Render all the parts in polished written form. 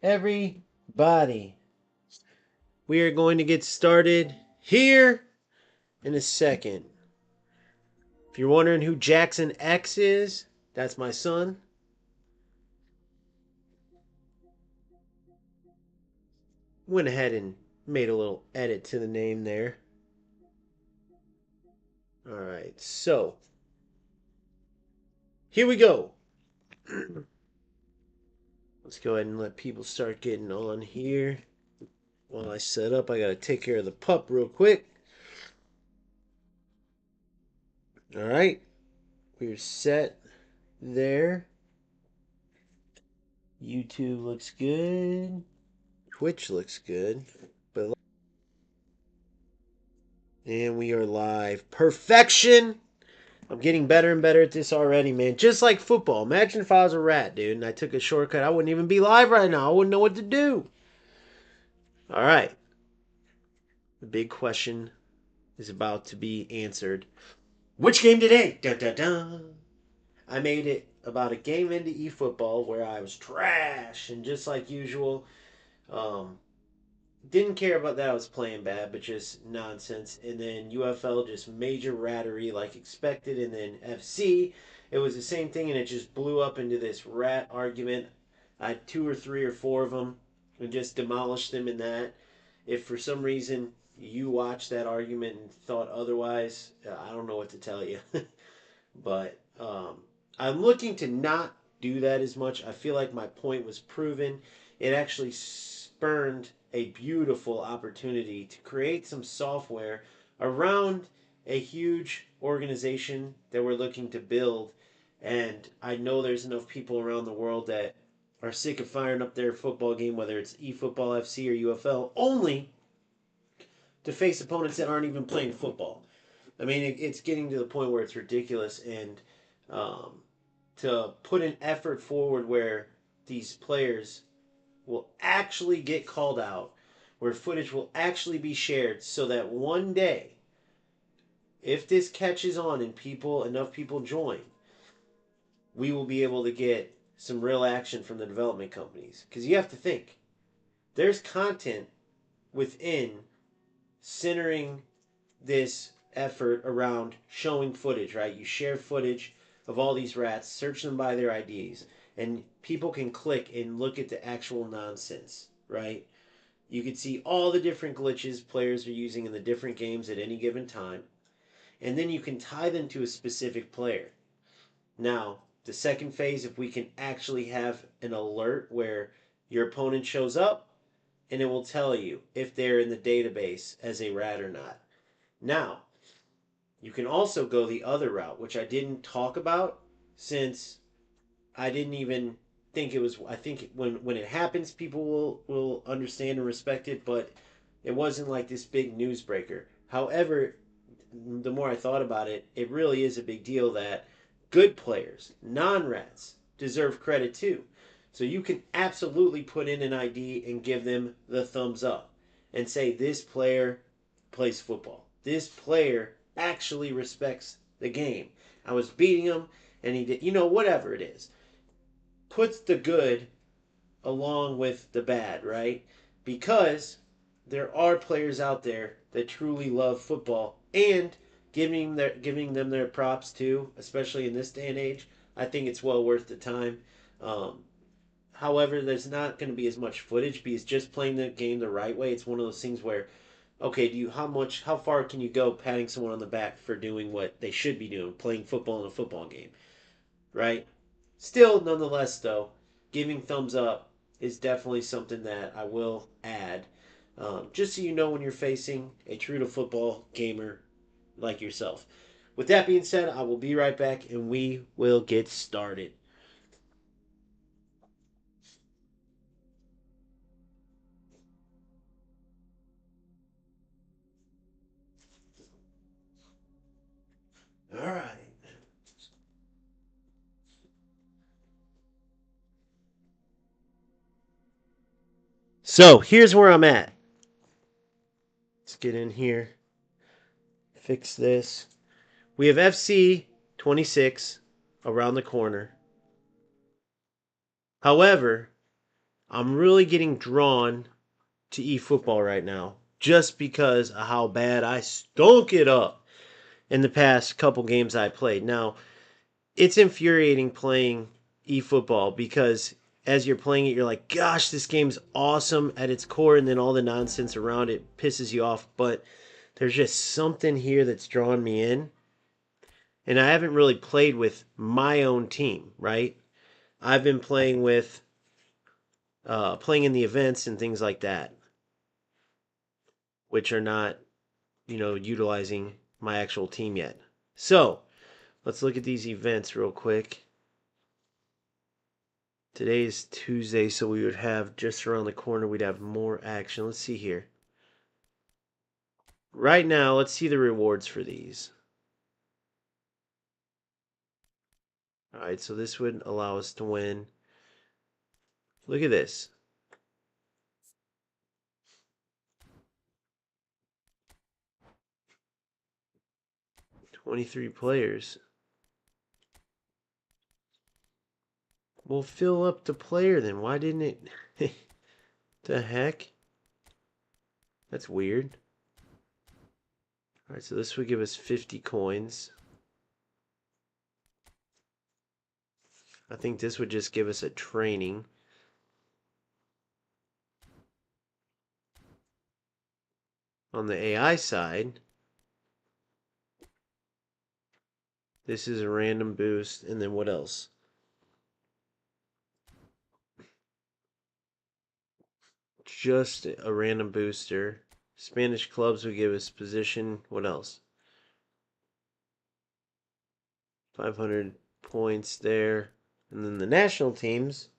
everybody. We are going to get started here in a second. If you're wondering who Jackson X is, that's my son. Went ahead and made a little edit to the name there. All right, so here we go. Let's go ahead and let people start getting on here. While I set up, I got to take care of the pup real quick. All right, we're set there. YouTube looks good. Twitch looks good. And we are live. Perfection! I'm getting better and better at this already, man. Just like football. Imagine if I was a rat, dude, and I took a shortcut. I wouldn't even be live right now. I wouldn't know what to do. All right. The big question is about to be answered. Which game today? Dun, dun, dun. I made it about a game into eFootball where I was trash. And just like usual, didn't care about that I was playing bad, but just nonsense. And then UFL, just major rattery like expected. And then FC, it was the same thing, and it just blew up into this rat argument. I had 2 or 3 or 4 of them and just demolished them in that. If for some reason you watched that argument and thought otherwise, I don't know what to tell you. But I'm looking to not do that as much. I feel like my point was proven. It actually spurned a beautiful opportunity to create some software around a huge organization that we're looking to build. And I know there's enough people around the world that are sick of firing up their football game, whether it's eFootball FC or UFL, only to face opponents that aren't even playing football. I mean, it's getting to the point where it's ridiculous, and um, to put an effort forward where these players will actually get called out, where footage will actually be shared, so that one day, if this catches on and enough people join, we will be able to get some real action from the development companies. Because you have to think, there's content within centering this effort around showing footage, right? You share footage of all these rats, search them by their IDs, and people can click and look at the actual nonsense, right? You can see all the different glitches players are using in the different games at any given time, and then you can tie them to a specific player. Now, the second phase, if we can actually have an alert where your opponent shows up and it will tell you if they're in the database as a rat or not. Now, you can also go the other route, which I didn't talk about since I didn't even think it was. I think when it happens, people will understand and respect it, but it wasn't like this big news breaker. However, the more I thought about it, it really is a big deal that good players, non-rats, deserve credit too. So you can absolutely put in an ID and give them the thumbs up and say this player plays football. This player actually respects the game. I was beating him and he did, whatever it is. Puts the good along with the bad, right? Because there are players out there that truly love football, and giving them their props too, especially in this day and age. I think it's well worth the time. Um, However, there's not going to be as much footage because just playing the game the right way, it's one of those things where, okay, how far can you go patting someone on the back for doing what they should be doing, playing football in a football game, right? Still, nonetheless, though, giving thumbs up is definitely something that I will add, just so you know when you're facing a true to football gamer like yourself. With that being said, I will be right back and we will get started. All right. So here's where I'm at. Let's get in here, fix this. We have FC26 around the corner. However, I'm really getting drawn to eFootball right now just because of how bad I stunk it up in the past couple games I played. Now, it's infuriating playing eFootball because as you're playing it, you're like, gosh, this game's awesome at its core, and then all the nonsense around it pisses you off. But there's just something here that's drawn me in. And I haven't really played with my own team, right? I've been playing with playing in the events and things like that, which are not, utilizing my actual team yet. So let's look at these events real quick. Today's Tuesday, so we would have just around the corner, we'd have more action. Let's see here. Right now, let's see the rewards for these. All right, so this would allow us to win. Look at this. $23 players. We'll fill up the player then. Why didn't it? The heck? That's weird. All right, so this would give us 50 coins. I think this would just give us a training. On the AI side, this is a random boost, and then what else? Just a random booster. Spanish clubs would give us position. What else? 500 points there. And then the national teams.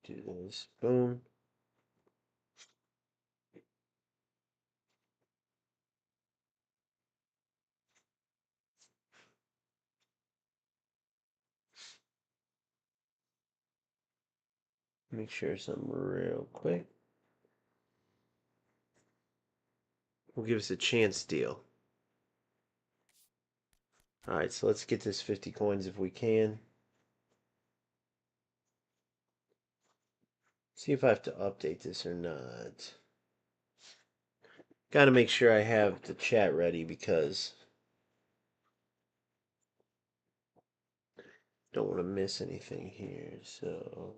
Do this. Boom. Make sure something real quick. Will give us a chance deal. Alright, so let's get this 50 coins if we can. See if I have to update this or not. Gotta make sure I have the chat ready because don't want to miss anything here. So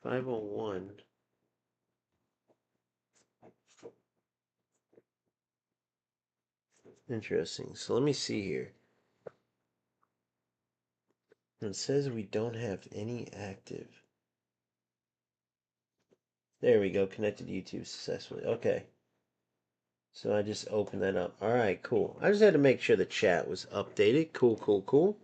501. Interesting. So let me see here. It says we don't have any active. There we go. Connected to YouTube successfully. Okay. So I just opened that up. All right, cool. I just had to make sure the chat was updated. Cool, cool, cool.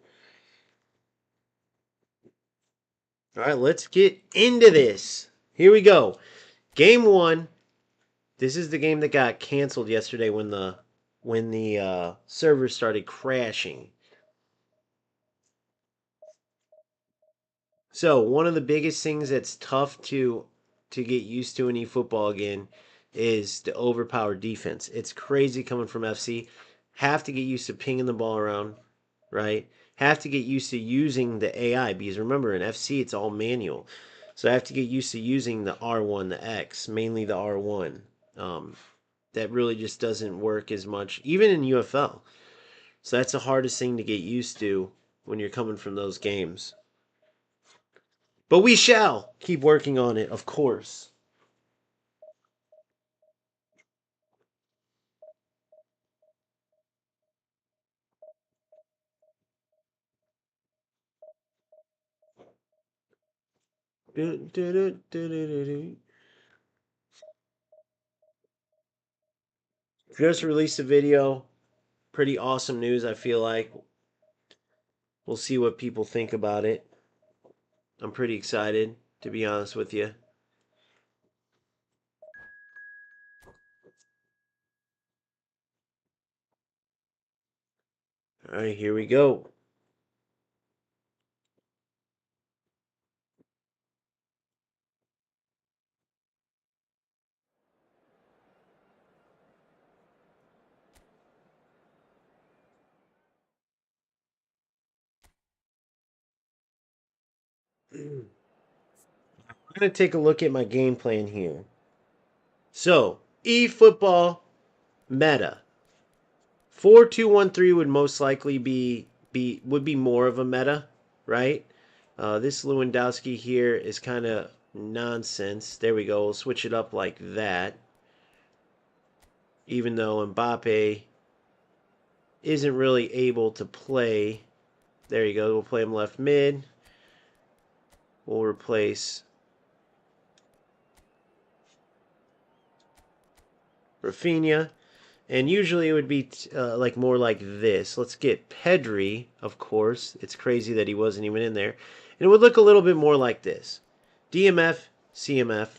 All right, let's get into this. Here we go. Game 1. This is the game that got canceled yesterday when the server started crashing. So one of the biggest things that's tough to get used to in eFootball again is the overpowered defense. It's crazy coming from FC. Have to get used to pinging the ball around, right? Have to get used to using the AI because remember in FC it's all manual. So I have to get used to using the R1, the X, mainly the R1. That really just doesn't work as much, even in UFL. So that's the hardest thing to get used to when you're coming from those games. But we shall keep working on it, of course. Just released a video. Pretty awesome news, I feel like. We'll see what people think about it. I'm pretty excited, to be honest with you. All right, here we go. I'm going to take a look at my game plan here. So, eFootball meta. 4-2-1-3 would most likely would be more of a meta, right? This Lewandowski here is kind of nonsense. There we go. We'll switch it up like that. Even though Mbappe isn't really able to play. There you go. We'll play him left mid. We'll replace Rafinha. And usually it would be like more like this. Let's get Pedri, of course. It's crazy that he wasn't even in there. And it would look a little bit more like this. DMF, CMF,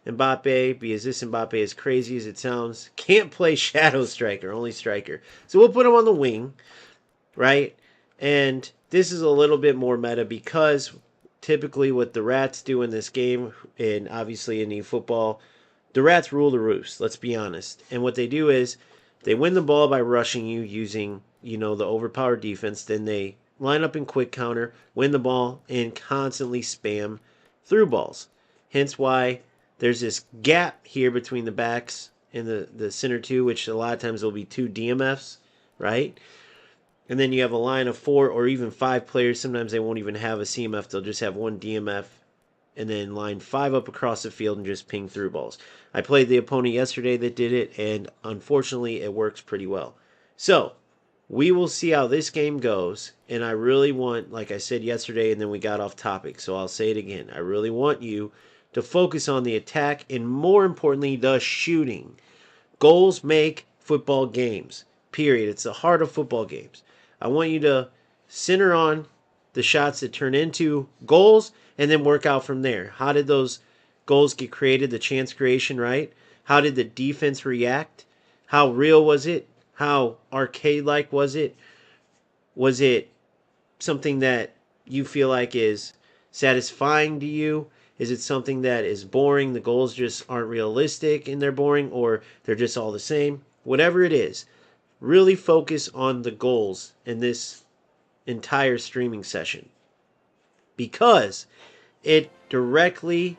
Mbappe, because this Mbappe, as crazy as it sounds, can't play shadow striker, only striker. So we'll put him on the wing, right? And this is a little bit more meta because typically what the Rats do in this game, and obviously in eFootball, the Rats rule the roost, let's be honest. And what they do is they win the ball by rushing you using, the overpowered defense. Then they line up in quick counter, win the ball, and constantly spam through balls. Hence why there's this gap here between the backs and the center two, which a lot of times will be two DMFs, right? And then you have a line of 4 or even 5 players. Sometimes they won't even have a CMF. They'll just have one DMF and then line 5 up across the field and just ping through balls. I played the opponent yesterday that did it, and unfortunately it works pretty well. So, we will see how this game goes, and I really want, like I said yesterday, and then we got off topic, so I'll say it again. I really want you to focus on the attack and, more importantly, the shooting. Goals make football games, period. It's the heart of football games. I want you to center on the shots that turn into goals and then work out from there. How did those goals get created, the chance creation, right? How did the defense react? How real was it? How arcade-like was it? Was it something that you feel like is satisfying to you? Is it something that is boring? The goals just aren't realistic and they're boring, or they're just all the same? Whatever it is, really focus on the goals in this entire streaming session because it directly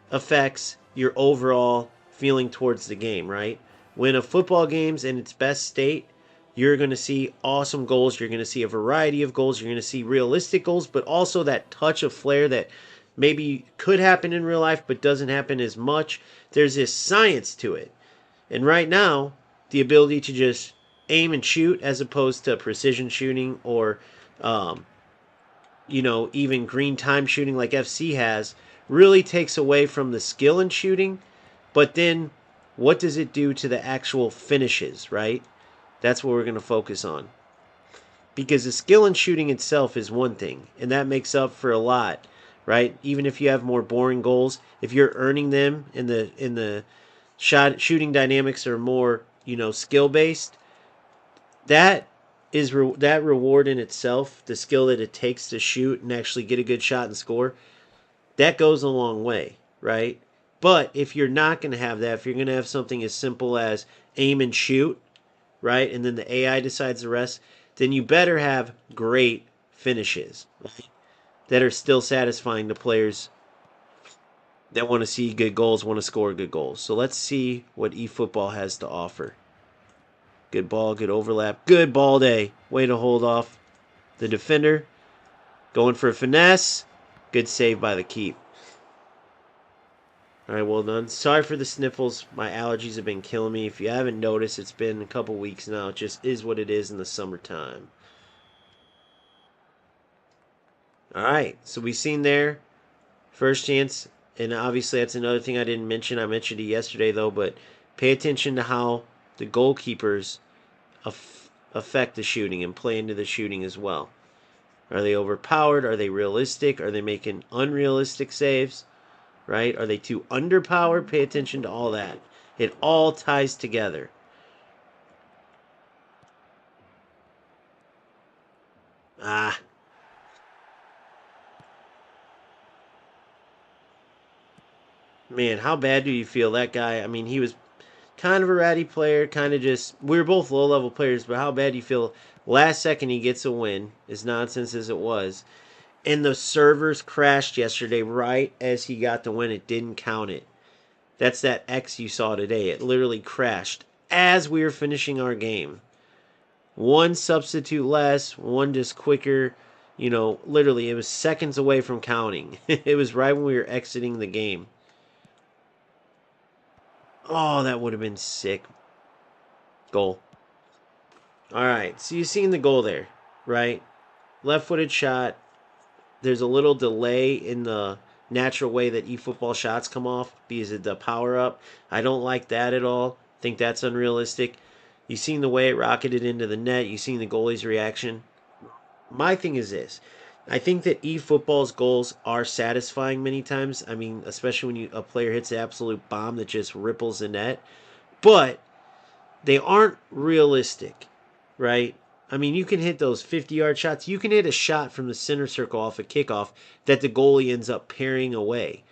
affects your overall feeling towards the game, right? When a football game's in its best state, you're going to see awesome goals. You're going to see a variety of goals. You're going to see realistic goals, but also that touch of flair that maybe could happen in real life but doesn't happen as much. There's this science to it. And right now, the ability to just aim and shoot as opposed to precision shooting or, even green time shooting like FC has really takes away from the skill in shooting. But then what does it do to the actual finishes, right? That's what we're going to focus on. Because the skill in shooting itself is one thing, and that makes up for a lot, right? Even if you have more boring goals, if you're earning them in the shooting dynamics are more, skill based, that is that reward in itself, the skill that it takes to shoot and actually get a good shot and score, that goes a long way, right? But if you're not going to have that, if you're going to have something as simple as aim and shoot, right, and then the AI decides the rest, then you better have great finishes, right, that are still satisfying to players that want to see good goals, want to score good goals. So let's see what eFootball has to offer. Good ball, good overlap, good ball day. Way to hold off the defender. Going for a finesse. Good save by the keep. All right, well done. Sorry for the sniffles. My allergies have been killing me. If you haven't noticed, it's been a couple weeks now. It just is what it is in the summertime. All right, so we've seen there. First chance, and obviously that's another thing I didn't mention. I mentioned it yesterday, though, but pay attention to how the goalkeepers affect the shooting and play into the shooting as well. Are they overpowered? Are they realistic? Are they making unrealistic saves? Right? Are they too underpowered? Pay attention to all that. It all ties together. Ah. Man, how bad do you feel? That guy, I mean, he was kind of a ratty player, kind of just, we were both low-level players, but how bad do you feel? Last second he gets a win, as nonsense as it was. And the servers crashed yesterday right as he got the win. It didn't count it. That's that X you saw today. It literally crashed as we were finishing our game. One substitute less, one just quicker. Literally, it was seconds away from counting. It was right when we were exiting the game. Oh, that would have been sick. Goal. All right, so you've seen the goal there, right? Left-footed shot. There's a little delay in the natural way that eFootball shots come off because of the power up. I don't like that at all. Think that's unrealistic. You've seen the way it rocketed into the net. You've seen the goalie's reaction. My thing is this. I think that eFootball's goals are satisfying many times. I mean, especially when a player hits an absolute bomb that just ripples the net. But they aren't realistic, right? I mean, you can hit those 50-yard shots. You can hit a shot from the center circle off a kickoff that the goalie ends up parrying away.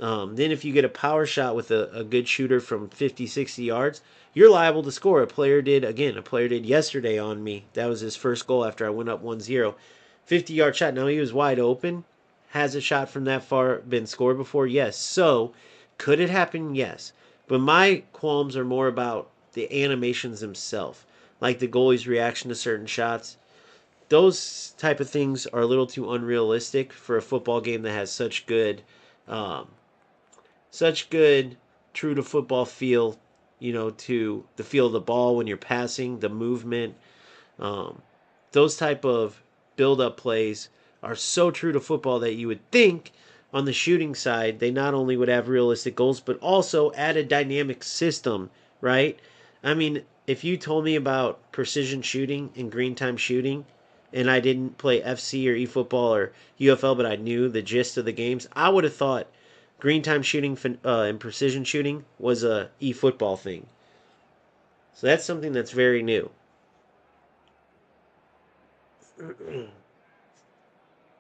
Then if you get a power shot with a good shooter from 50, 60 yards, you're liable to score. A player did yesterday on me. That was his first goal after I went up 1-0. 50-yard shot. Now he was wide open. Has a shot from that far been scored before? Yes. So, could it happen? Yes. But my qualms are more about the animations themselves, like the goalie's reaction to certain shots. Those type of things are a little too unrealistic for a football game that has um, such good true to football feel, to the feel of the ball when you're passing, the movement. Um, those type of build-up plays are so true to football that you would think on the shooting side they not only would have realistic goals but also add a dynamic system, right? I mean, if you told me about precision shooting and green time shooting and I didn't play FC or eFootball or UFL but I knew the gist of the games, I would have thought green time shooting and precision shooting was a eFootball thing. So that's something that's very new. All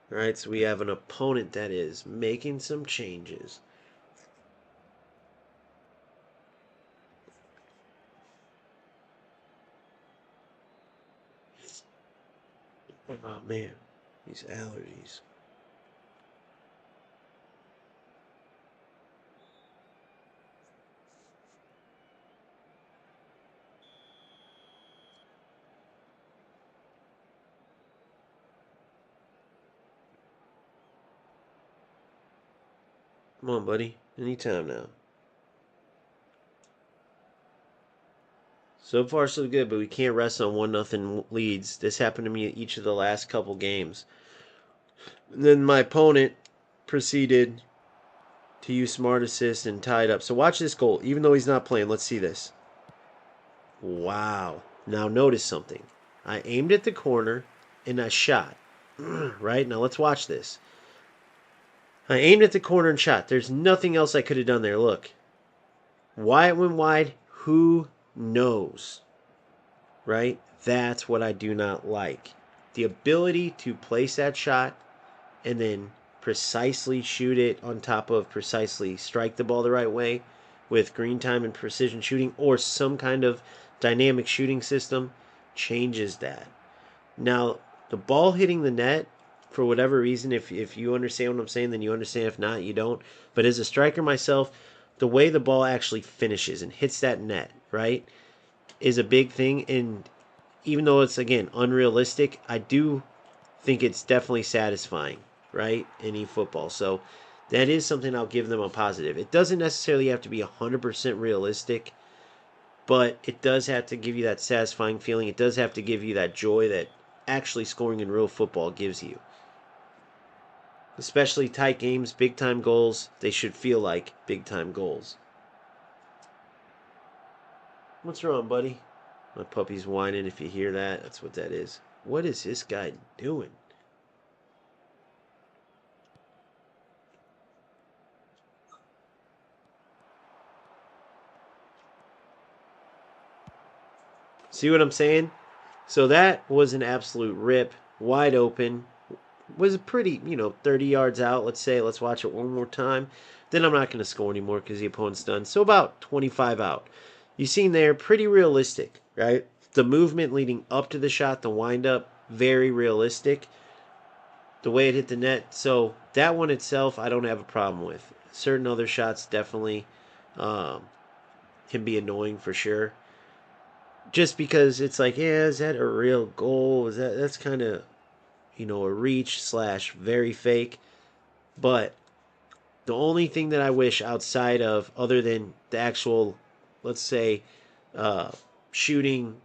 right, so we have an opponent that is making some changes. Oh, man. These allergies. Come on, buddy. Anytime now. So far, so good, but we can't rest on 1-0 leads. This happened to me at each of the last couple games. And then my opponent proceeded to use smart assist and tie it up. So watch this goal. Even though he's not playing, let's see this. Wow. Now notice something. I aimed at the corner and I shot. Right? Now let's watch this. I aimed at the corner and shot. There's nothing else I could have done there. Look. Why it went wide, who knows? Right? That's what I do not like. The ability to place that shot and then precisely shoot it on top of precisely strike the ball the right way with green time and precision shooting or some kind of dynamic shooting system changes that. Now, the ball hitting the net, for whatever reason, if you understand what I'm saying, then you understand. If not, you don't. But as a striker myself, the way the ball actually finishes and hits that net, right, is a big thing. And even though it's, again, unrealistic, I do think it's definitely satisfying, right, in eFootball. So that is something I'll give them a positive. It doesn't necessarily have to be 100% realistic, but it does have to give you that satisfying feeling. It does have to give you that joy that actually scoring in real football gives you. Especially tight games, big-time goals, they should feel like big-time goals. What's wrong, buddy? My puppy's whining. If you hear that, that's what that is. What is this guy doing? See what I'm saying? So that was an absolute rip, wide open. Was pretty, 30 yards out, let's say. Let's watch it one more time. Then I'm not going to score anymore because the opponent's done. So about 25 out. You seen there, pretty realistic, right? The movement leading up to the shot, the wind-up, very realistic. the way it hit the net. So that one itself, I don't have a problem with. Certain other shots definitely um, can be annoying for sure. Just because it's like, yeah, is that a real goal? Is that's kind of a reach slash very fake. But the only thing that I wish outside of other than the actual, let's say, uh, shooting,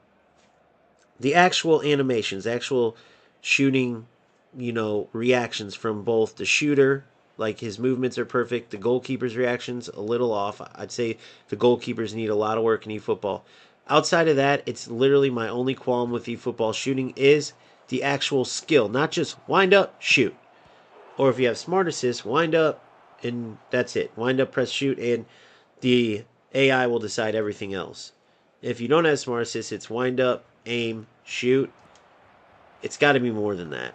the actual animations, the actual shooting, reactions from both the shooter, like his movements are perfect, the goalkeeper's reactions a little off. I'd say the goalkeepers need a lot of work in eFootball. Outside of that, it's literally my only qualm with eFootball shooting is the actual skill, not just wind up, shoot. Or if you have smart assist, wind up, and that's it. Wind up, press shoot, and the AI will decide everything else. If you don't have smart assist, it's wind up, aim, shoot. It's got to be more than that.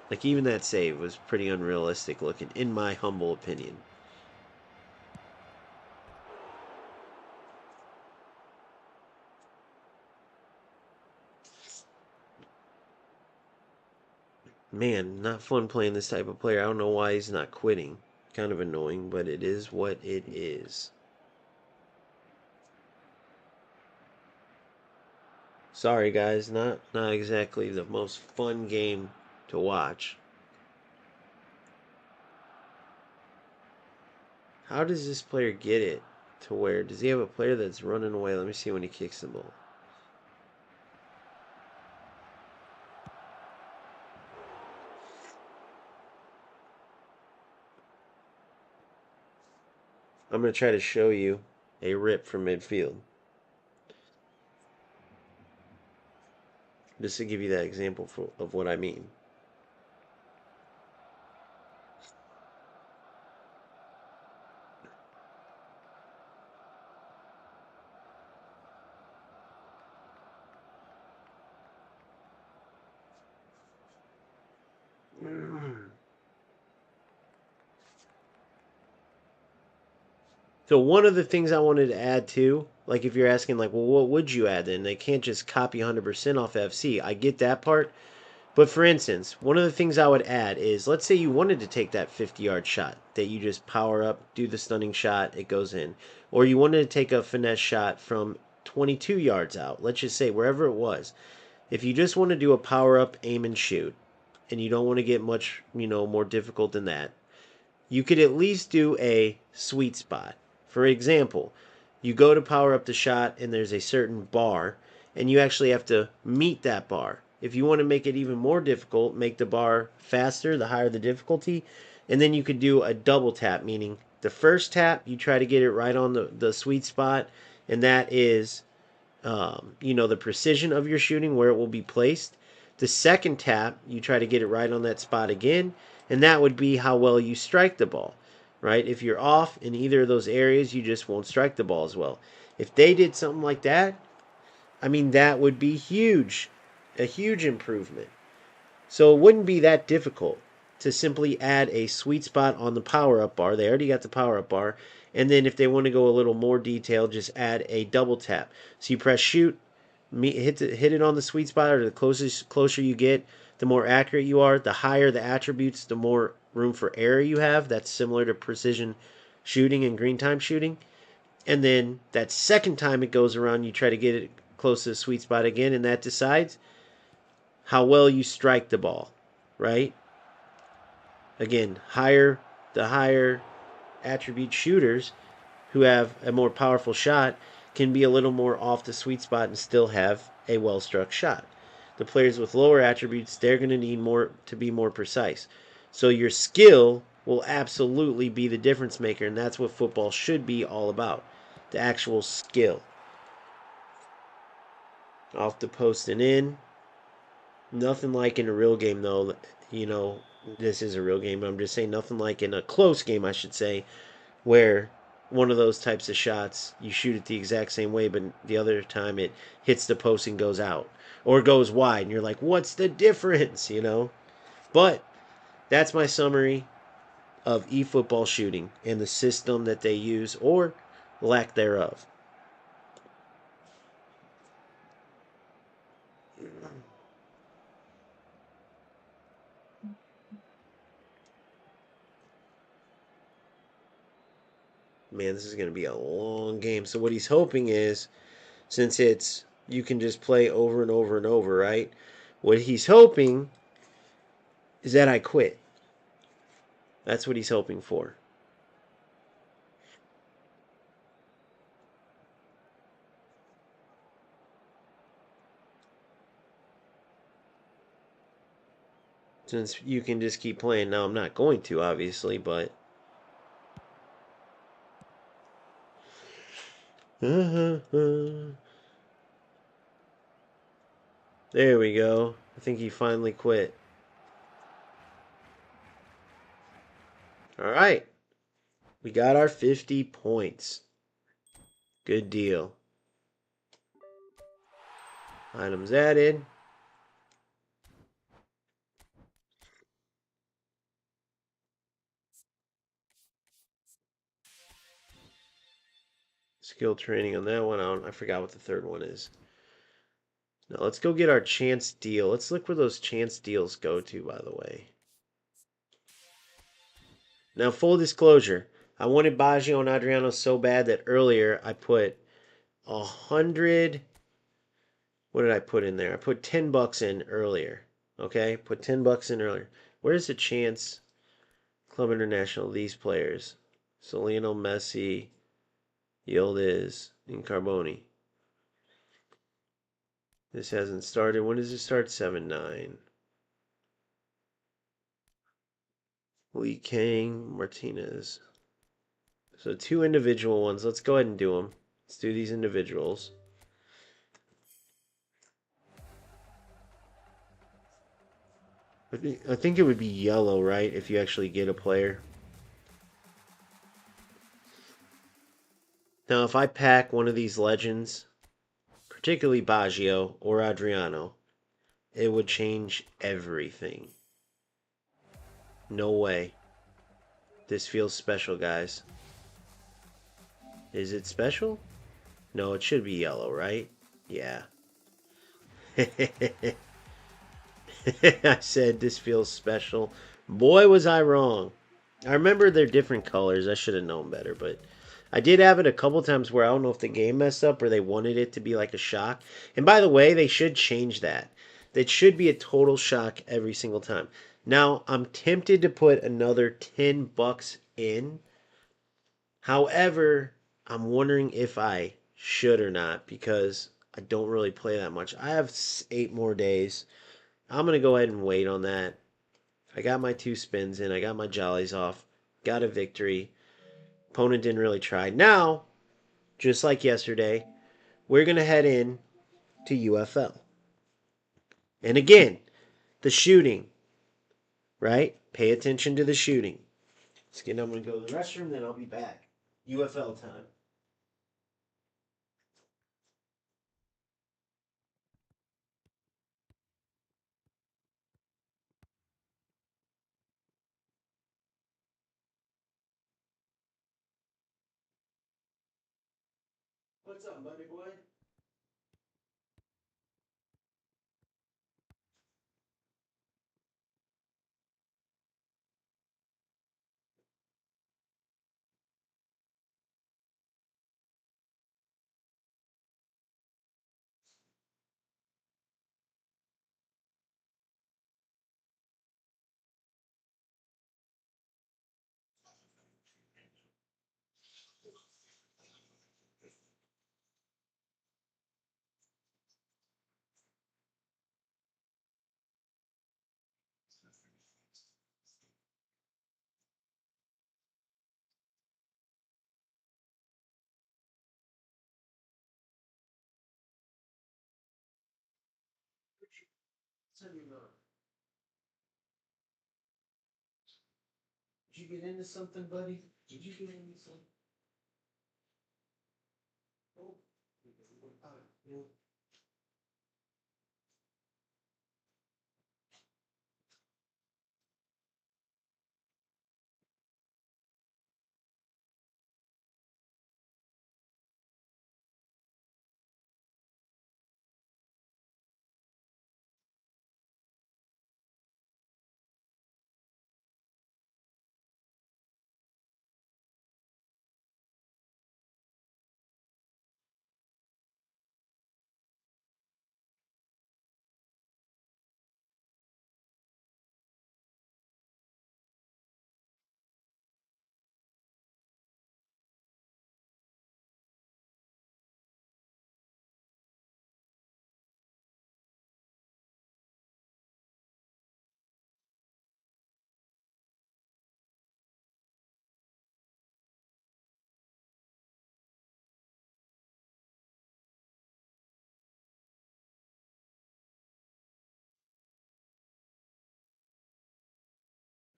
Like, even that save was pretty unrealistic looking, in my humble opinion. Man, not fun playing this type of player. I don't know why he's not quitting. Kind of annoying, but it is what it is. Sorry, guys, not exactly the most fun game to watch. How does this player get it to where? Does he have a player that's running away? Let me see when he kicks the ball. I'm going to try to show you a rip from midfield. Just to give you that example of what I mean. So one of the things I wanted to add too, like if you're asking like, well, what would you add then? They can't just copy 100% off FC. I get that part. But for instance, one of the things I would add is, let's say you wanted to take that 50-yard shot that you just power up, do the stunning shot, it goes in. Or you wanted to take a finesse shot from 22 yards out, let's just say wherever it was. If you just want to do a power up, aim and shoot, and you don't want to get much, more difficult than that, you could at least do a sweet spot. For example, you go to power up the shot and there's a certain bar, and you actually have to meet that bar. If you want to make it even more difficult, make the bar faster, the higher the difficulty, and then you could do a double tap, meaning the first tap, you try to get it right on the sweet spot, and that is the precision of your shooting, where it will be placed. The second tap, you try to get it right on that spot again, and that would be how well you strike the ball, right? If you're off in either of those areas, you just won't strike the ball as well. If they did something like that, I mean, that would be huge, a huge improvement. So it wouldn't be that difficult to simply add a sweet spot on the power up bar. They already got the power up bar. And then if they want to go a little more detailed, just add a double tap. So you press shoot, hit it on the sweet spot, or the closer you get, the more accurate you are. The higher the attributes, the more room for error you have. That's similar to precision shooting and green time shooting. And then that second time it goes around, you try to get it close to the sweet spot again, and that decides how well you strike the ball, right? Again, the higher attribute shooters who have a more powerful shot can be a little more off the sweet spot and still have a well struck shot. The players with lower attributes, they're going to need more to be more precise. So your skill will absolutely be the difference maker, and that's what football should be all about. The actual skill. Off the post and in. Nothing like in a real game, though. This is a real game. I'm just saying nothing like in a close game, I should say, where one of those types of shots you shoot it the exact same way, but the other time it hits the post and goes out or goes wide, and you're like, what's the difference? But that's my summary of eFootball shooting and the system that they use or lack thereof. Man, this is going to be a long game. So what he's hoping is, since it's you can just play over and over and over, right? What he's hoping is that I quit. That's what he's hoping for. Since you can just keep playing. Now, I'm not going to, obviously, but. There we go. I think he finally quit. All right. We got our 50 points. Good deal. Items added. Skill training on that one. I forgot what the third one is. Now let's go get our chance deal. Let's look where those chance deals go to, by the way. Now, full disclosure, I wanted Baggio and Adriano so bad that earlier I put 100. What did I put in there? I put $10 in earlier. Okay, put $10 in earlier. Where's the chance? Club International. These players: so Lionel Messi, Yildiz, and Carboni. This hasn't started. When does it start? 7-9. Lee Kang, Martinez. So 2 individual ones. Let's go ahead and do them. Let's do these individuals. I think it would be yellow, right? If you actually get a player. Now, if I pack one of these legends, particularly Baggio or Adriano, it would change everything. No way. This feels special, guys. Is it special? No, it should be yellow, right? Yeah. I said this feels special. Boy, was I wrong. I remember they're different colors. I should have known better, but I did have it a couple times where I don't know if the game messed up or they wanted it to be like a shock. And by the way, they should change that. That should be a total shock every single time. Now, I'm tempted to put another $10 in. However, I'm wondering if I should or not because I don't really play that much. I have 8 more days. I'm going to go ahead and wait on that. I got my 2 spins in. I got my jollies off. Got a victory. Opponent didn't really try. Now, just like yesterday, we're going to head in to UFL. And again, the shooting, right? Pay attention to the shooting. I'm going to go to the restroom, then I'll be back. UFL time. What's up, buddy boy? Did you get into something, buddy? Did you get into something? Oh.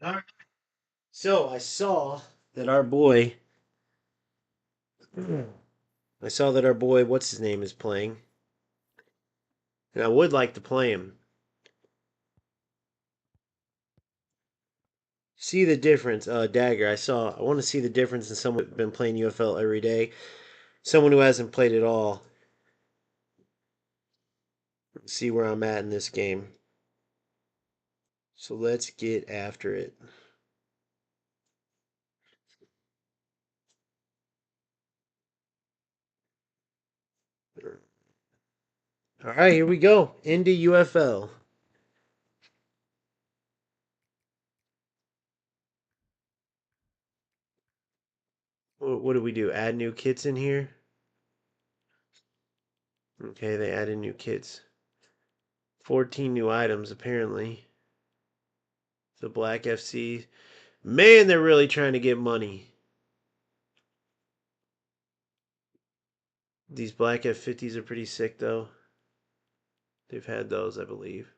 All right. So that our boy, I saw that our boy, what's his name, is playing, and I would like to play him. See the difference, Dagger. I want to see the difference in someone who's been playing UFL every day, someone who hasn't played at all. See where I'm at in this game. So let's get after it. All right, here we go. Into UFL. What do we do? Add new kits in here? Okay, they added new kits. 14 new items, apparently. The Black FC. Man, they're really trying to get money. These Black F50s are pretty sick, though. They've had those, I believe.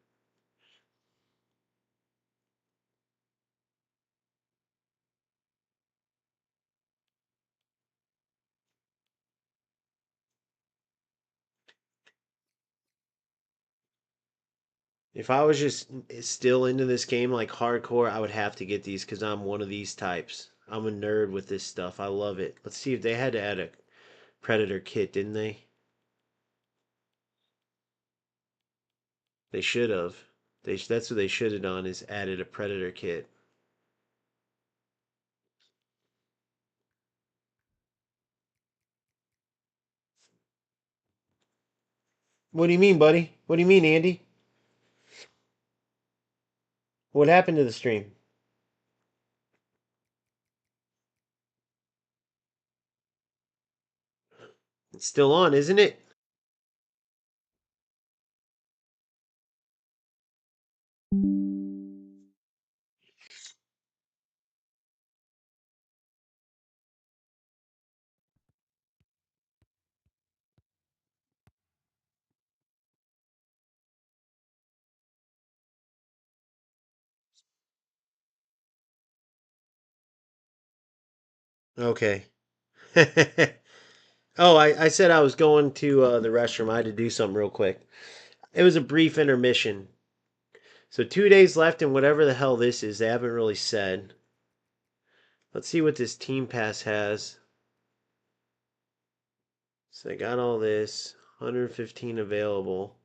If I was just still into this game like hardcore, I would have to get these because I'm one of these types. I'm a nerd with this stuff. I love it. Let's see if they had to add a Predator kit, didn't they? They should have. That's what they should have done is added a Predator kit. What do you mean, buddy? What do you mean, Andy? What happened to the stream? It's still on, isn't it? Okay. Oh, I said I was going to the restroom. I had to do something real quick. It was a brief intermission. So 2 days left, and whatever the hell this is, they haven't really said. Let's see what this Team Pass has. So I got all this. 115 available.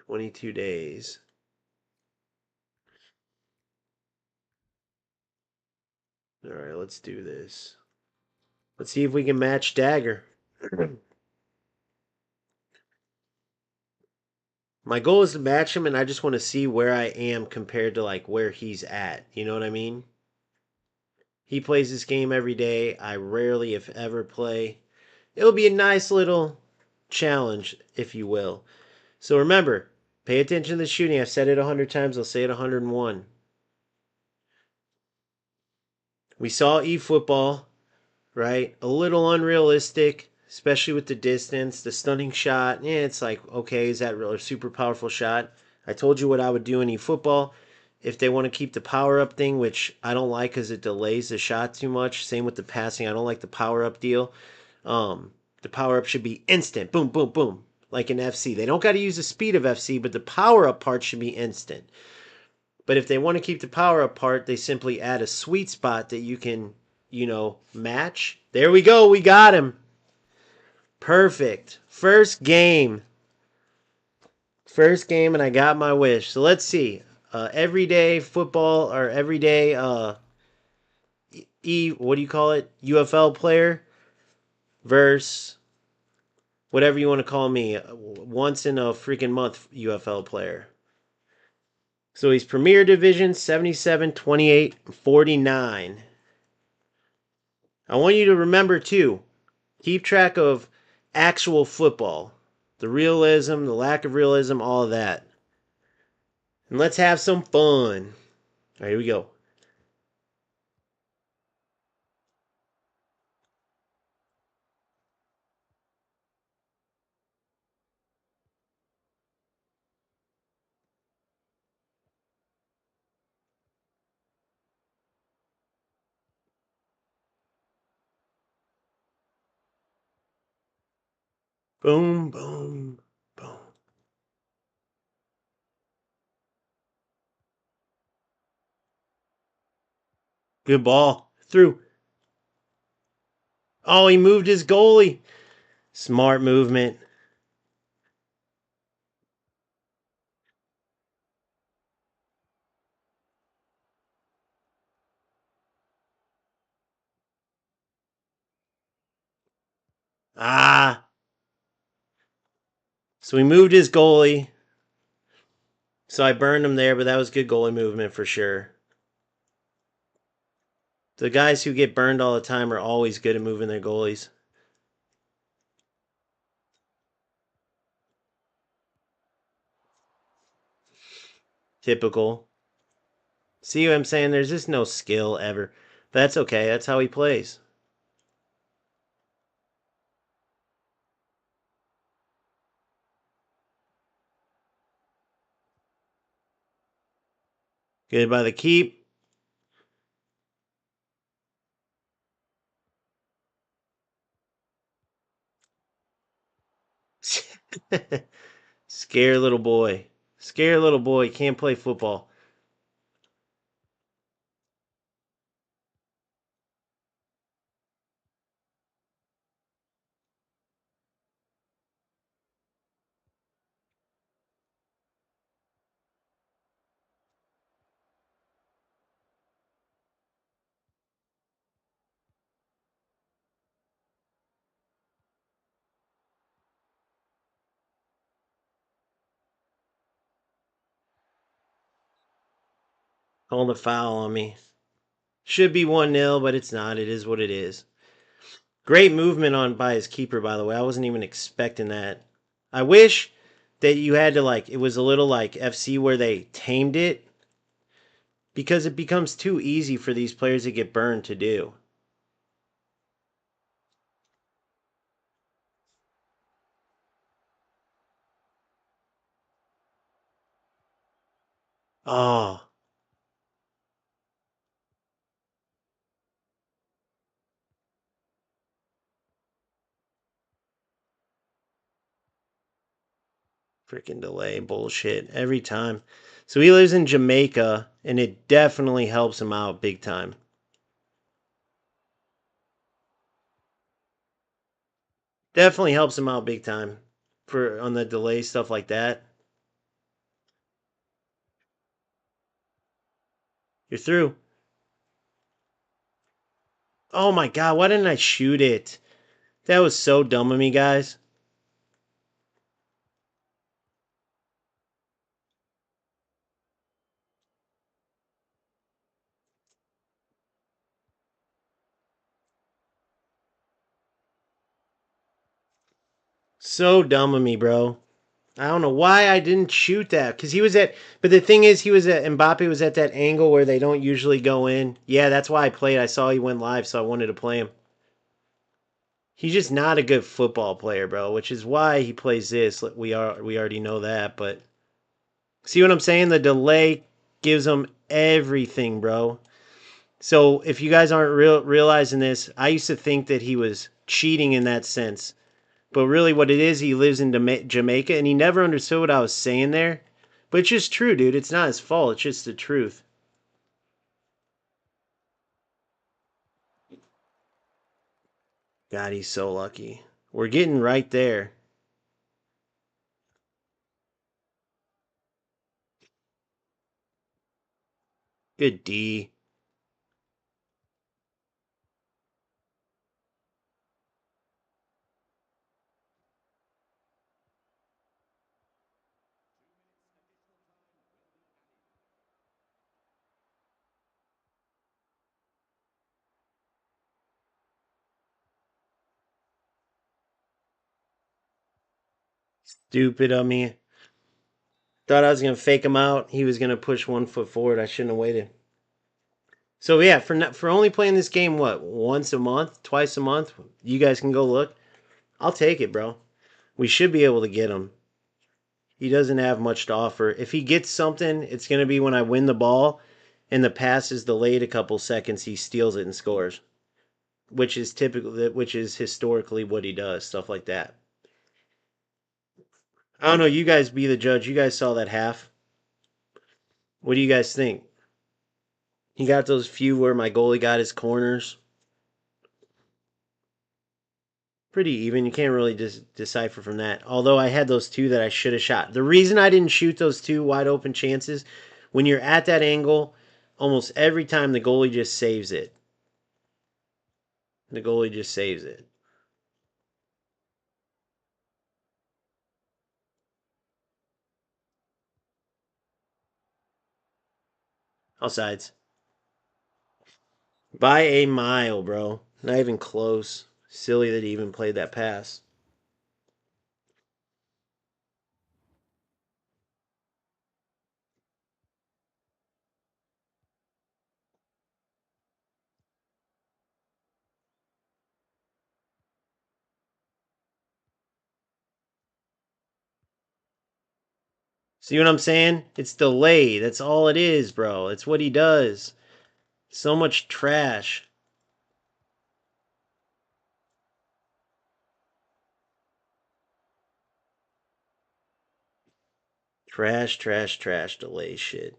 22 days. All right, let's do this. Let's see if we can match Dagger. My goal is to match him, and I just want to see where I am compared to like where he's at. You know what I mean? He plays this game every day. I rarely, if ever, play. It'll be a nice little challenge, if you will. So remember, pay attention to the shooting. I've said it 100 times. I'll say it 101. We saw eFootball, right? A little unrealistic, especially with the distance. The stunning shot, it's like, okay, is that really a super powerful shot? I told you what I would do in eFootball. If they want to keep the power up thing, which I don't like because it delays the shot too much. Same with the passing. I don't like the power up deal. The power up should be instant. Boom, boom, boom. Like in FC. They don't got to use the speed of FC, but the power up part should be instant. But if they want to keep the power up part, they simply add a sweet spot that you can, match. There we go. We got him. Perfect. First game. First game, and I got my wish. So let's see. Everyday football or everyday what do you call it? UFL player versus whatever you want to call me. Once in a freaking month UFL player. So he's Premier Division 77, 28, 49. I want you to remember, too, keep track of actual football. The realism, the lack of realism, all of that. And let's have some fun. All right, here we go. Boom, boom, boom. Good ball. Through. Oh, he moved his goalie. Smart movement. Ah. So he moved his goalie. So I burned him there, but that was good goalie movement for sure. The guys who get burned all the time are always good at moving their goalies. Typical. See what I'm saying? There's just no skill ever. But that's okay. That's how he plays. Good by the keep. Scare little boy. Scare little boy. Can't play football. Called a foul on me. Should be 1-0, but it's not. It is what it is. Great movement on by his keeper, by the way. I wasn't even expecting that. I wish that you had to, like, it was a little like FC where they tamed it, because it becomes too easy for these players that get burned to do. Oh, freaking delay bullshit every time. So he lives in Jamaica, and it definitely helps him out big time. Definitely helps him out big time for on the delay stuff like that. You're through. Oh my god, why didn't I shoot it? That was so dumb of me, guys. So dumb of me, bro. I don't know why I didn't shoot that, because he was at. But the thing is, he was at Mbappe was at that angle where they don't usually go in. Yeah, that's why I played. I saw he went live, so I wanted to play him. He's just not a good football player, bro. Which is why he plays this. We already know that, but see what I'm saying? The delay gives him everything, bro. So if you guys aren't realizing this, I used to think that he was cheating in that sense. But really, what it is, he lives in Jamaica, and he never understood what I was saying there. But it's just true, dude. It's not his fault. It's just the truth. God, he's so lucky. We're getting right there. Good D. Stupid of me. Thought I was gonna fake him out. He was gonna push 1 foot forward. I shouldn't have waited. So yeah, for only playing this game, what, once a month, twice a month, you guys can go look. I'll take it, bro. We should be able to get him. He doesn't have much to offer. If he gets something, it's gonna be when I win the ball, and the pass is delayed a couple seconds. He steals it and scores, which is historically what he does. Stuff like that. I don't know. You guys be the judge. You guys saw that half. What do you guys think? He got those few where my goalie got his corners. Pretty even. You can't really decipher from that. Although I had those two that I should have shot. The reason I didn't shoot those two wide open chances, when you're at that angle, almost every time the goalie just saves it. The goalie just saves it. Offsides. By a mile, bro. Not even close. Silly that he even played that pass. See what I'm saying? It's delay. That's all it is, bro. It's what he does. So much trash. Trash, trash, trash delay shit.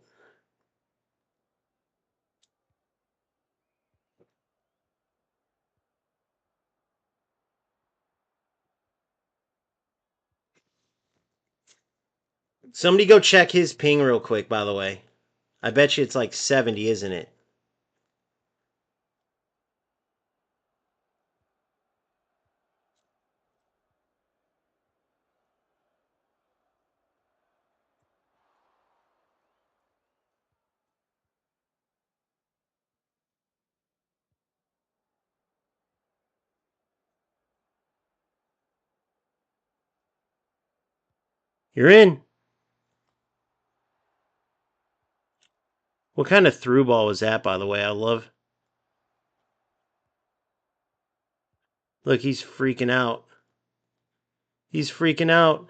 Somebody go check his ping real quick, by the way. I bet you it's like 70, isn't it? You're in. What kind of through ball was that, by the way? I love. Look, he's freaking out. He's freaking out.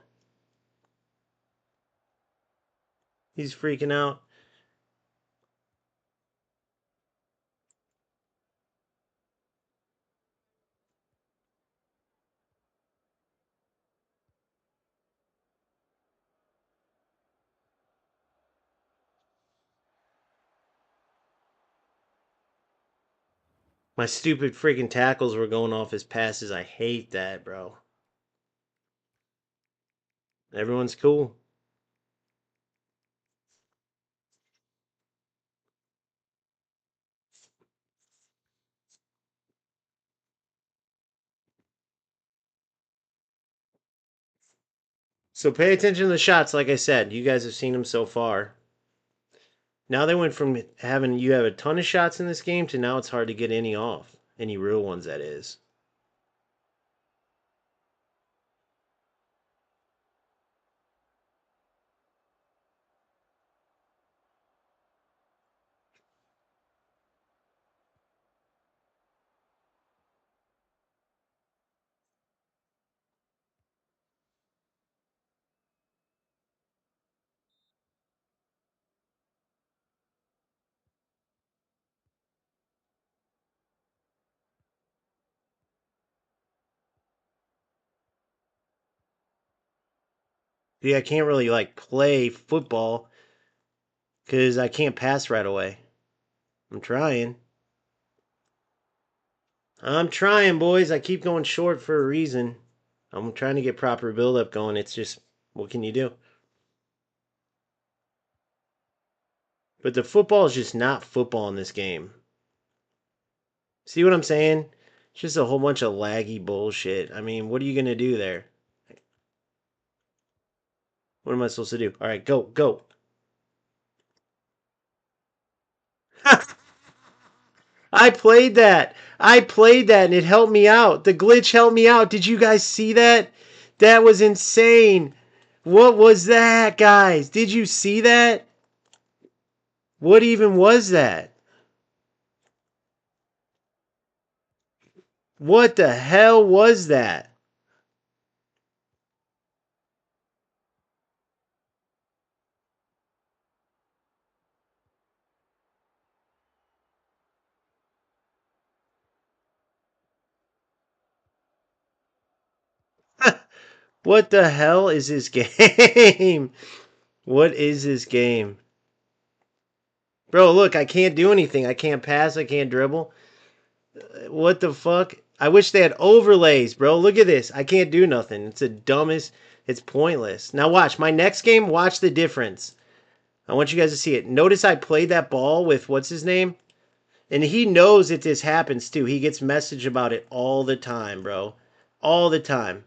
He's freaking out. My stupid freaking tackles were going off his passes. I hate that, bro. Everyone's cool. So pay attention to the shots, like I said. You guys have seen them so far. Now they went from having you have a ton of shots in this game to now it's hard to get any off. Any real ones, that is. See, I can't really like play football because I can't pass right away. I'm trying. I'm trying, boys. I keep going short for a reason. I'm trying to get proper build up going. It's just, what can you do? But the football is just not football in this game. See what I'm saying? It's just a whole bunch of laggy bullshit. I mean, what are you going to do there? What am I supposed to do? All right, go, go. I played that. I played that and it helped me out. The glitch helped me out. Did you guys see that? That was insane. What was that, guys? Did you see that? What even was that? What the hell was that? What the hell is this game? What is this game? Bro, look, I can't do anything. I can't pass. I can't dribble. What the fuck? I wish they had overlays, bro. Look at this. I can't do nothing. It's the dumbest. It's pointless. Now watch. My next game, watch the difference. I want you guys to see it. Notice I played that ball with, what's his name? And he knows that this happens too. He gets message about it all the time, bro. All the time.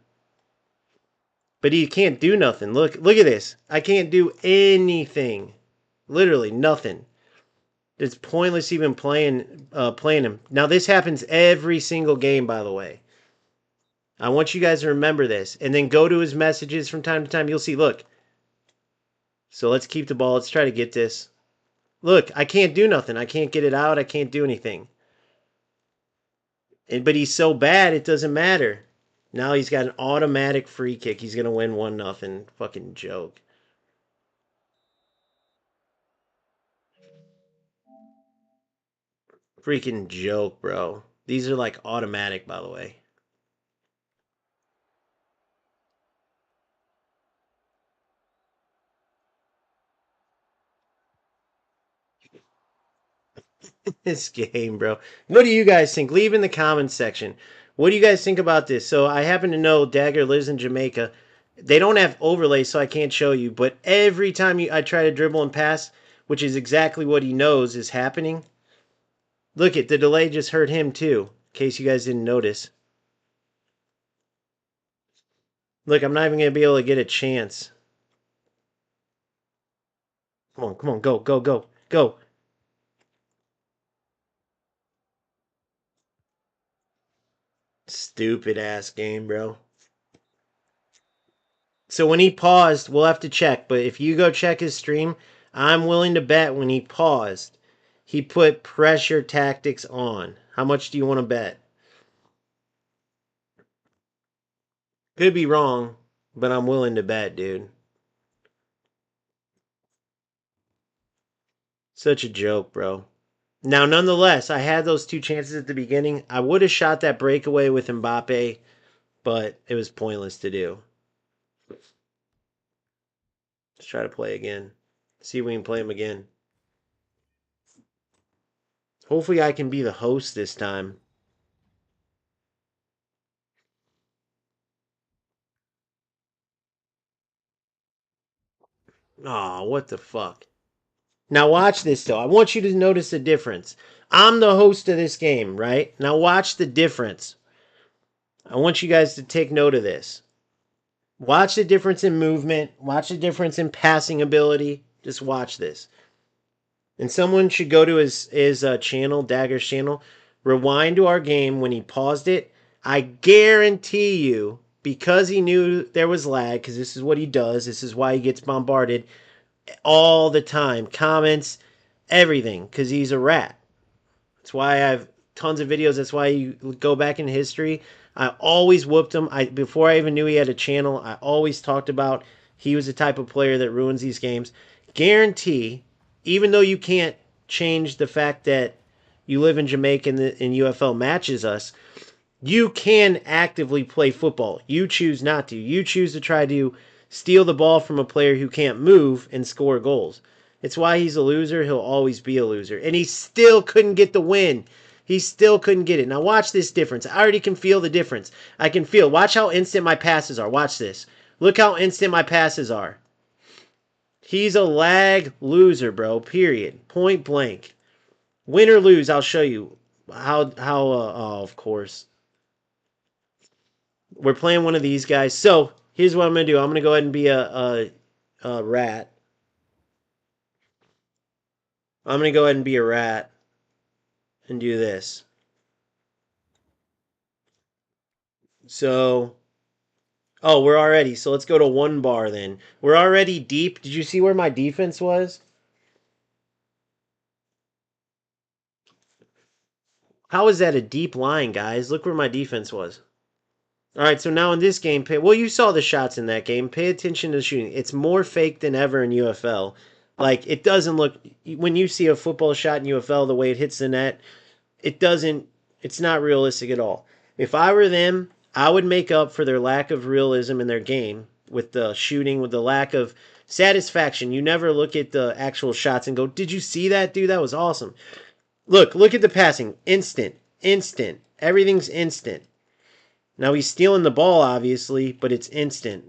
But he can't do nothing. Look at this. I can't do anything. Literally nothing. It's pointless even playing him. Now this happens every single game, by the way. I want you guys to remember this. And then go to his messages from time to time. You'll see, look. So let's keep the ball. Let's try to get this. Look, I can't do nothing. I can't get it out. I can't do anything. But he's so bad, it doesn't matter. Now he's got an automatic free kick. He's going to win 1-0. Fucking joke. Freaking joke, bro. These are like automatic, by the way. This game, bro. What do you guys think? Leave in the comments section. What do you guys think about this? So I happen to know Dagger lives in Jamaica. They don't have overlays, so I can't show you. But every time I try to dribble and pass, which is exactly what he knows is happening. Look at the delay just hurt him too. In case you guys didn't notice. Look, I'm not even going to be able to get a chance. Come on, go, go, go, go. Stupid ass game, bro. So when he paused, we'll have to check. But if you go check his stream, I'm willing to bet when he paused, he put pressure tactics on. How much do you want to bet? Could be wrong, but I'm willing to bet, dude. Such a joke, bro. Now, nonetheless, I had those two chances at the beginning. I would have shot that breakaway with Mbappe, but it was pointless to do. Let's try to play again. See if we can play him again. Hopefully I can be the host this time. Aw, what the fuck? Now watch this though. I want you to notice the difference. I'm the host of this game, right? Now watch the difference. I want you guys to take note of this. Watch the difference in movement. Watch the difference in passing ability. Just watch this. And someone should go to his channel, Dagger's channel, rewind to our game when he paused it. I guarantee you, because he knew there was lag, because this is what he does, this is why he gets bombarded all the time. Comments, everything, because he's a rat. That's why I have tons of videos. That's why you go back in history. I always whooped him. Before I even knew he had a channel, I always talked about he was the type of player that ruins these games. Guarantee, even though you can't change the fact that you live in Jamaica and UFL matches us, you can actively play football. You choose not to. You choose to try to steal the ball from a player who can't move and score goals. It's why he's a loser. He'll always be a loser. And he still couldn't get the win. He still couldn't get it. Now watch this difference. I already can feel the difference. I can feel. Watch how instant my passes are. Watch this. Look how instant my passes are. He's a lag loser, bro. Period. Point blank. Win or lose, I'll show you oh, of course. We're playing one of these guys. So here's what I'm going to do. I'm going to go ahead and be a rat. I'm going to go ahead and be a rat and do this. So, oh, we're already. So let's go to 1 bar then. We're already deep. Did you see where my defense was? How is that a deep line, guys? Look where my defense was. All right, so now in this game, well, you saw the shots in that game. Pay attention to the shooting. It's more fake than ever in UFL. Like, it doesn't look, when you see a football shot in UFL, the way it hits the net, it's not realistic at all. If I were them, I would make up for their lack of realism in their game with the shooting, with the lack of satisfaction. You never look at the actual shots and go, "Did you see that, dude? That was awesome." Look at the passing. Instant. Instant. Everything's instant. Now he's stealing the ball, obviously, but it's instant.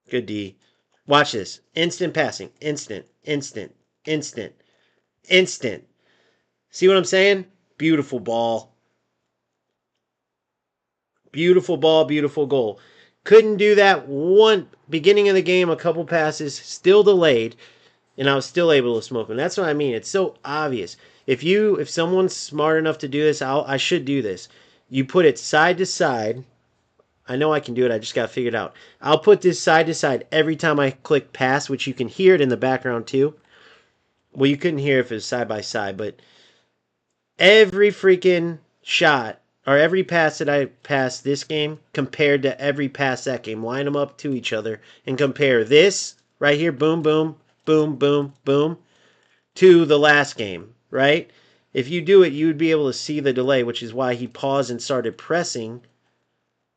Good D. Watch this. Instant passing. Instant. Instant. Instant. Instant. See what I'm saying? Beautiful ball. Beautiful ball, beautiful goal. Couldn't do that one beginning of the game, a couple passes, still delayed, and I was still able to smoke him. That's what I mean. It's so obvious. If someone's smart enough to do this, I should do this. You put it side to side. I know I can do it. I just got to figure it out. I'll put this side to side every time I click pass, which you can hear it in the background too. Well, you couldn't hear if it was side by side, but every freaking shot or every pass that I passed this game compared to every pass that game, line them up to each other and compare this right here, boom, boom, boom, boom, boom, to the last game, right? If you do it, you would be able to see the delay, which is why he paused and started pressing,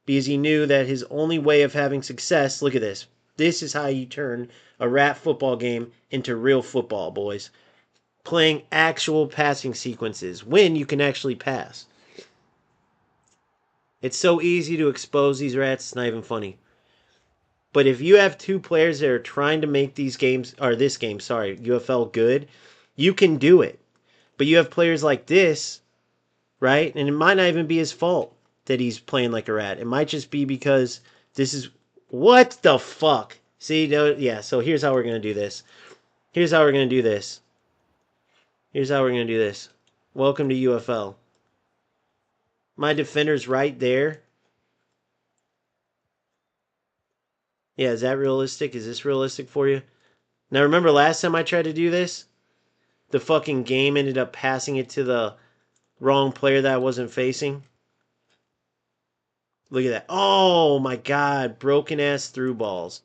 because he knew that his only way of having success, look at this. This is how you turn a rat football game into real football, boys. Playing actual passing sequences when you can actually pass. It's so easy to expose these rats, it's not even funny. But if you have two players that are trying to make these games, or this game, sorry, UFL good, you can do it. But you have players like this, right? And it might not even be his fault that he's playing like a rat. It might just be because this is... What the fuck? See, yeah, so here's how we're going to do this. Here's how we're going to do this. Here's how we're going to do this. Welcome to UFL. My defender's right there. Yeah, is that realistic? Is this realistic for you? Now, remember last time I tried to do this? The fucking game ended up passing it to the wrong player that I wasn't facing. Look at that. Oh, my God. Broken-ass through balls.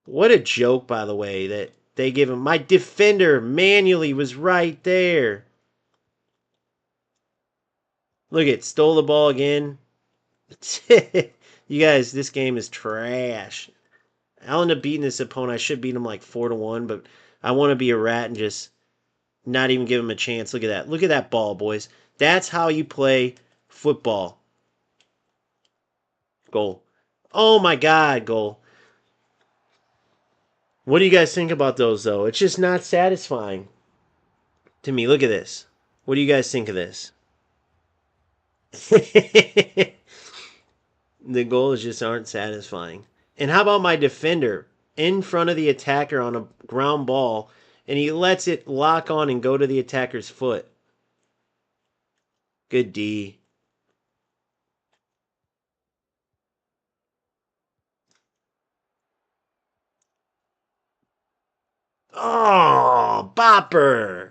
What a joke, by the way, that they give him. My defender manually was right there. Look at, stole the ball again. You guys, this game is trash. I'll end up beating this opponent. I should beat him like 4-1, but I want to be a rat and just not even give him a chance. Look at that. Look at that ball, boys. That's how you play football. Goal. Oh my God, goal. What do you guys think about those, though? It's just not satisfying to me. Look at this. What do you guys think of this? The goals just aren't satisfying. And how about my defender in front of the attacker on a ground ball, and he lets it lock on and go to the attacker's foot? Good D. Oh, bopper.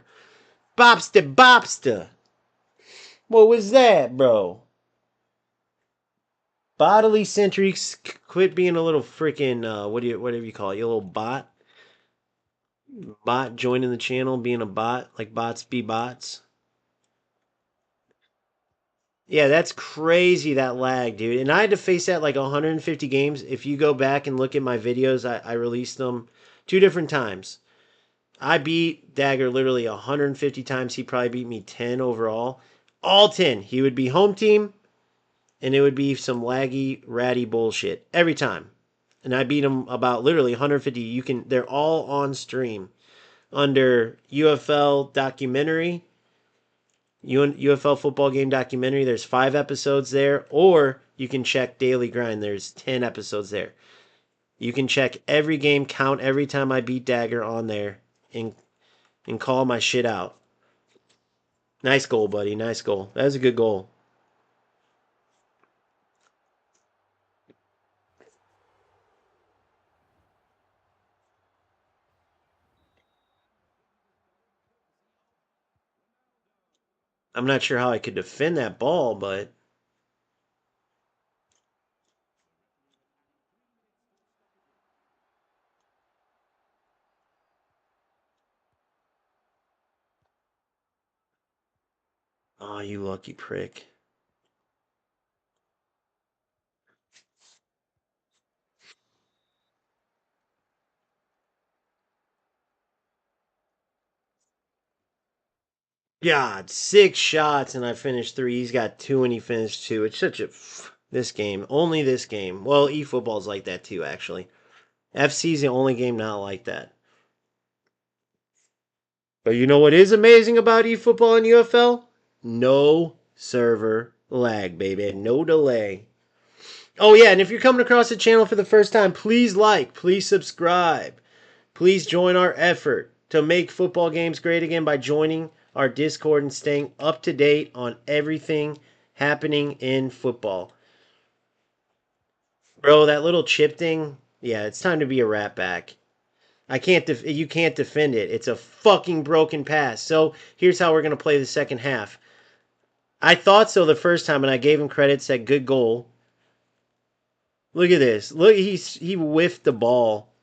Bopster, bopster. What was that, bro? Bodily centuries, quit being a little freaking, whatever you call it, you little bot. Bot joining the channel, being a bot, like bots be bots. Yeah, that's crazy, that lag, dude. And I had to face that like 150 games. If you go back and look at my videos, I released them 2 different times. I beat Dagger literally 150 times. He probably beat me 10 overall. All 10. He would be home team, and it would be some laggy, ratty bullshit every time. And I beat him about literally 150. They're all on stream under UFL documentary, UFL football game documentary. There's 5 episodes there, or you can check Daily Grind. There's 10 episodes there. You can check every game, count every time I beat Dagger on there, and call my shit out. Nice goal, buddy. Nice goal. That was a good goal. I'm not sure how I could defend that ball, but Oh, you lucky prick. God, 6 shots and I finished 3. He's got 2 and he finished 2. It's such a this game. Only this game. Well, eFootball's like that too, actually. FC's the only game not like that. But you know what is amazing about eFootball and UFL? No server lag, baby. No delay. Oh, yeah, and if you're coming across the channel for the first time, please like, please subscribe. Please join our effort to make football games great again by joining our Discord and staying up to date on everything happening in football. Bro, that little chip thing, yeah, it's time to be a rat back. You can't defend it. It's a fucking broken pass. So here's how we're gonna play the second half. I thought so the first time, and I gave him credit. Said good goal. Look at this. Look, he whiffed the ball.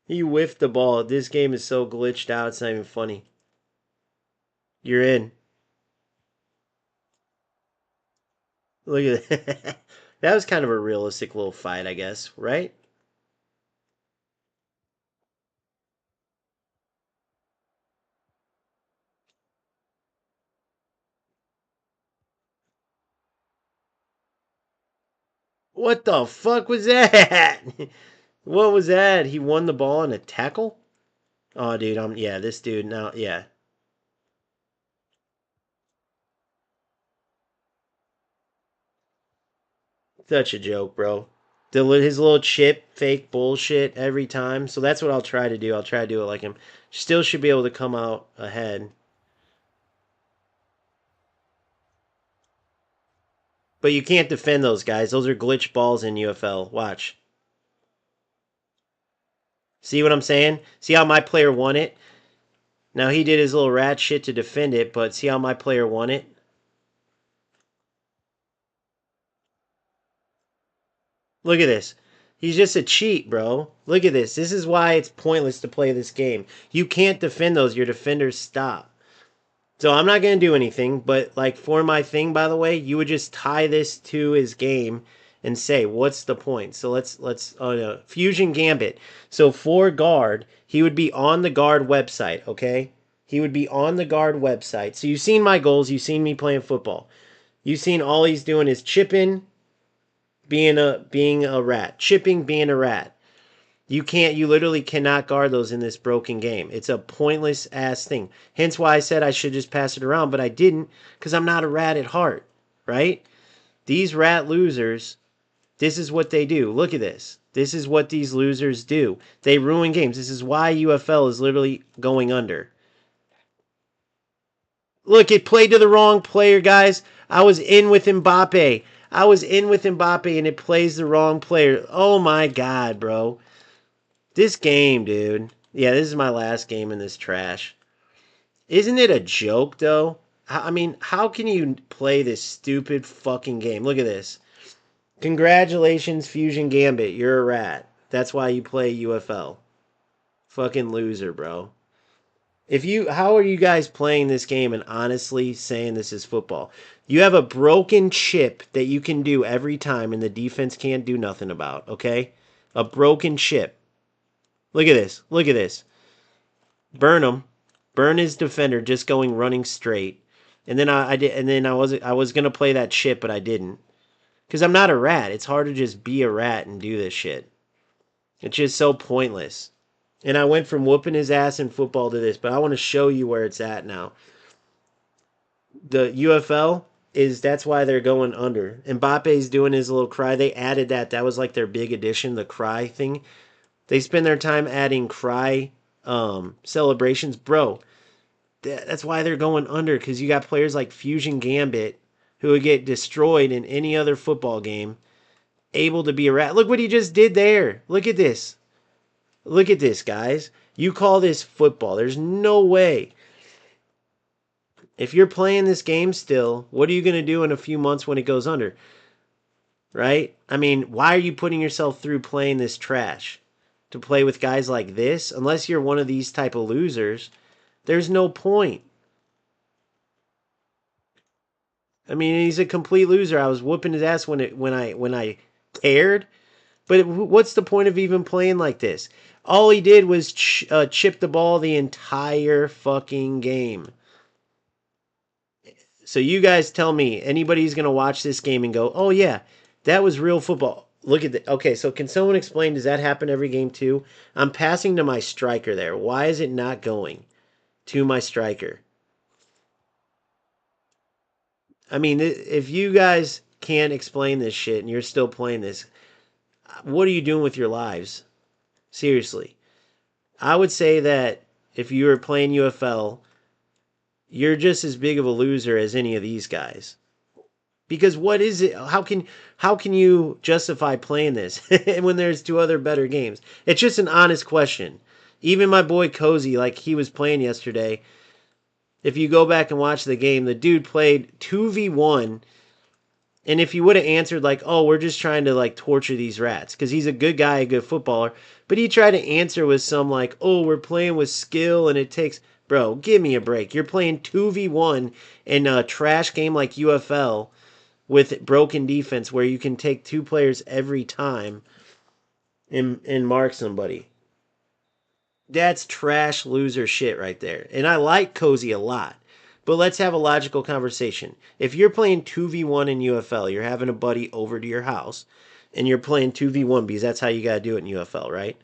He whiffed the ball. This game is so glitched out. It's not even funny. You're in. Look at that. That was kind of a realistic little fight, I guess, right? What the fuck was that? What was that? He won the ball in a tackle? Oh, dude, yeah, this dude now, yeah. Such a joke, bro. His little chip, fake bullshit every time. So that's what I'll try to do. I'll try to do it like him. Still should be able to come out ahead. But you can't defend those guys. Those are glitch balls in UFL. Watch. See what I'm saying? See how my player won it? Now he did his little rat shit to defend it, but see how my player won it? Look at this. He's just a cheat, bro. Look at this. This is why it's pointless to play this game. You can't defend those. Your defenders stop. So I'm not going to do anything, but like for my thing, by the way, you would just tie this to his game and say, what's the point? So let's oh no, Fusion Gambit. So for guard, he would be on the guard website, okay? He would be on the guard website. So you've seen my goals, you've seen me playing football. You've seen all he's doing is chipping, being a rat. Chipping, being a rat. You literally cannot guard those in this broken game. It's a pointless ass thing. Hence why I said I should just pass it around, but I didn't because I'm not a rat at heart, right? These rat losers, this is what they do. Look at this. This is what these losers do. They ruin games. This is why UFL is literally going under. Look, it played to the wrong player, guys. I was in with Mbappe. I was in with Mbappe and it plays the wrong player. Oh my God, bro. This game, dude. Yeah, this is my last game in this trash. Isn't it a joke, though? I mean, how can you play this stupid fucking game? Look at this. Congratulations, Fusion Gambit. You're a rat. That's why you play UFL. Fucking loser, bro. How are you guys playing this game and honestly saying this is football? You have a broken chip that you can do every time and the defense can't do nothing about, okay? A broken chip. Look at this. Look at this. Burn him. Burn his defender just going running straight. And then I did and then I was gonna play that shit, but I didn't. Because I'm not a rat. It's hard to just be a rat and do this shit. It's just so pointless. And I went from whooping his ass in football to this, but I want to show you where it's at now. The UFL that's why they're going under. Mbappe's doing his little cry. They added that. That was like their big addition, the cry thing. They spend their time adding cry celebrations. Bro, that's why they're going under, because you got players like Fusion Gambit who would get destroyed in any other football game, able to be a rat. Look what he just did there. Look at this. Look at this, guys. You call this football. There's no way. If you're playing this game still, what are you going to do in a few months when it goes under? Right? I mean, why are you putting yourself through playing this trash? To play with guys like this? Unless you're one of these type of losers, there's no point. I mean, he's a complete loser. I was whooping his ass when I cared. But what's the point of even playing like this? All he did was chip the ball the entire fucking game. So you guys tell me, anybody's going to watch this game and go, oh yeah, that was real football. Look at the. Okay, so can someone explain, does that happen every game too? I'm passing to my striker there. Why is it not going to my striker? I mean, if you guys can't explain this shit and you're still playing this, what are you doing with your lives? Seriously. I would say that if you were playing UFL, you're just as big of a loser as any of these guys. Because what is it? How can you justify playing this when there's two other better games? It's just an honest question. Even my boy Cozy, like he was playing yesterday, if you go back and watch the game, the dude played 2v1. And if he would have answered like, "Oh, we're just trying to like torture these rats," because he's a good guy, a good footballer, but he tried to answer with some like, "Oh, we're playing with skill and it takes." Bro, give me a break. You're playing 2v1 in a trash game like UFL with broken defense where you can take two players every time and mark somebody. That's trash loser shit right there. And I like Cozy a lot. But let's have a logical conversation. If you're playing 2v1 in UFL, you're having a buddy over to your house and you're playing 2v1 because that's how you got to do it in UFL, right?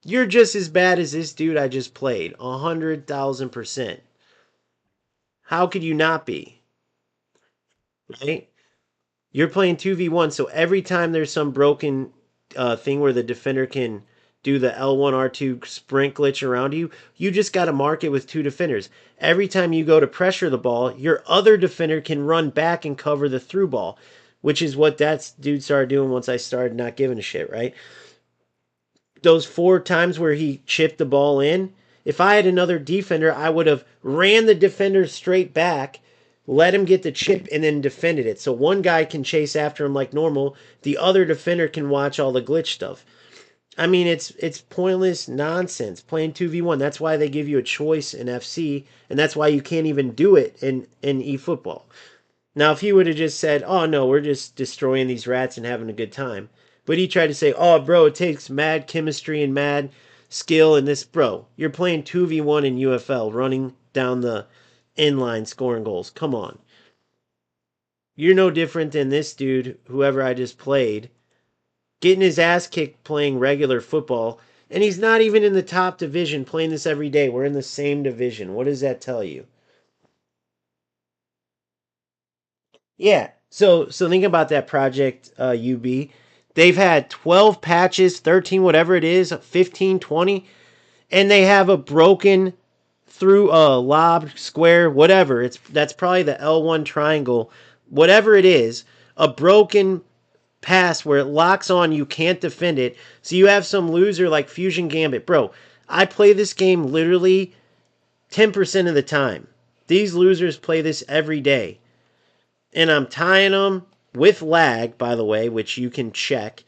You're just as bad as this dude I just played. 100,000%. How could you not be? Right? You're playing 2v1, so every time there's some broken thing where the defender can do the L1 R2 sprint glitch around you, you just got to mark it with two defenders. Every time you go to pressure the ball, your other defender can run back and cover the through ball, which is what that dude started doing once I started not giving a shit, right? Those 4 times where he chipped the ball in, if I had another defender, I would have ran the defender straight back, let him get the chip, and then defended it. So one guy can chase after him like normal. The other defender can watch all the glitch stuff. I mean, it's pointless nonsense playing 2v1. That's why they give you a choice in FC, and that's why you can't even do it in eFootball. Now, if he would have just said, "Oh no, we're just destroying these rats and having a good time," but he tried to say, "Oh, bro, it takes mad chemistry and mad skill and this, bro. You're playing 2v1 in UFL, running down the inline scoring goals. Come on, you're no different than this dude, whoever I just played, getting his ass kicked playing regular football." And he's not even in the top division playing this every day. We're in the same division. What does that tell you? Yeah. So think about that project UB. They've had 12 patches, 13 whatever it is, 15, 20, and they have a broken through a lob square, whatever. That's probably the L1 triangle, whatever it is, a broken pass where it locks on, you can't defend it. So you have some loser like Fusion Gambit. Bro, I play this game literally 10% of the time. These losers play this every day, and I'm tying them with lag, by the way, which you can check.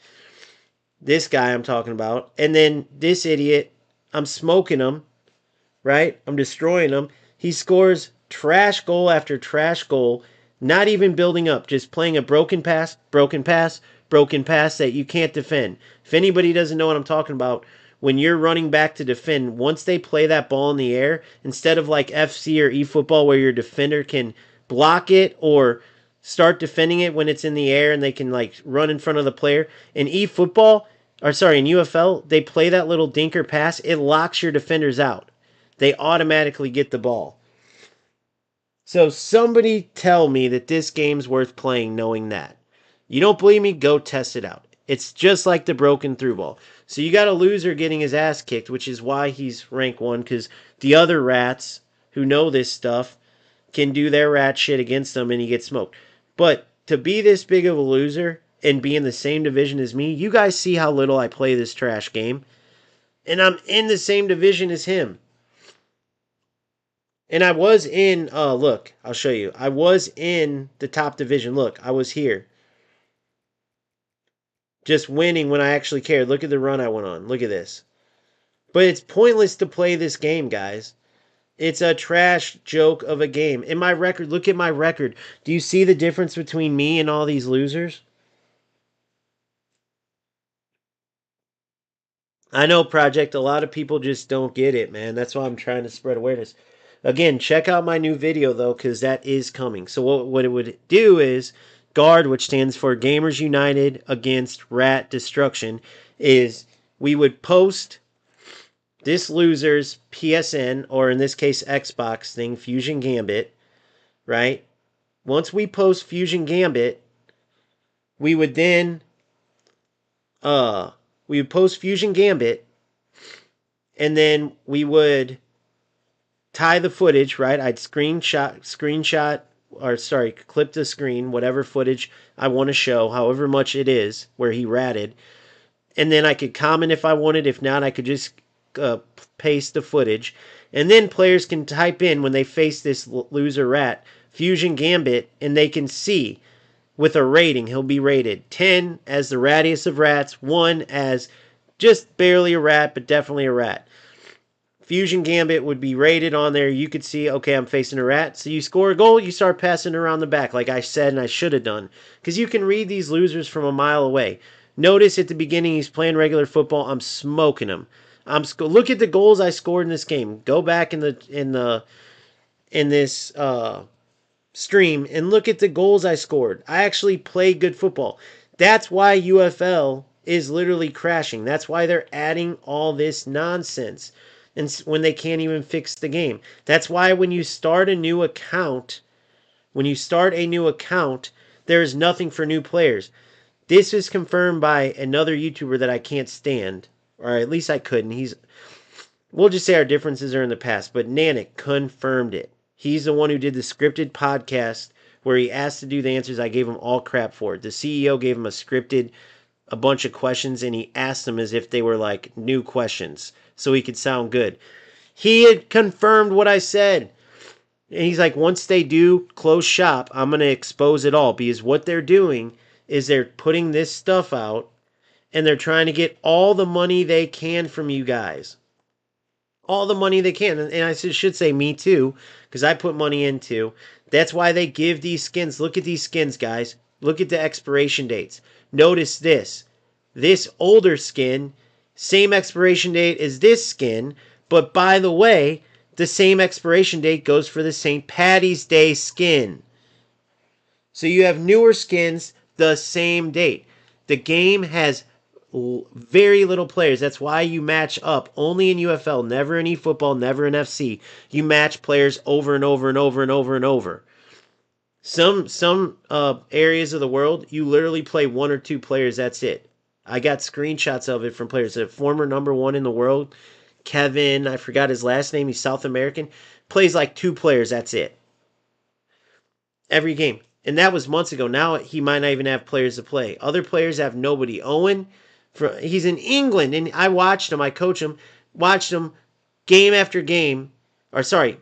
This guy I'm talking about. And then this idiot, I'm smoking him, right? I'm destroying him. He scores trash goal after trash goal, not even building up, just playing a broken pass, broken pass, broken pass that you can't defend. If anybody doesn't know what I'm talking about, when you're running back to defend, once they play that ball in the air, instead of like FC or eFootball where your defender can block it or start defending it when it's in the air and they can like run in front of the player, in eFootball, or sorry, in UFL, they play that little dinker pass, it locks your defenders out. They automatically get the ball. So somebody tell me that this game's worth playing knowing that. You don't believe me? Go test it out. It's just like the broken through ball. So you got a loser getting his ass kicked, which is why he's rank 1, because the other rats who know this stuff can do their rat shit against them and he gets smoked. But to be this big of a loser and be in the same division as me, you guys see how little I play this trash game. And I'm in the same division as him. And I was in, look, I'll show you. I was in the top division. Look, I was here. Just winning when I actually cared. Look at the run I went on. Look at this. But it's pointless to play this game, guys. It's a trash joke of a game. In my record, look at my record. Do you see the difference between me and all these losers? I know, Project, a lot of people just don't get it, man. That's why I'm trying to spread awareness. Again, check out my new video, though, because that is coming. So, what it would do is GUARD, which stands for Gamers United Against Rat Destruction, is we would post this loser's PSN, or in this case, Xbox thing, Fusion Gambit, right? Once we post Fusion Gambit, we would then, uh, we would post Fusion Gambit, and then we would tie the footage, right? I'd screenshot, or sorry, clip the screen, whatever footage I want to show, however much it is, where he ratted. And then I could comment if I wanted. If not, I could just uh, paste the footage. And then players can type in when they face this loser rat, Fusion Gambit, and they can see with a rating. He'll be rated 10 as the rattiest of rats, 1 as just barely a rat, but definitely a rat. Fusion Gambit would be rated on there. You could see, okay, I'm facing a rat. So you score a goal, you start passing around the back, like I said and I should have done. Because you can read these losers from a mile away. Notice at the beginning he's playing regular football. I'm smoking him. Look at the goals I scored in this game. Go back in this stream and look at the goals I scored. I actually play good football. That's why UFL is literally crashing. That's why they're adding all this nonsense and when they can't even fix the game. That's why when you start a new account, there's nothing for new players. This is confirmed by another YouTuber that I can't stand, or at least I couldn't. We'll just say our differences are in the past, but Nanik confirmed it. He's the one who did the scripted podcast where he asked to do the answers. I gave him all crap for it. The CEO gave him a bunch of questions, and he asked them as if they were like new questions so he could sound good. He had confirmed what I said. And he's like, once they do close shop, I'm going to expose it all, because what they're doing is they're putting this stuff out and they're trying to get all the money they can from you guys. All the money they can. And I should say me too, because I put money into. That's why they give these skins. Look at these skins, guys. Look at the expiration dates. Notice this. This older skin, same expiration date as this skin, but by the way, the same expiration date goes for the St. Paddy's Day skin. So you have newer skins, the same date. The game has very little players. That's why you match up only in UFL, never in eFootball, never in FC. You match players over and over and over and over and over. Some areas of the world, you literally play 1 or 2 players. That's it. I got screenshots of it from players. A former #1 in the world, Kevin, I forgot his last name. He's South American. Plays like 2 players. That's it. Every game. And that was months ago. Now he might not even have players to play. Other players have nobody. Owen, he's in England, and I watched him. I coach him. Watched him game after game. Or sorry,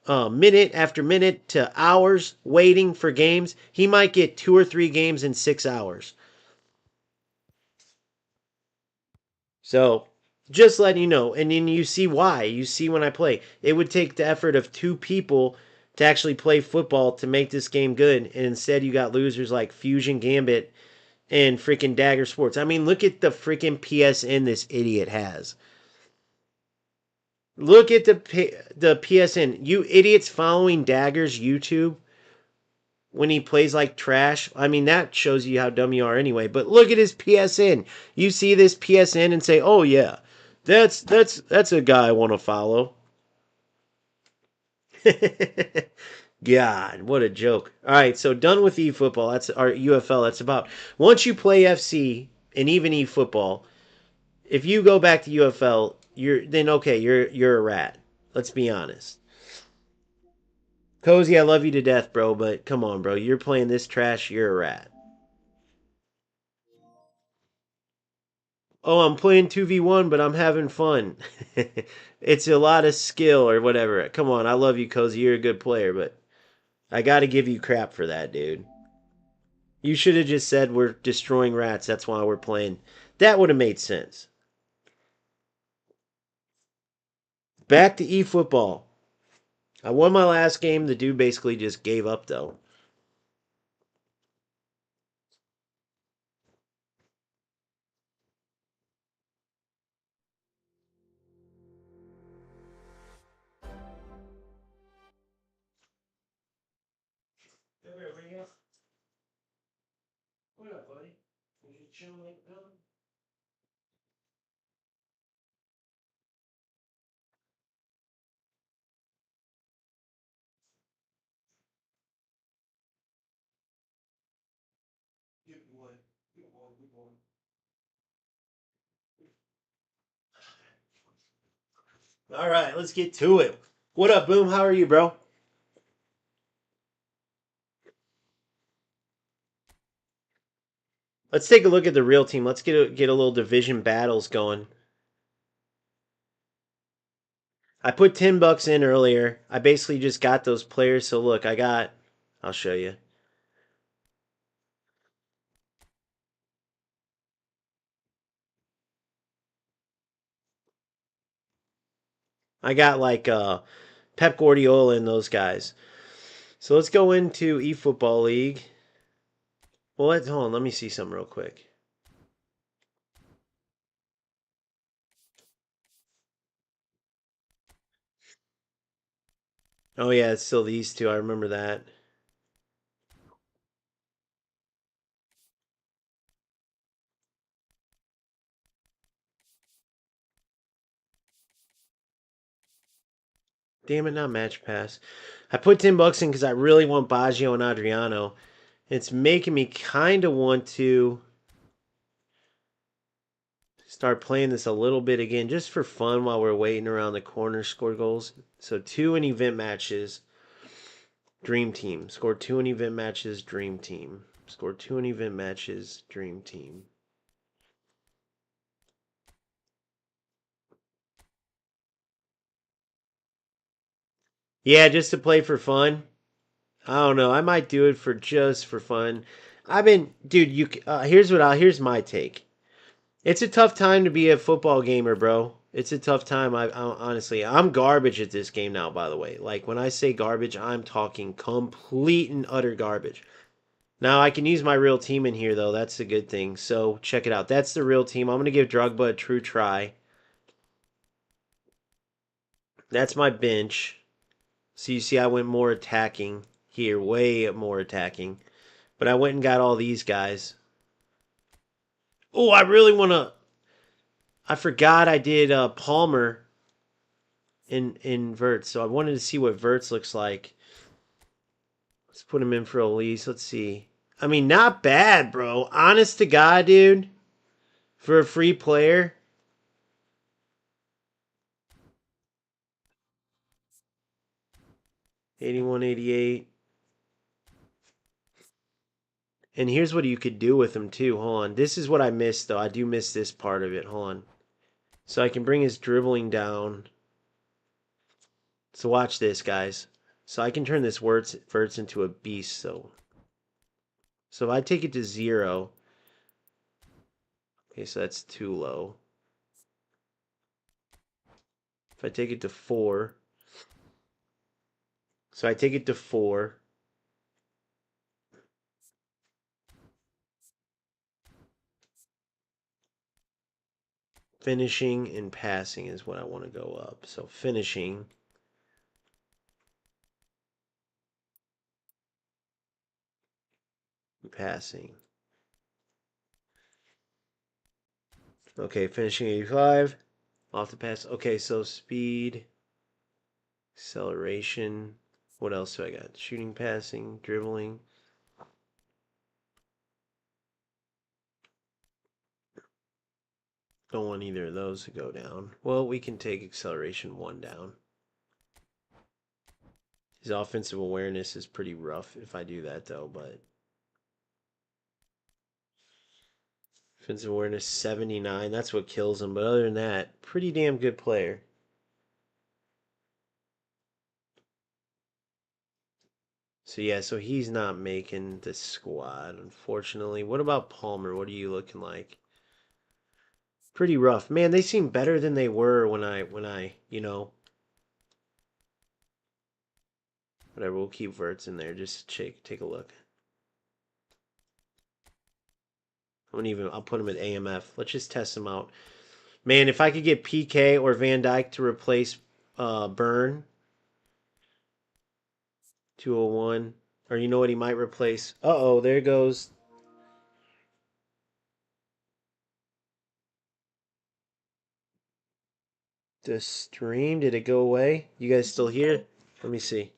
minute after minute to hours waiting for games. He might get 2 or 3 games in 6 hours. So just letting you know. And then you see why. You see when I play. It would take the effort of 2 people to actually play football to make this game good. And instead you got losers like Fusion Gambit and freaking Dagger Sports. I mean, look at the freaking PSN this idiot has. Look at the PSN. You idiots following Dagger's YouTube when he plays like trash. I mean, that shows you how dumb you are anyway. But look at his PSN. You see this PSN and say, "Oh yeah, that's a guy I want to follow." God, what a joke. All right, so done with eFootball. That's our UFL. That's about once you play FC and even eFootball, if you go back to UFL, you're a rat. Let's be honest. Cozy, I love you to death, bro, but come on, bro. You're playing this trash, you're a rat. Oh, I'm playing 2v1, but I'm having fun. It's a lot of skill or whatever. Come on, I love you, Cozy. You're a good player, but I gotta give you crap for that, dude. You should have just said we're destroying rats. That's why we're playing. That would have made sense. Back to eFootball. I won my last game. The dude basically just gave up, though. What up, buddy? You chilling like that? Good boy. Good boy. Good boy. All right, let's get to it. What up, Boom? How are you, bro? Let's take a look at the real team. Let's get a little division battles going. I put $10 in earlier. I basically just got those players. So look, I'll show you. I got like Pep Guardiola and those guys. So let's go into eFootball League. Well, hold on. Let me see something real quick. Oh yeah, it's still these two. I remember that. Damn it, not Match Pass. I put $10 in because I really want Baggio and Adriano. It's making me kind of want to start playing this a little bit again just for fun while we're waiting around the corner, score goals. So 2 in event matches, Dream Team. Score 2 in event matches, Dream Team. Score 2 in event matches, Dream Team. Yeah, just to play for fun. I don't know. I might do it for just for fun. Dude. Here's my take. It's a tough time to be a football gamer, bro. It's a tough time. Honestly, I'm garbage at this game now. By the way, like when I say garbage, I'm talking complete and utter garbage. Now I can use my real team in here though. That's a good thing. So check it out. That's the real team. I'm gonna give Drugba a true try. That's my bench. So you see, I went more attacking here, way more attacking. But I went and got all these guys. Oh, I really want to. I forgot I did Palmer in Verts, so I wanted to see what Verts looks like. Let's put him in for Elise. Let's see. I mean, not bad, bro. Honest to God, dude. For a free player. 81, 88. And here's what you could do with him, too. Hold on. This is what I missed, though. I do miss this part of it. Hold on. So I can bring his dribbling down. So watch this, guys. So I can turn this Verts into a beast, So if I take it to 0, okay, so that's too low. If I take it to 4, so I take it to 4. Finishing and passing is what I want to go up. So finishing. And passing. Okay, finishing 85. Off the pass. Okay, so speed. Acceleration. What else do I got? Shooting, passing, dribbling. Don't want either of those to go down. Well, we can take acceleration 1 down. His offensive awareness is pretty rough if I do that, though, but offensive awareness 79. That's what kills him. But other than that, pretty damn good player. So yeah, so he's not making the squad, unfortunately. What about Palmer? What are you looking like? Pretty rough. Man, they seem better than they were when I. Whatever, we'll keep verts in there. Just take a look. I'll put him at AMF. Let's just test him out. Man, if I could get PK or Van Dijk to replace Burn, 201. Or you know what he might replace? Uh-oh, there goes. The stream, did it go away? You guys still here? Let me see.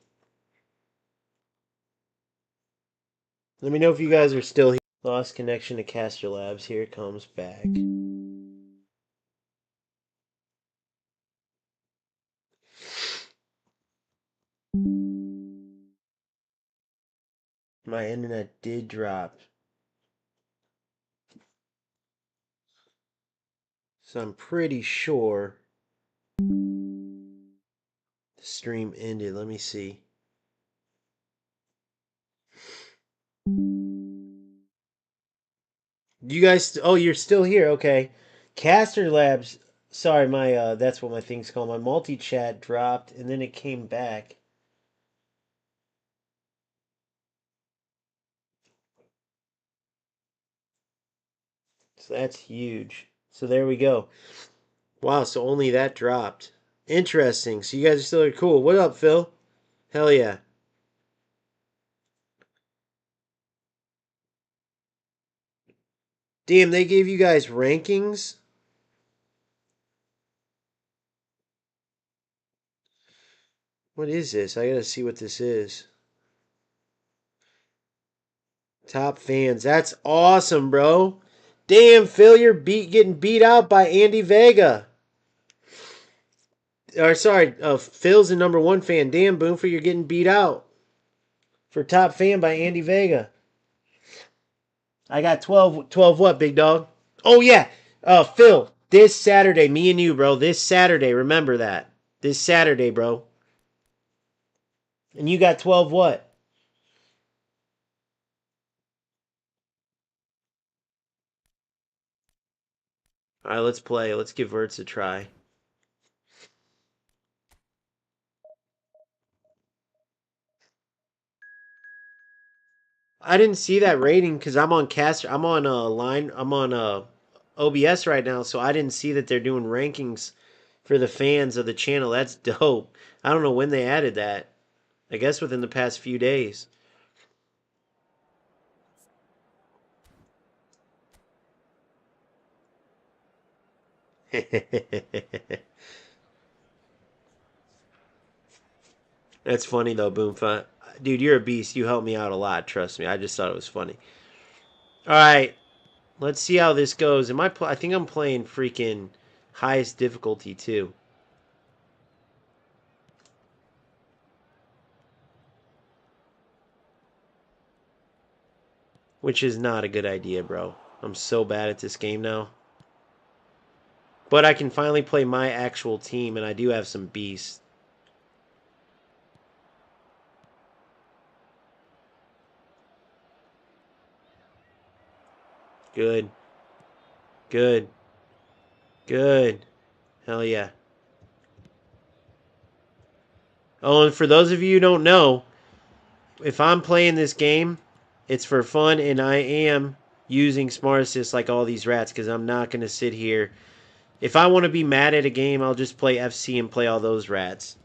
Let me know if you guys are still here. Lost connection to Caster Labs. Here it comes back. My internet did drop. So I'm pretty sure the stream ended. Let me see. You guys, oh, you're still here. Okay. Caster Labs, sorry, my that's what my thing's called. My multi-chat dropped and then it came back. So that's huge. So there we go. Wow, so only that dropped. Interesting. So you guys are still here. Cool. What up, Phil? Hell yeah. Damn, they gave you guys rankings? What is this? I gotta see what this is. Top fans. That's awesome, bro. Damn, Phil, you're getting beat out by Andy Vega. Or sorry, Phil's the #1 fan. Damn, Boomfer, you're getting beat out for top fan by Andy Vega. I got 12 what, big dog? Oh, yeah. Phil, this Saturday, me and you, bro. This Saturday, remember that. This Saturday, bro. And you got 12 what? All right, let's play. Let's give Verts a try. I didn't see that rating because I'm on Caster. I'm on line. I'm on OBS right now, so I didn't see that they're doing rankings for the fans of the channel. That's dope. I don't know when they added that. I guess within the past few days. That's funny though, Boomfa. Dude, you're a beast. You helped me out a lot. Trust me. I just thought it was funny. All right, let's see how this goes. I think I'm playing freaking highest difficulty too, which is not a good idea, bro. I'm so bad at this game now. But I can finally play my actual team, and I do have some beasts. Good. Good. Good. Hell yeah. Oh, and for those of you who don't know, if I'm playing this game, it's for fun, and I am using Smart Assist like all these rats, because I'm not going to sit here. If I want to be mad at a game, I'll just play FC and play all those rats.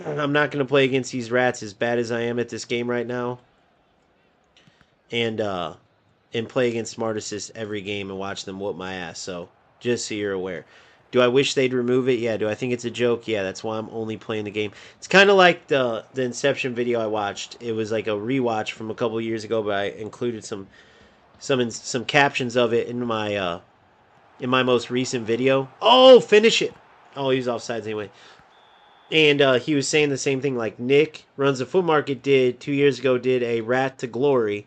I'm not going to play against these rats as bad as I am at this game right now. And play against Smart Assist every game and watch them whoop my ass. So just so you're aware. Do I wish they'd remove it? Yeah. Do I think it's a joke? Yeah. That's why I'm only playing the game. It's kind of like the Inception video I watched. It was like a rewatch from a couple years ago, but I included some captions of it in my most recent video. Oh, finish it! Oh, he was offsides anyway. And he was saying the same thing. Like Nick runs the foot market did 2 years ago. Did a Rat to Glory,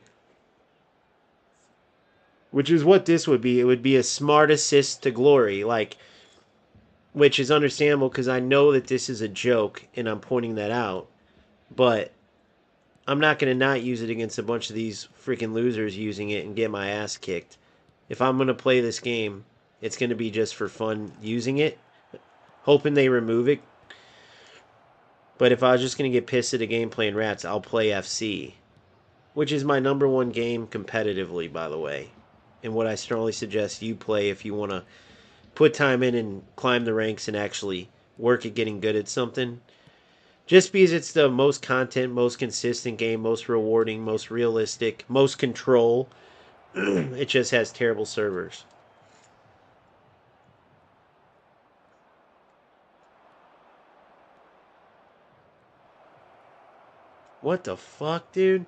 which is what this would be. It would be a Smart Assist to Glory, like, which is understandable because I know that this is a joke and I'm pointing that out. But I'm not going to not use it against a bunch of these freaking losers using it and get my ass kicked. If I'm going to play this game, it's going to be just for fun using it, hoping they remove it. But if I was just going to get pissed at a game playing rats, I'll play FC, which is my #1 game competitively, by the way. And what I strongly suggest you play if you want to put time in and climb the ranks and actually work at getting good at something. Just because it's the most content, most consistent game, most rewarding, most realistic, most control, it just has terrible servers. What the fuck, dude?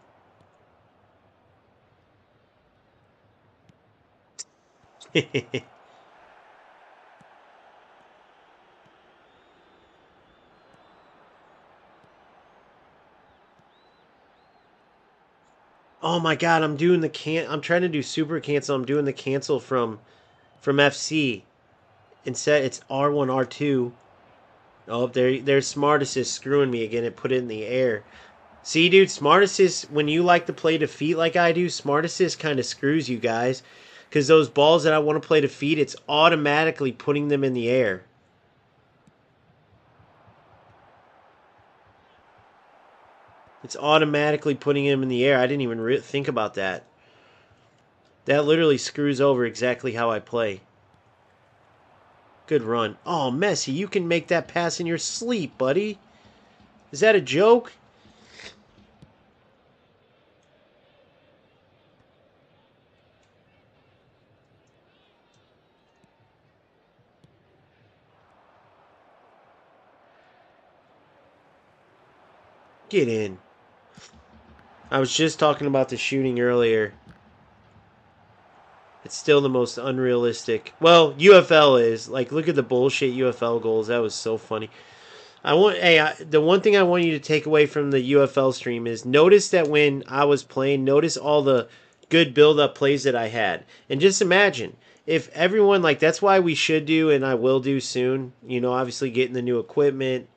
Oh my god, I'm doing the I'm trying to do super cancel. I'm doing the cancel from FC. Instead it's R1 R2. Oh, there's Smart Assist screwing me again. It put it in the air. See, dude, Smart Assist, when you like to play defeat like I do, Smart Assist kind of screws you guys. Because those balls that I want to play defeat, it's automatically putting them in the air. It's automatically putting him in the air. I didn't even think about that. That literally screws over exactly how I play. Good run. Oh, Messi, you can make that pass in your sleep, buddy. Is that a joke? Get in. I was just talking about the shooting earlier. It's still the most unrealistic. Well, UFL is. Like, look at the bullshit UFL goals. That was so funny. The one thing I want you to take away from the UFL stream is notice that when I was playing, notice all the good build-up plays that I had. And just imagine, if everyone, like, that's why we should do, and I will do soon, you know, obviously getting the new equipment,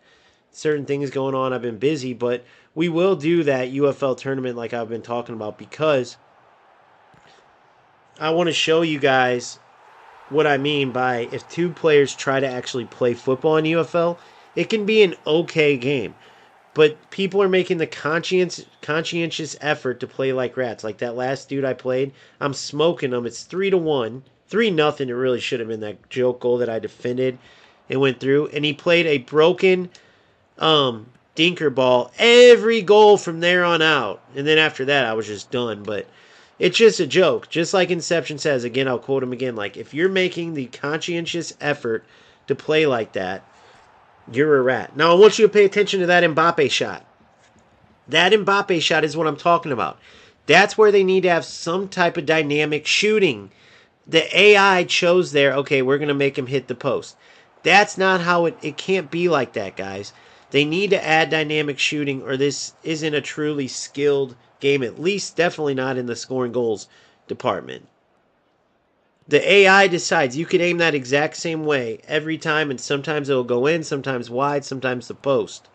certain things going on. I've been busy, but we will do that UFL tournament like I've been talking about because I want to show you guys what I mean by if two players try to actually play football in UFL, it can be an okay game. But people are making the conscientious effort to play like rats. Like that last dude I played, I'm smoking them. It's 3-1. 3-0. It really should have been that joke goal that I defended and went through. And he played a broken dinker ball every goal from there on out. And then after that, I was just done. But it's just a joke. Just like Inception says, again, I'll quote him again. Like, if you're making the conscientious effort to play like that, you're a rat. Now, I want you to pay attention to that Mbappe shot. That Mbappe shot is what I'm talking about. That's where they need to have some type of dynamic shooting. The AI chose there, okay, we're going to make him hit the post. That's not how it can't be like that, guys. They need to add dynamic shooting or this isn't a truly skilled game, at least definitely not in the scoring goals department. The AI decides you can aim that exact same way every time, and sometimes it'll go in, sometimes wide, sometimes the post.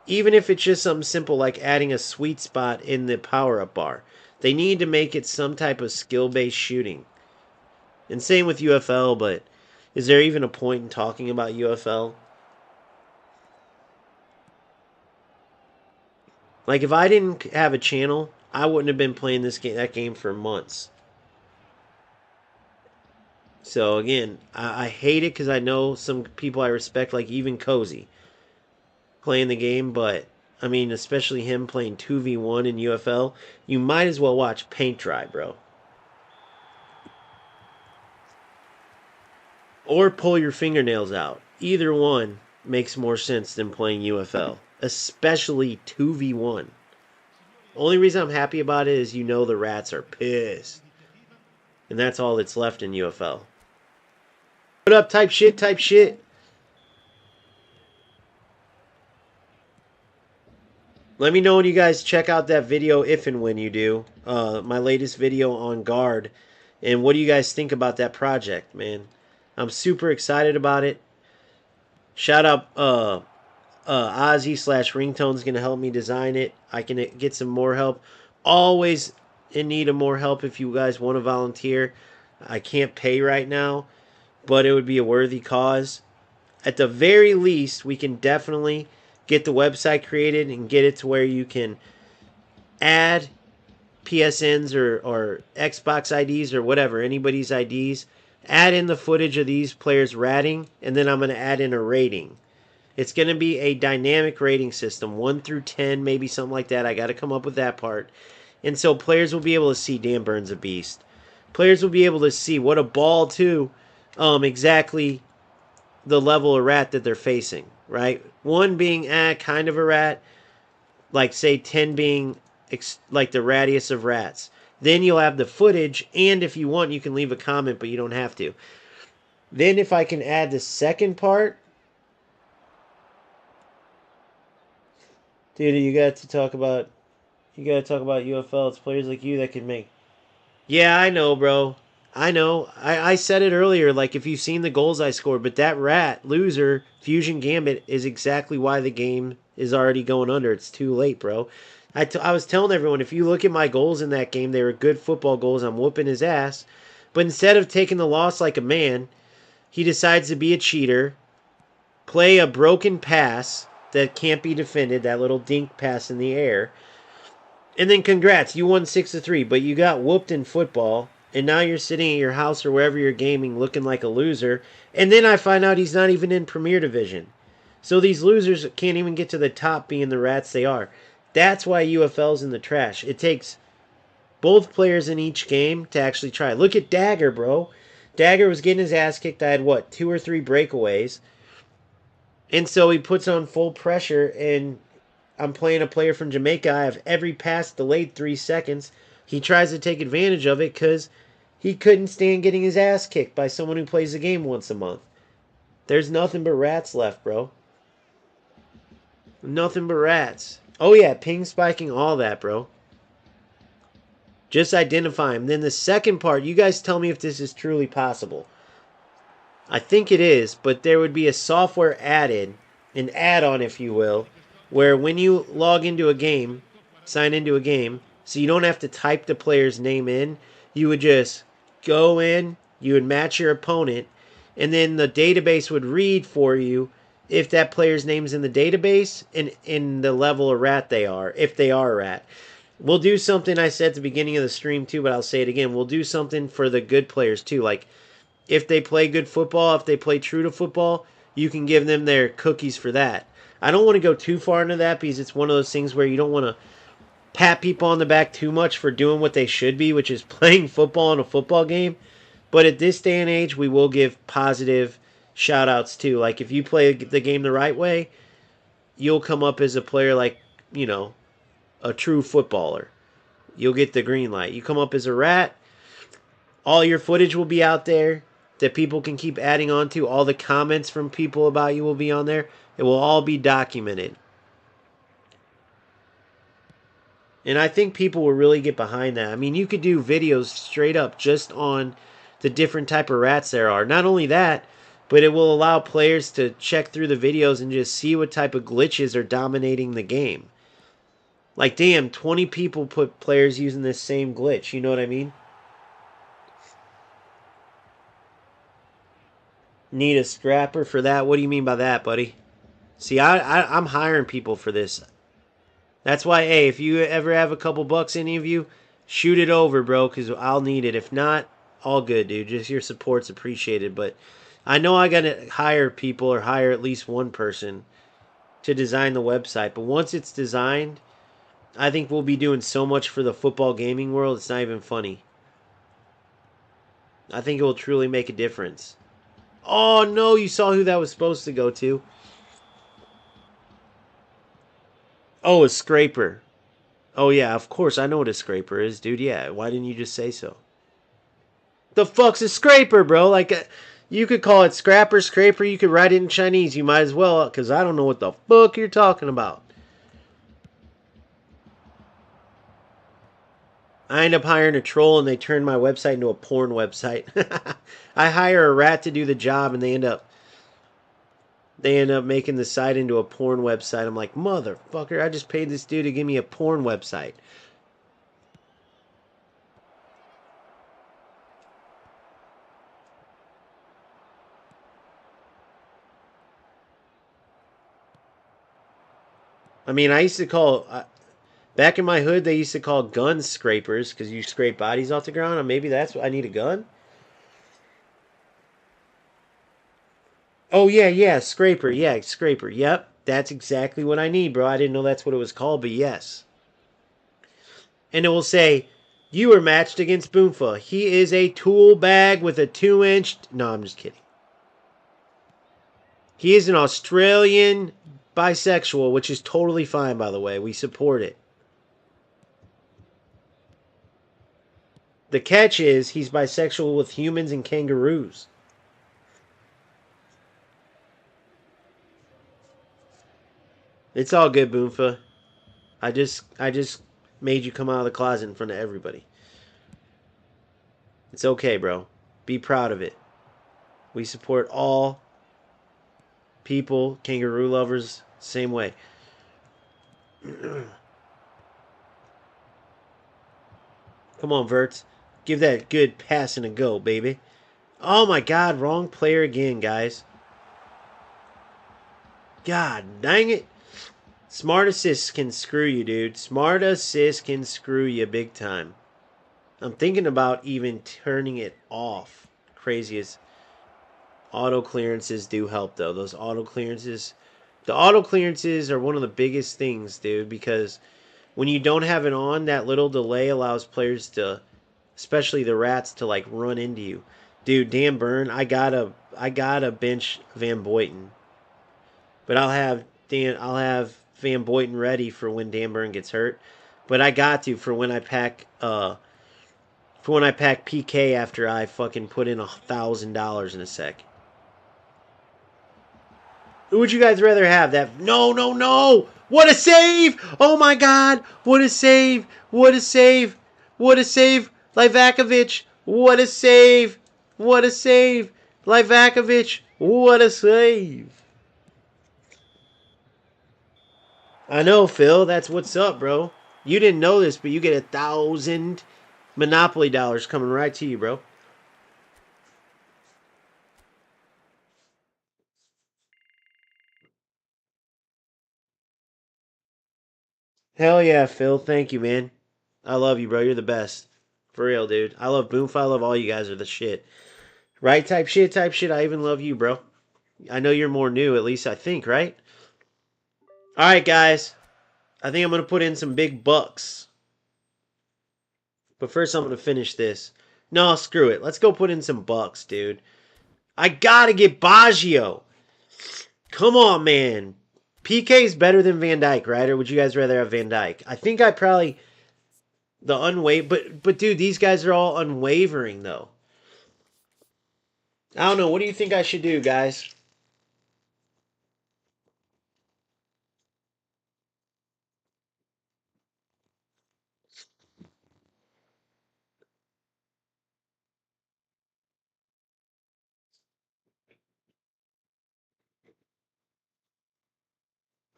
Even if it's just something simple like adding a sweet spot in the power-up bar. They need to make it some type of skill-based shooting. And same with UFL, but is there even a point in talking about UFL? Like, if I didn't have a channel, I wouldn't have been playing that game for months. So again, I hate it because I know some people I respect, like even Cozy, playing the game. But I mean, especially him playing 2v1 in UFL, you might as well watch paint dry, bro. Or pull your fingernails out. Either one makes more sense than playing UFL, especially 2v1. Only reason I'm happy about it is you know the rats are pissed. And that's all that's left in UFL. What up, type shit, type shit. Let me know when you guys check out that video, if and when you do. My latest video on guard. And what do you guys think about that project, man? I'm super excited about it. Shout out Ozzy/Ringtone's going to help me design it. I can get some more help. Always in need of more help if you guys want to volunteer. I can't pay right now, but it would be a worthy cause. At the very least, we can definitely get the website created and get it to where you can add PSNs or Xbox IDs or whatever, anybody's IDs, add in the footage of these players ratting, and then I'm going to add in a rating. It's going to be a dynamic rating system, 1 through 10, maybe something like that. I got to come up with that part. And so players will be able to see Dan Burns a beast. Players will be able to see what a ball, too, exactly the level of rat that they're facing, right? 1 being kind of a rat, like say 10 being like the rattiest of rats. Then you'll have the footage, and if you want, you can leave a comment, but you don't have to. Then if I can add the second part, dude, you got to talk about UFL. It's players like you that can make. Yeah, I know, bro. I know. I said it earlier, like if you've seen the goals I scored, but that rat loser, Fusion Gambit, is exactly why the game is already going under. It's too late, bro. I was telling everyone, if you look at my goals in that game, they were good football goals. I'm whooping his ass. But instead of taking the loss like a man, he decides to be a cheater, play a broken pass that can't be defended, that little dink pass in the air. And then congrats, you won 6-3, but you got whooped in football, and now you're sitting at your house or wherever you're gaming looking like a loser. And then I find out he's not even in Premier Division. So these losers can't even get to the top being the rats they are. That's why UFL's in the trash. It takes both players in each game to actually try. Look at Dagger, bro. Dagger was getting his ass kicked. I had, what, 2 or 3 breakaways. And so he puts on full pressure, and I'm playing a player from Jamaica. I have every pass delayed 3 seconds. He tries to take advantage of it because he couldn't stand getting his ass kicked by someone who plays the game once a month. There's nothing but rats left, bro. Nothing but rats. Oh, yeah, ping spiking, all that, bro. Just identify him. Then the second part, you guys tell me if this is truly possible. I think it is, but there would be a software added, an add-on, if you will, where when you log into a game, sign into a game, so you don't have to type the player's name in, you would just go in, you would match your opponent, and then the database would read for you if that player's name's in the database and in the level of rat they are, if they are a rat. We'll do something I said at the beginning of the stream too, but I'll say it again. We'll do something for the good players too. Like if they play good football, if they play true to football, you can give them their cookies for that. I don't want to go too far into that because it's one of those things where you don't want to pat people on the back too much for doing what they should be, which is playing football in a football game. But at this day and age, we will give positive shout outs too. Like if you play the game the right way, you'll come up as a player like, you know, a true footballer. You'll get the green light. You come up as a rat, all your footage will be out there that people can keep adding on to. All the comments from people about you will be on there. It will all be documented. And I think people will really get behind that. I mean, you could do videos straight up just on the different type of rats there are. Not only that, but it will allow players to check through the videos and just see what type of glitches are dominating the game. Like, damn, 20 people put players using this same glitch. You know what I mean? Need a scrapper for that? What do you mean by that, buddy? See, I'm hiring people for this. That's why, hey, if you ever have a couple bucks, any of you, shoot it over, bro, because I'll need it. If not, all good, dude. Just your support's appreciated. But I know I got to hire people or hire at least one person to design the website. But once it's designed, I think we'll be doing so much for the football gaming world, it's not even funny. I think it will truly make a difference. Oh, no, you saw who that was supposed to go to. Oh, a scraper. Oh, yeah, of course. I know what a scraper is, dude. Yeah, why didn't you just say so? The fuck's a scraper, bro? Like, you could call it scrapper, scraper. You could write it in Chinese. You might as well, because I don't know what the fuck you're talking about. I end up hiring a troll, and they turn my website into a porn website. I hire a rat to do the job, and they end up making the site into a porn website. I'm like, motherfucker, I just paid this dude to give me a porn website. I mean, I used to call back in my hood. They used to call guns scrapers because you scrape bodies off the ground. Or maybe that's what I need a gun. Oh yeah, yeah, scraper. Yeah, scraper. Yep, that's exactly what I need, bro. I didn't know that's what it was called, but yes. And it will say, "You were matched against Boomfa. He is a tool bag with a 2-inch." No, I'm just kidding. He is an Australian bisexual, which is totally fine, by the way. We support it. The catch is he's bisexual with humans and kangaroos. It's all good, Boomfa. I just made you come out of the closet in front of everybody. It's okay, bro. Be proud of it. We support all people, kangaroo lovers, same way. Come on, Verts. Give that good pass and a go, baby. Oh my god, wrong player again, guys. God dang it. Smart assists can screw you, dude. Smart assists can screw you big time. I'm thinking about even turning it off. Craziest. Auto clearances do help, though. Those auto clearances. The auto clearances are one of the biggest things, dude, because when you don't have it on, that little delay allows players to, especially the rats, to like run into you. Dude, Dan Burn, I gotta bench Van Boyten. But I'll have Van Boyten ready for when Dan Burn gets hurt. But I got to for when I pack PK after I fucking put in $1,000 in a sec. Who would you guys rather have? That no, no, no! What a save! Oh my god! What a save! What a save! What a save! Livakovic! What a save! What a save! Livakovic! What a save! I know, Phil. That's what's up, bro. You didn't know this, but you get 1,000 Monopoly dollars coming right to you, bro. Hell yeah, Phil. Thank you, man. I love you, bro. You're the best. For real, dude. I love Boomfa. I love all you guys are the shit. Right type shit, type shit. I even love you, bro. I know you're more new, at least I think, right? All right, guys. I think I'm going to put in some big bucks. But first, I'm going to finish this. No, screw it. Let's go put in some bucks, dude. I got to get Baggio. Come on, man. PK is better than Van Dyke, right? Or would you guys rather have Van Dyke? I think I probably the but dude, these guys are all unwavering though. I don't know. What do you think I should do, guys?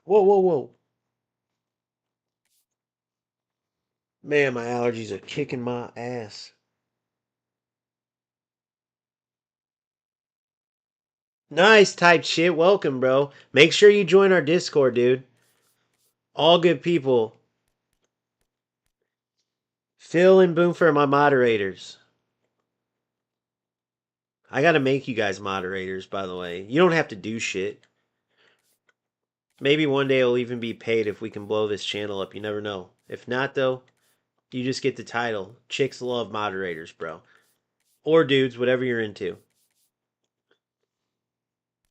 Whoa, whoa, whoa. Man, my allergies are kicking my ass. Nice type shit. Welcome, bro. Make sure you join our Discord, dude. All good people. Phil and Boomfer are my moderators. I gotta make you guys moderators, by the way. You don't have to do shit. Maybe one day I'll even be paid if we can blow this channel up. You never know. If not, though, you just get the title. Chicks love moderators, bro. Or dudes, whatever you're into.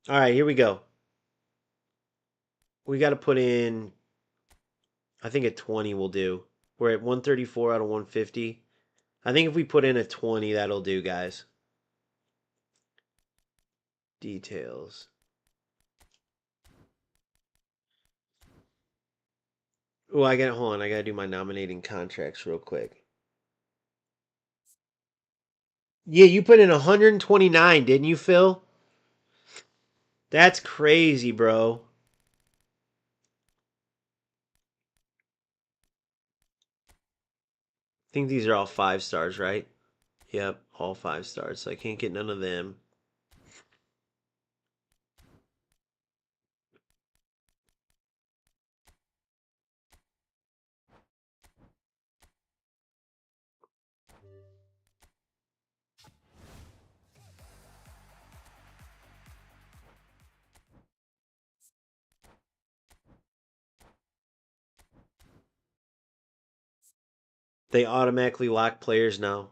All right, here we go. We got to put in, I think a 20 will do. We're at 134 out of 150. I think if we put in a 20, that'll do, guys. Details. Oh, hold on. I got to do my nominating contracts real quick. Yeah, you put in 129, didn't you, Phil? That's crazy, bro. I think these are all 5 stars, right? Yep, all 5 stars. So I can't get none of them. They automatically lock players now.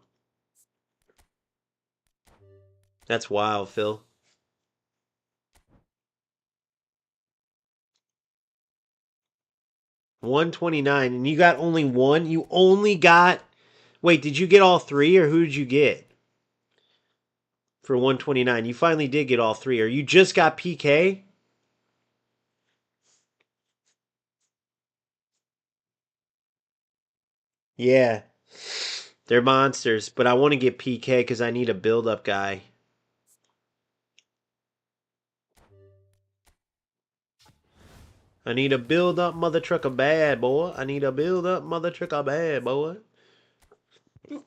That's wild, Phil. 129, and you got only one? You only got... Wait, did you get all three, or who did you get? For 129, you finally did get all three. Or you just got PK? Yeah. They're monsters, but I want to get PK because I need a build-up guy. I need a build-up mother trucker bad, boy. I need a build-up mother trucker bad, boy.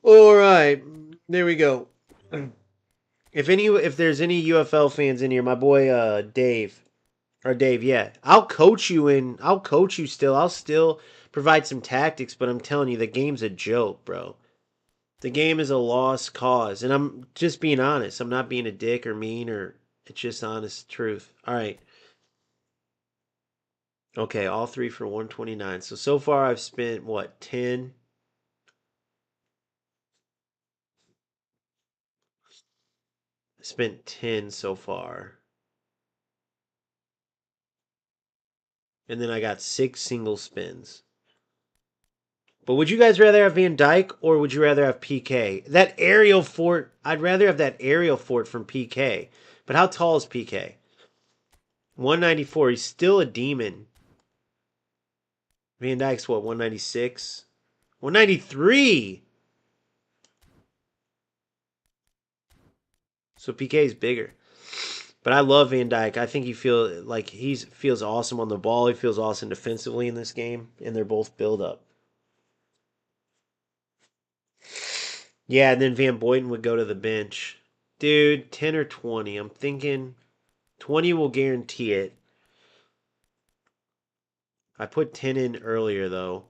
All right. There we go. If there's any UFL fans in here, my boy Dave. Or Dave, yeah. I'll coach you still. I'll still provide some tactics, but I'm telling you, the game's a joke, bro. The game is a lost cause. And I'm just being honest. I'm not being a dick or mean or it's just honest truth. All right. Okay, all three for 129. So far I've spent what, 10? I spent 10 so far. And then I got 6 single spins. But would you guys rather have Van Dyke or would you rather have PK? That aerial fort, I'd rather have that aerial fort from PK. But how tall is PK? 194. He's still a demon. Van Dyke's what, 196? 193! So PK is bigger. But I love Van Dyke. I think he feels awesome on the ball. He feels awesome defensively in this game. And they're both build up. Yeah, and then Van Boyden would go to the bench. Dude, 10 or 20. I'm thinking 20 will guarantee it. I put 10 in earlier, though.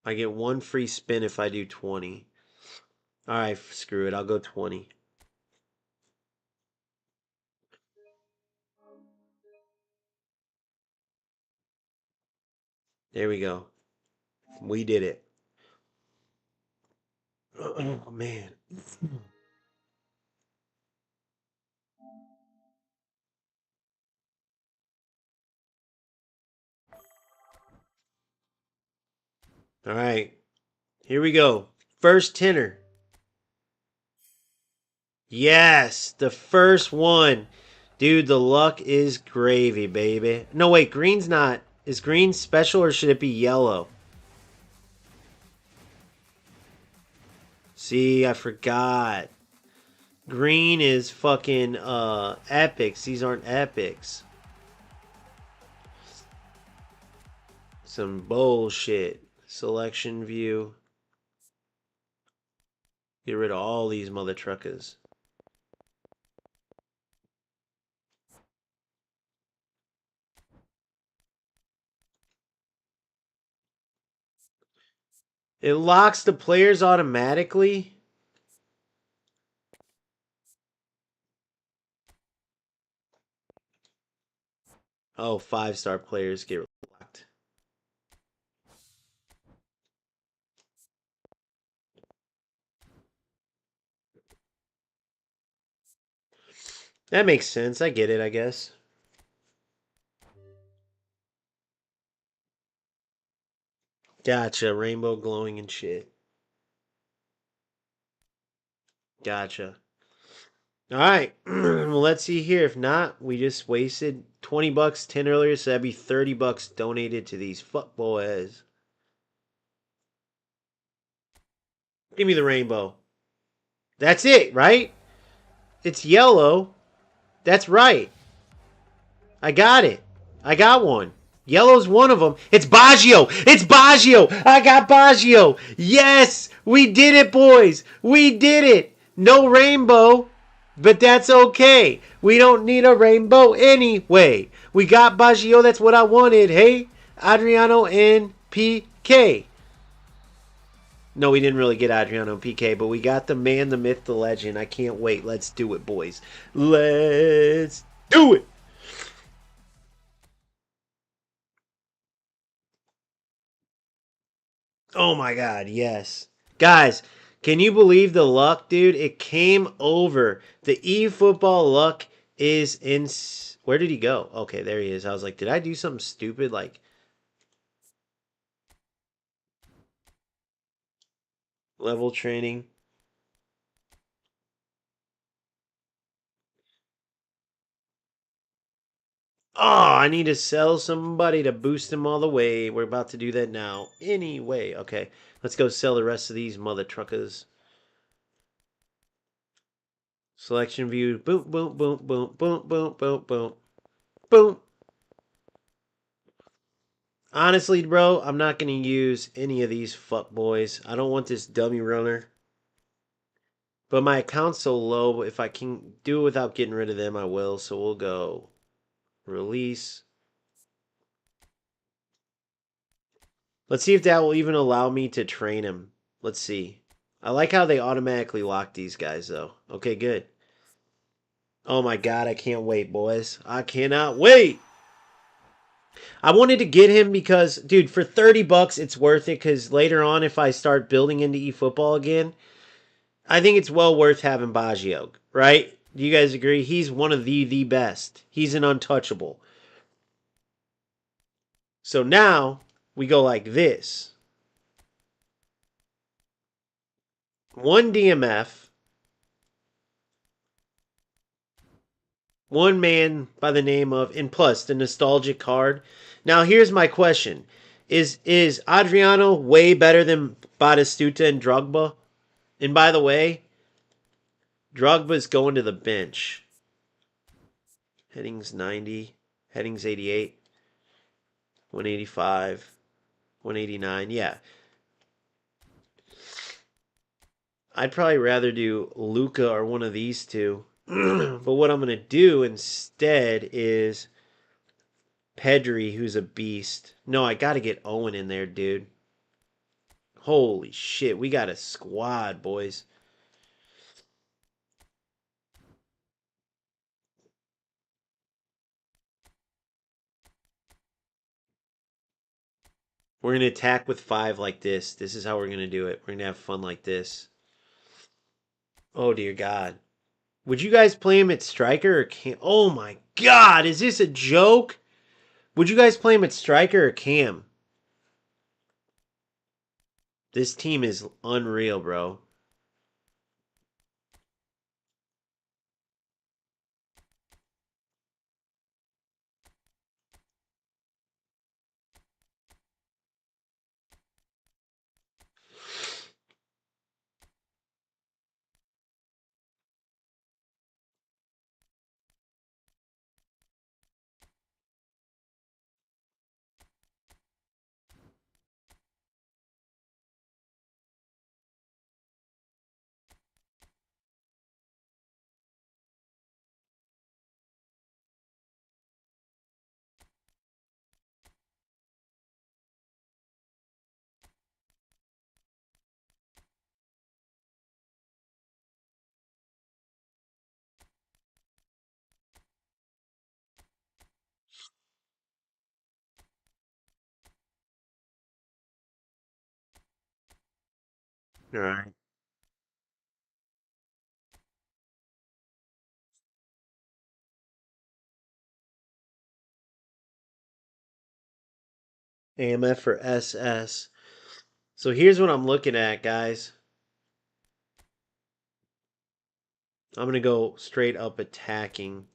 I get one free spin if I do 20. All right, screw it. I'll go 20. There we go. We did it. Oh, man. All right. Here we go. First tenner. Yes, the first one. Dude, the luck is gravy, baby. No, wait, green's not. Is green special or should it be yellow? See, I forgot. Green is fucking epics. These aren't epics. Some bullshit. Selection view. Get rid of all these mother truckers. It locks the players automatically. Oh, 5-star players get locked. That makes sense. I get it, I guess. Gotcha. Rainbow glowing and shit. Gotcha. All right. Well, let's see here. If not, we just wasted 20 bucks 10 earlier, so that'd be 30 bucks donated to these fuck boys. Give me the rainbow. That's it, right? It's yellow. That's right. I got it. I got one. Yellow's one of them. It's Baggio. It's Baggio. I got Baggio. Yes, we did it, boys. We did it. No rainbow, but that's okay. We don't need a rainbow anyway. We got Baggio. That's what I wanted. Hey, Adriano and PK. No, we didn't really get Adriano and PK, but we got the man, the myth, the legend. I can't wait. Let's do it, boys. Let's do it. Oh my god, yes. Guys, can you believe the luck, dude? It came over. The eFootball luck is in. Where did he go? Okay, there he is. I was like, did I do something stupid? Like level training. Oh, I need to sell somebody to boost him all the way. We're about to do that now. Anyway, okay. Let's go sell the rest of these mother truckers. Selection view. Boom, boom, boom, boom, boom, boom, boom, boom, boom. Honestly, bro, I'm not going to use any of these fuck boys. I don't want this dummy runner. But my account's so low, if I can do it without getting rid of them, I will. So we'll go release. Let's see if that will even allow me to train him. Let's see. I like how they automatically lock these guys, though. Okay, good. Oh my god, I can't wait, boys. I cannot wait. I wanted to get him because, dude, for 30 bucks, it's worth it because later on, if I start building into eFootball again, I think it's well worth having Baggio, right? Do you guys agree? He's one of the best. He's an untouchable. So now we go like this. One DMF, one man by the name of, and plus the nostalgic card. Now here's my question. Is Adriano way better than Batistuta and Drogba? And by the way, Drogba's going to the bench. Headings 90, headings 88, 185, 189. Yeah. I'd probably rather do Luca or one of these two. But what I'm going to do instead is Pedri, who's a beast. No, I got to get Owen in there, dude. Holy shit, we got a squad, boys. We're going to attack with 5 like this. This is how we're going to do it. We're going to have fun like this. Oh, dear God. Would you guys play him at striker or cam? Oh, my God. Is this a joke? Would you guys play him at striker or cam? This team is unreal, bro. All right. AMF or SS. So here's what I'm looking at, guys. I'm going to go straight up attacking.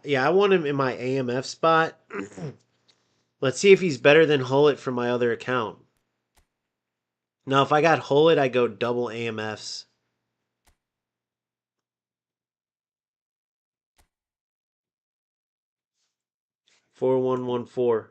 Yeah, I want him in my AMF spot. Let's see if he's better than Hullet from my other account. Now, if I got Hullet, I go double AMFs. 4114.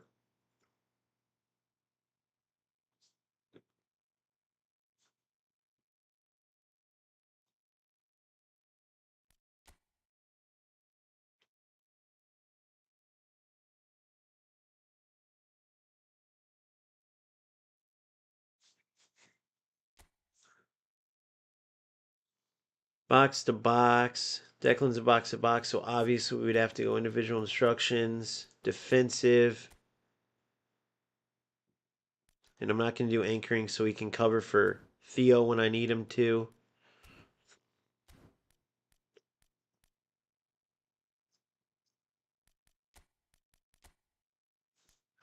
Box to box. Declan's a box to box, so obviously we would have to go individual instructions. Defensive. And I'm not going to do anchoring so he can cover for Theo when I need him to.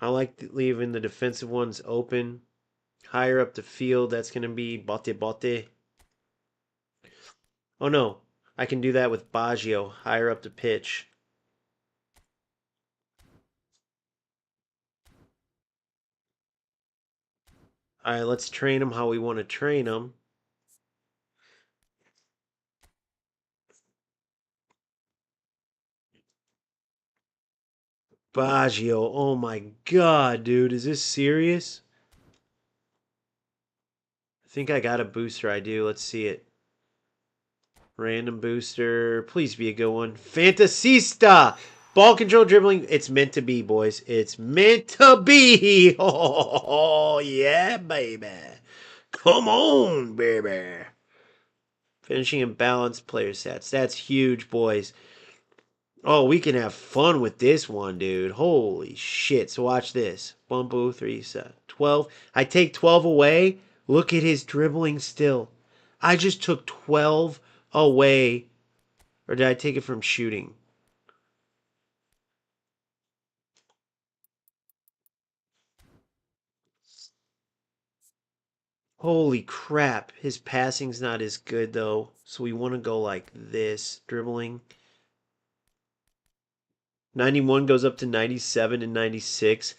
I like leaving the defensive ones open. Higher up the field, that's going to be Bote Bote. Oh no, I can do that with Baggio, higher up the pitch. All right, let's train him how we want to train him. Baggio, oh my god, dude, is this serious? I think I got a booster, I do. Let's see it. Random booster. Please be a good one. Fantasista! Ball control dribbling. It's meant to be, boys. It's meant to be. Oh, yeah, baby. Come on, baby. Finishing and balanced player stats. That's huge, boys. Oh, we can have fun with this one, dude. Holy shit. So watch this. 1, 2, 3, 7, 12. I take 12 away. Look at his dribbling still. I just took 12 away. Or did I take it from shooting? Holy crap. His passing's not as good, though. So we want to go like this. Dribbling. 91 goes up to 97 and 96.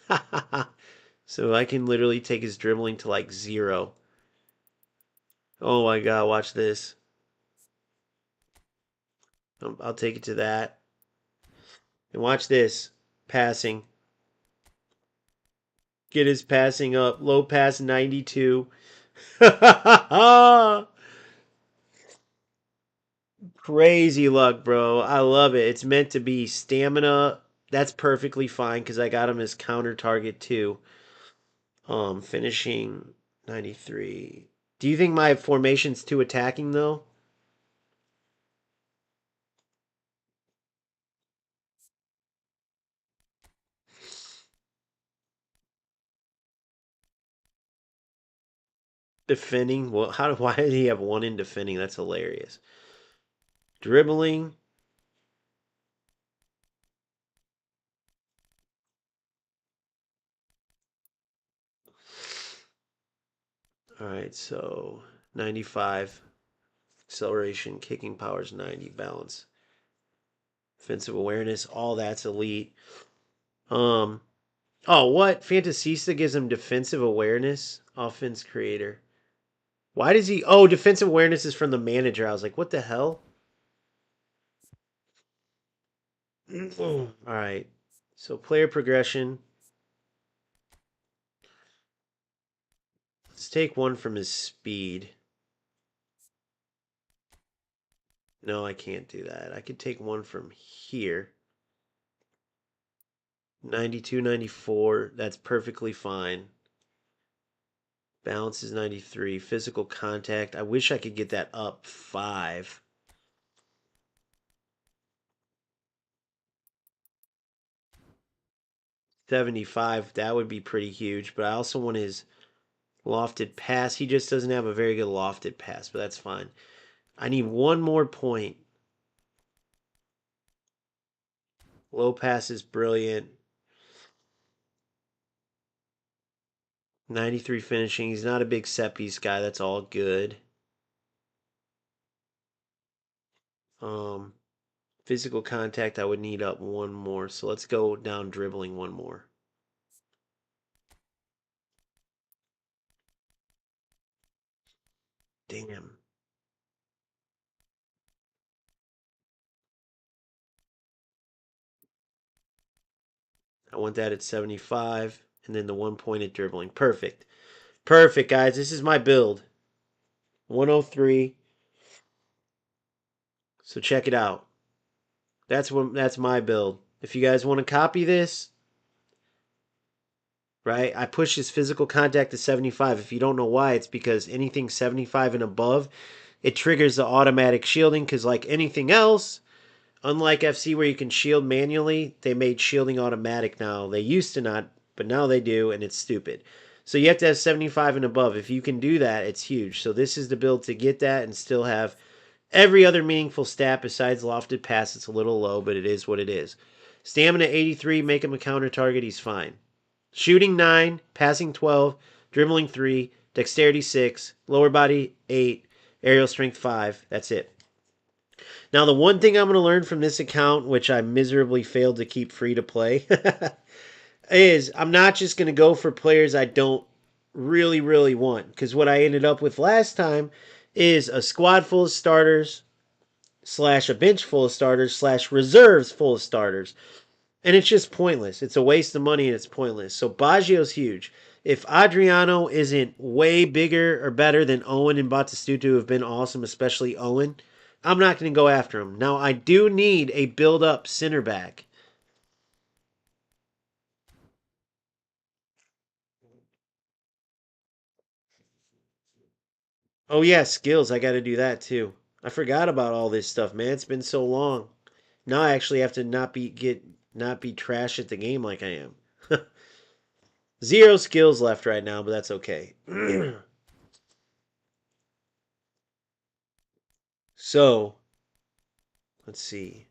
So I can literally take his dribbling to like 0. Oh my god, watch this. I'll take it to that. And watch this. Passing. Get his passing up. Low pass 92. Crazy luck, bro. I love it. It's meant to be. Stamina, that's perfectly fine because I got him as counter target too. Finishing 93. Do you think my formation's too attacking though? Defending? Well, why did he have 1 in defending? That's hilarious. Dribbling. All right, so 95. Acceleration, kicking powers 90, balance. Offensive awareness, all that's elite. Um Oh, what? Fantasista gives him defensive awareness? Offense creator. Why does he Oh, defensive awareness is from the manager. I was like, what the hell? All right. So player progression. Let's take 1 from his speed. No, I can't do that. I could take 1 from here. 92, 94. That's perfectly fine. Balance is 93. Physical contact. I wish I could get that up 5. 75. That would be pretty huge. But I also want his lofted pass. He just doesn't have a very good lofted pass, but that's fine. I need 1 more point. Low pass is brilliant. 93 finishing. He's not a big set piece guy. That's all good. Um, Physical contact, I would need up 1 more. So let's go down dribbling 1 more. Damn. I want that at 75. And then the 1 point at dribbling. Perfect. Perfect, guys. This is my build. 103. So check it out. That's my build. If you guys want to copy this, right? I push his physical contact to 75. If you don't know why, it's because anything 75 and above, it triggers the automatic shielding because like anything else, unlike FC where you can shield manually, they made shielding automatic now. They used to not, but now they do, and it's stupid. So you have to have 75 and above. If you can do that, it's huge. So this is the build to get that and still have every other meaningful stat besides lofted pass. It's a little low, but it is what it is. Stamina 83, make him a counter target. He's fine. Shooting 9, passing 12, dribbling 3, dexterity 6, lower body 8, aerial strength 5. That's it. Now, the one thing I'm going to learn from this account, which I miserably failed to keep free to play, is I'm not just going to go for players I don't really want. Because what I ended up with last time is a squad full of starters, slash a bench full of starters, slash reserves full of starters. And it's just pointless. It's a waste of money and it's pointless. So Baggio's huge. If Adriano isn't way bigger or better than Owen and Batistuta, who have been awesome, especially Owen, I'm not going to go after him. Now, I do need a build-up center back. Oh, yeah, skills. I got to do that, too. I forgot about all this stuff, man. It's been so long. Now I actually have to not be trash at the game like I am. Zero skills left right now, but that's okay. So, let's see.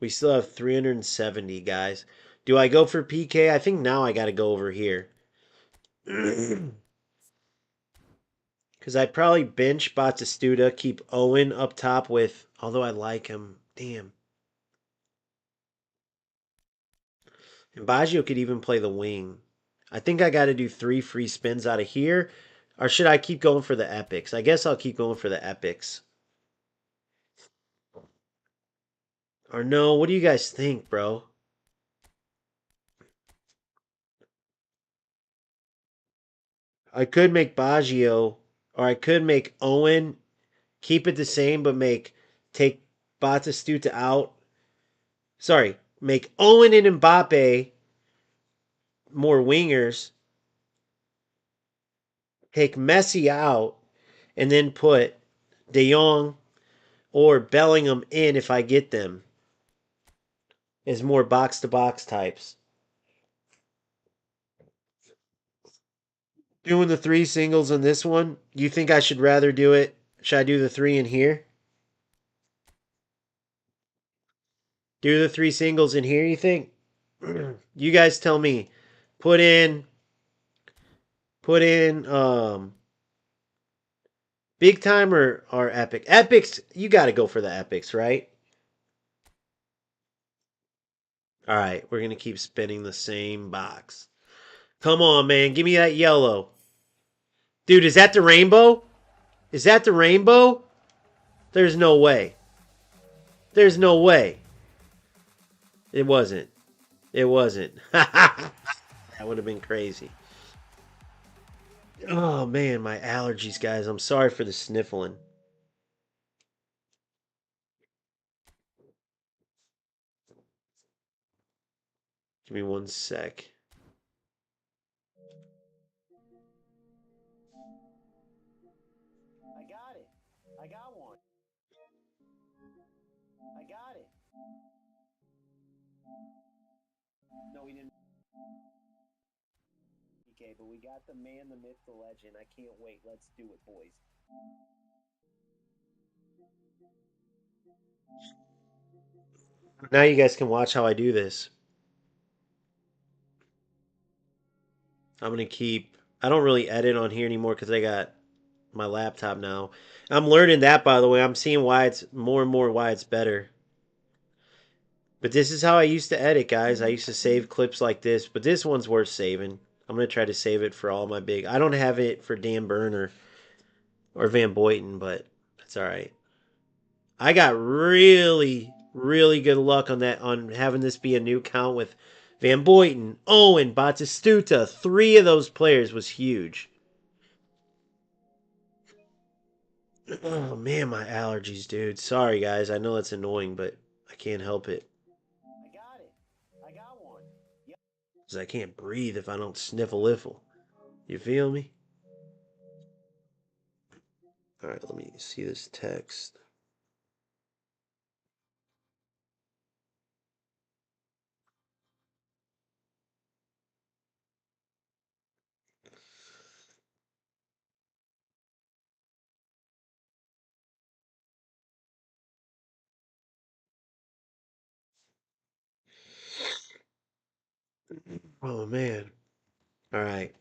We still have 370, guys. Do I go for PK? I think now I got to go over here. Because I'd probably bench Batistuta, keep Owen up top with, although I like him. Damn. And Baggio could even play the wing. I think I got to do 3 free spins out of here. Or should I keep going for the epics? I guess I'll keep going for the epics. Or no, what do you guys think, bro? I could make Baggio, or I could make Owen, keep it the same, but take Batistuta out. Sorry, make Owen and Mbappe more wingers. Take Messi out, and then put De Jong or Bellingham in if I get them as more box to box types. Doing the 3 singles on this one, you think I should rather do it? Should I do the 3 in here? Do the 3 singles in here, you think? You guys tell me. Put in put in big time or epic. Epics, you got to go for the epics, right? All right, we're going to keep spinning the same box. Come on, man. Give me that yellow. Dude, is that the rainbow? Is that the rainbow? There's no way. There's no way. It wasn't. It wasn't. That would have been crazy. Oh, man, my allergies, guys. I'm sorry for the sniffling. Give me one sec. I got it. I got one. I got it. No, we didn't. Okay, but we got the man, the myth, the legend. I can't wait. Let's do it, boys. Now you guys can watch how I do this. I'm going to keep. I don't really edit on here anymore because I got my laptop now. I'm learning that, by the way. I'm seeing why it's more and more why it's better. But this is how I used to edit, guys. I used to save clips like this, but this one's worth saving. I'm going to try to save it for all my big. I don't have it for Dan Burner or Van Boyten, but that's all right. I got really good luck on that on having this be a new count with Van Boyten, Owen, Batistuta. 3 of those players was huge. Oh man, my allergies, dude. Sorry guys, I know that's annoying, but I can't help it. I got it. I got one. Yep. Cause I can't breathe if I don't sniff a liffle. You feel me? All right, let me see this text. Oh, man. All right.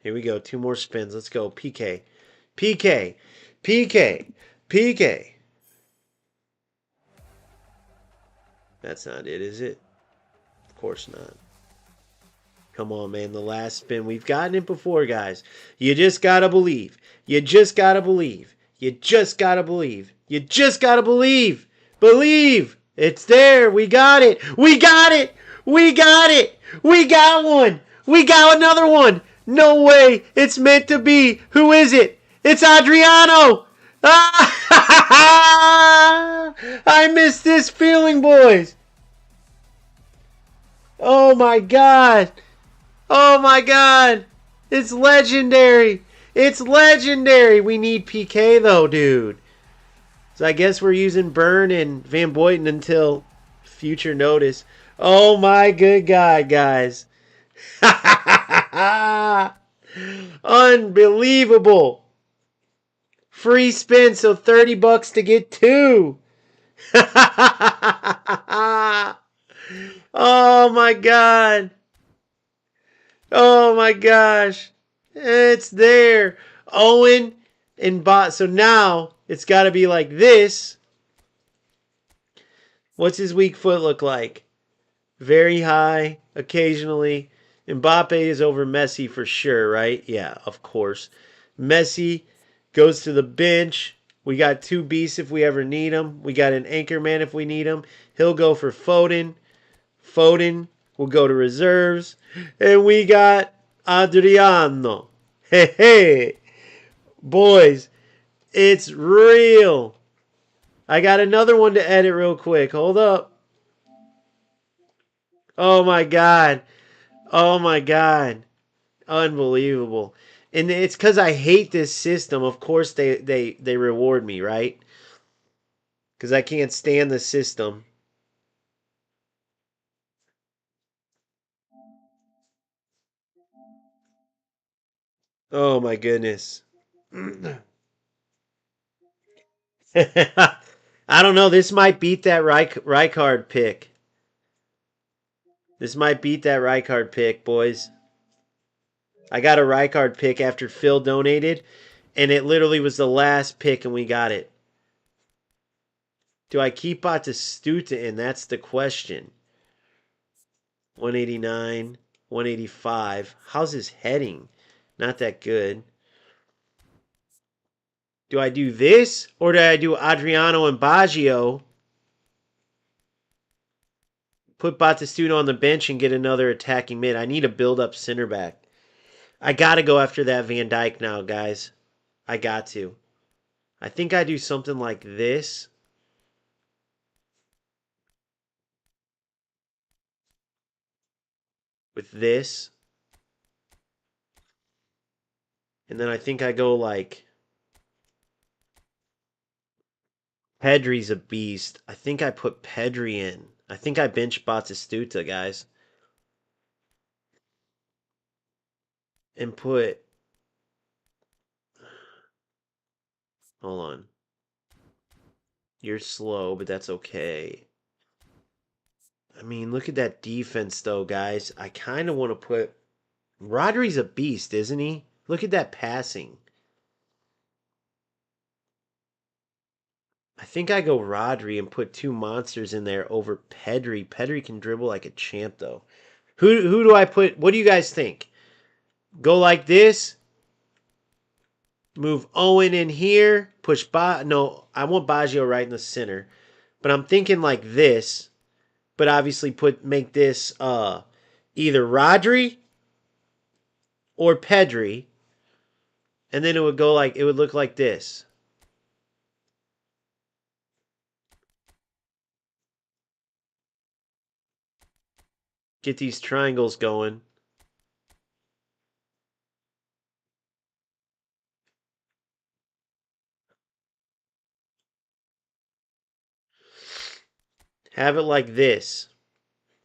Here we go. 2 more spins. Let's go. PK. PK. PK. PK. That's not it, is it? Of course not. Come on, man. The last spin. We've gotten it before, guys. You just got to believe. You just got to believe. You just got to believe. You just got to believe. Believe. It's there. We got it. We got it. We got it. We got one. We got another one. No way. It's meant to be. Who is it? It's Adriano. I miss this feeling, boys. Oh, my God. Oh my god! It's legendary! It's legendary! We need PK though, dude. So I guess we're using Burn and Van Boyten until future notice. Oh my good god, guys. Unbelievable. Free spin, so 30 bucks to get 2. Oh my god. Oh my gosh. It's there. Owen and Bot. So now it's got to be like this. What's his weak foot look like? Very high, occasionally. Mbappe is over Messi for sure, right? Yeah, of course. Messi goes to the bench. We got 2 beasts if we ever need them. We got an anchor man if we need him. He'll go for Foden. Foden will go to reserves. And we got Adriano. Hey, hey. Boys, it's real. I got another one to edit real quick. Hold up. Oh my god. Oh my god. Unbelievable. And it's because I hate this system. Of course they reward me, right? Because I can't stand the system. Oh my goodness. I don't know. This might beat that Rijkaard pick. This might beat that Rijkaard pick, boys. I got a Rijkaard pick after Phil donated, and it literally was the last pick, and we got it. Do I keep Batistuta in? That's the question. 189, 185. How's his heading? Not that good. Do I do this, or do I do Adriano and Baggio? Put Batistuta on the bench and get another attacking mid. I need a build-up center back. I got to go after that Van Dijk now, guys. I got to. I think I do something like this. With this. And then I think I go like... Pedri's a beast. I think I put Pedri in. I think I bench Batistuta, guys. And put... Hold on. You're slow, but that's okay. I mean, look at that defense, though, guys. I kind of want to put... Rodri's a beast, isn't he? Look at that passing. I think I go Rodri and put 2 monsters in there over Pedri. Pedri can dribble like a champ, though. Who do I put? What do you guys think? Go like this. Move Owen in here. Push No, I want Baggio right in the center. But I'm thinking like this. But obviously make this either Rodri or Pedri. And then it would look like this. Get these triangles going. Have it like this.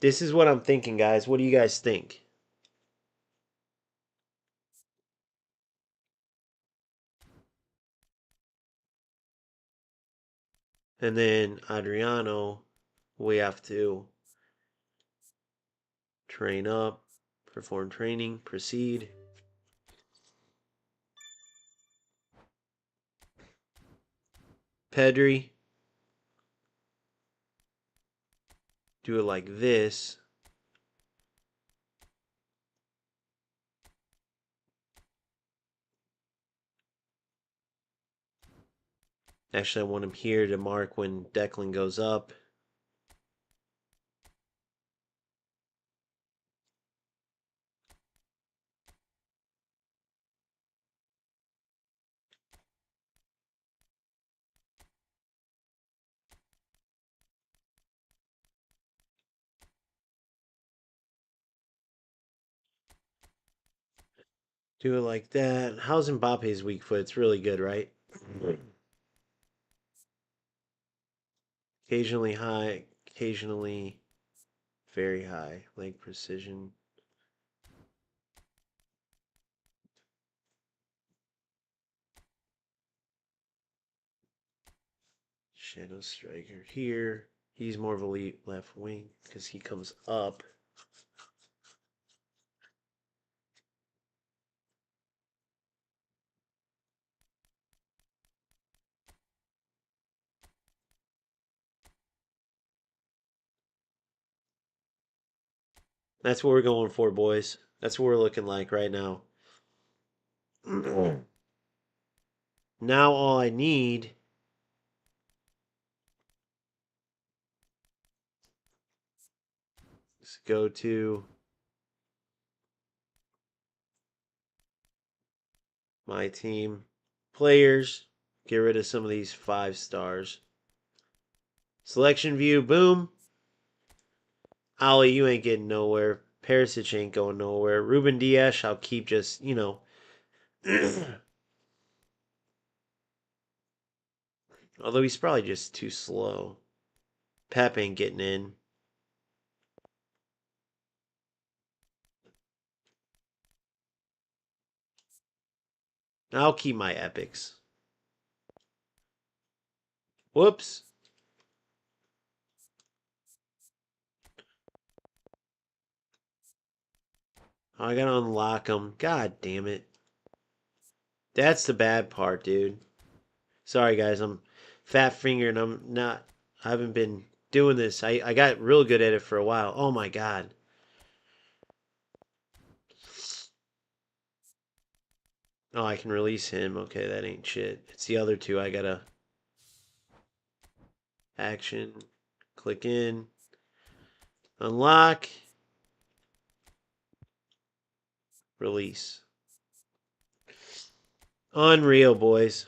This is what I'm thinking, guys. What do you guys think? And then Adriano, we have to train up. Perform training. Proceed. Pedri. Do it like this. Actually, I want him here to mark when Declan goes up. Do it like that. How's Mbappe's weak foot? It's really good, right? Occasionally high, occasionally very high. Leg precision. Shadow striker here. He's more of a left wing because he comes up. That's what we're going for, boys. That's what we're looking like right now. Now all I need is go to my team. Players. Get rid of some of these 5 stars. Selection view, boom. Ali, you ain't getting nowhere. Perisic ain't going nowhere. Ruben Diaz, I'll keep just, you know. Although he's probably just too slow. Pep ain't getting in. I'll keep my epics. Whoops. Oh, I gotta unlock them. God damn it. That's the bad part, dude. Sorry, guys. I'm fat fingered and I haven't been doing this. I got real good at it for a while. Oh my god. Oh, I can release him. Okay, that ain't shit. It's the other two I gotta action. Click in. Unlock. Release. Unreal, boys.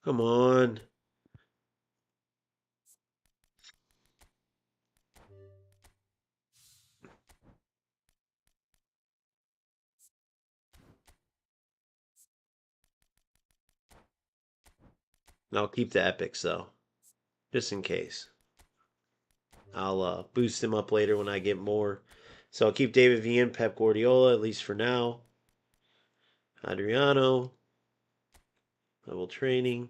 Come on. I'll keep the epics though, just in case. I'll boost him up later when I get more. So I'll keep David V and Pep Guardiola, at least for now. Adriano. Level training.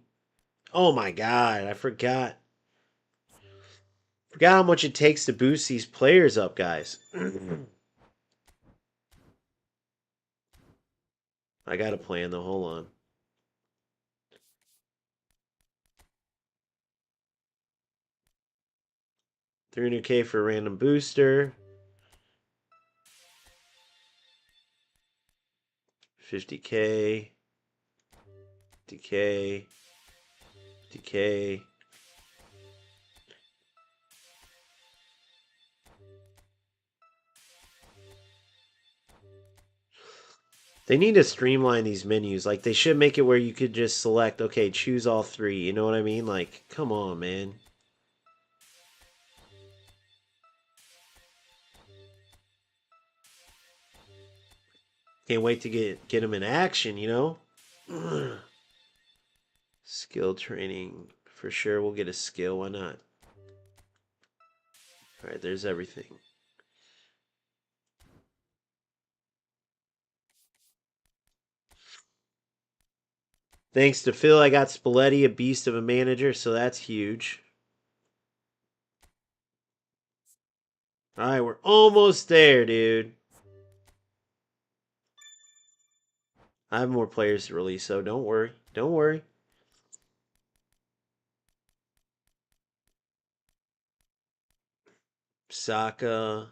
Oh my god, I forgot. Forgot how much it takes to boost these players up, guys. I got a plan though, hold on. 300k for a random booster. 50k. Decay. Decay. They need to streamline these menus. Like, they should make it where you could just select, okay, choose all 3. You know what I mean? Like, come on, man. Can't wait to get them in action, you know? Skill training. For sure, we'll get a skill. Why not? All right, there's everything. Thanks to Phil, I got Spalletti, a beast of a manager, so that's huge. All right, we're almost there, dude. I have more players to release, so don't worry. Don't worry. Saka.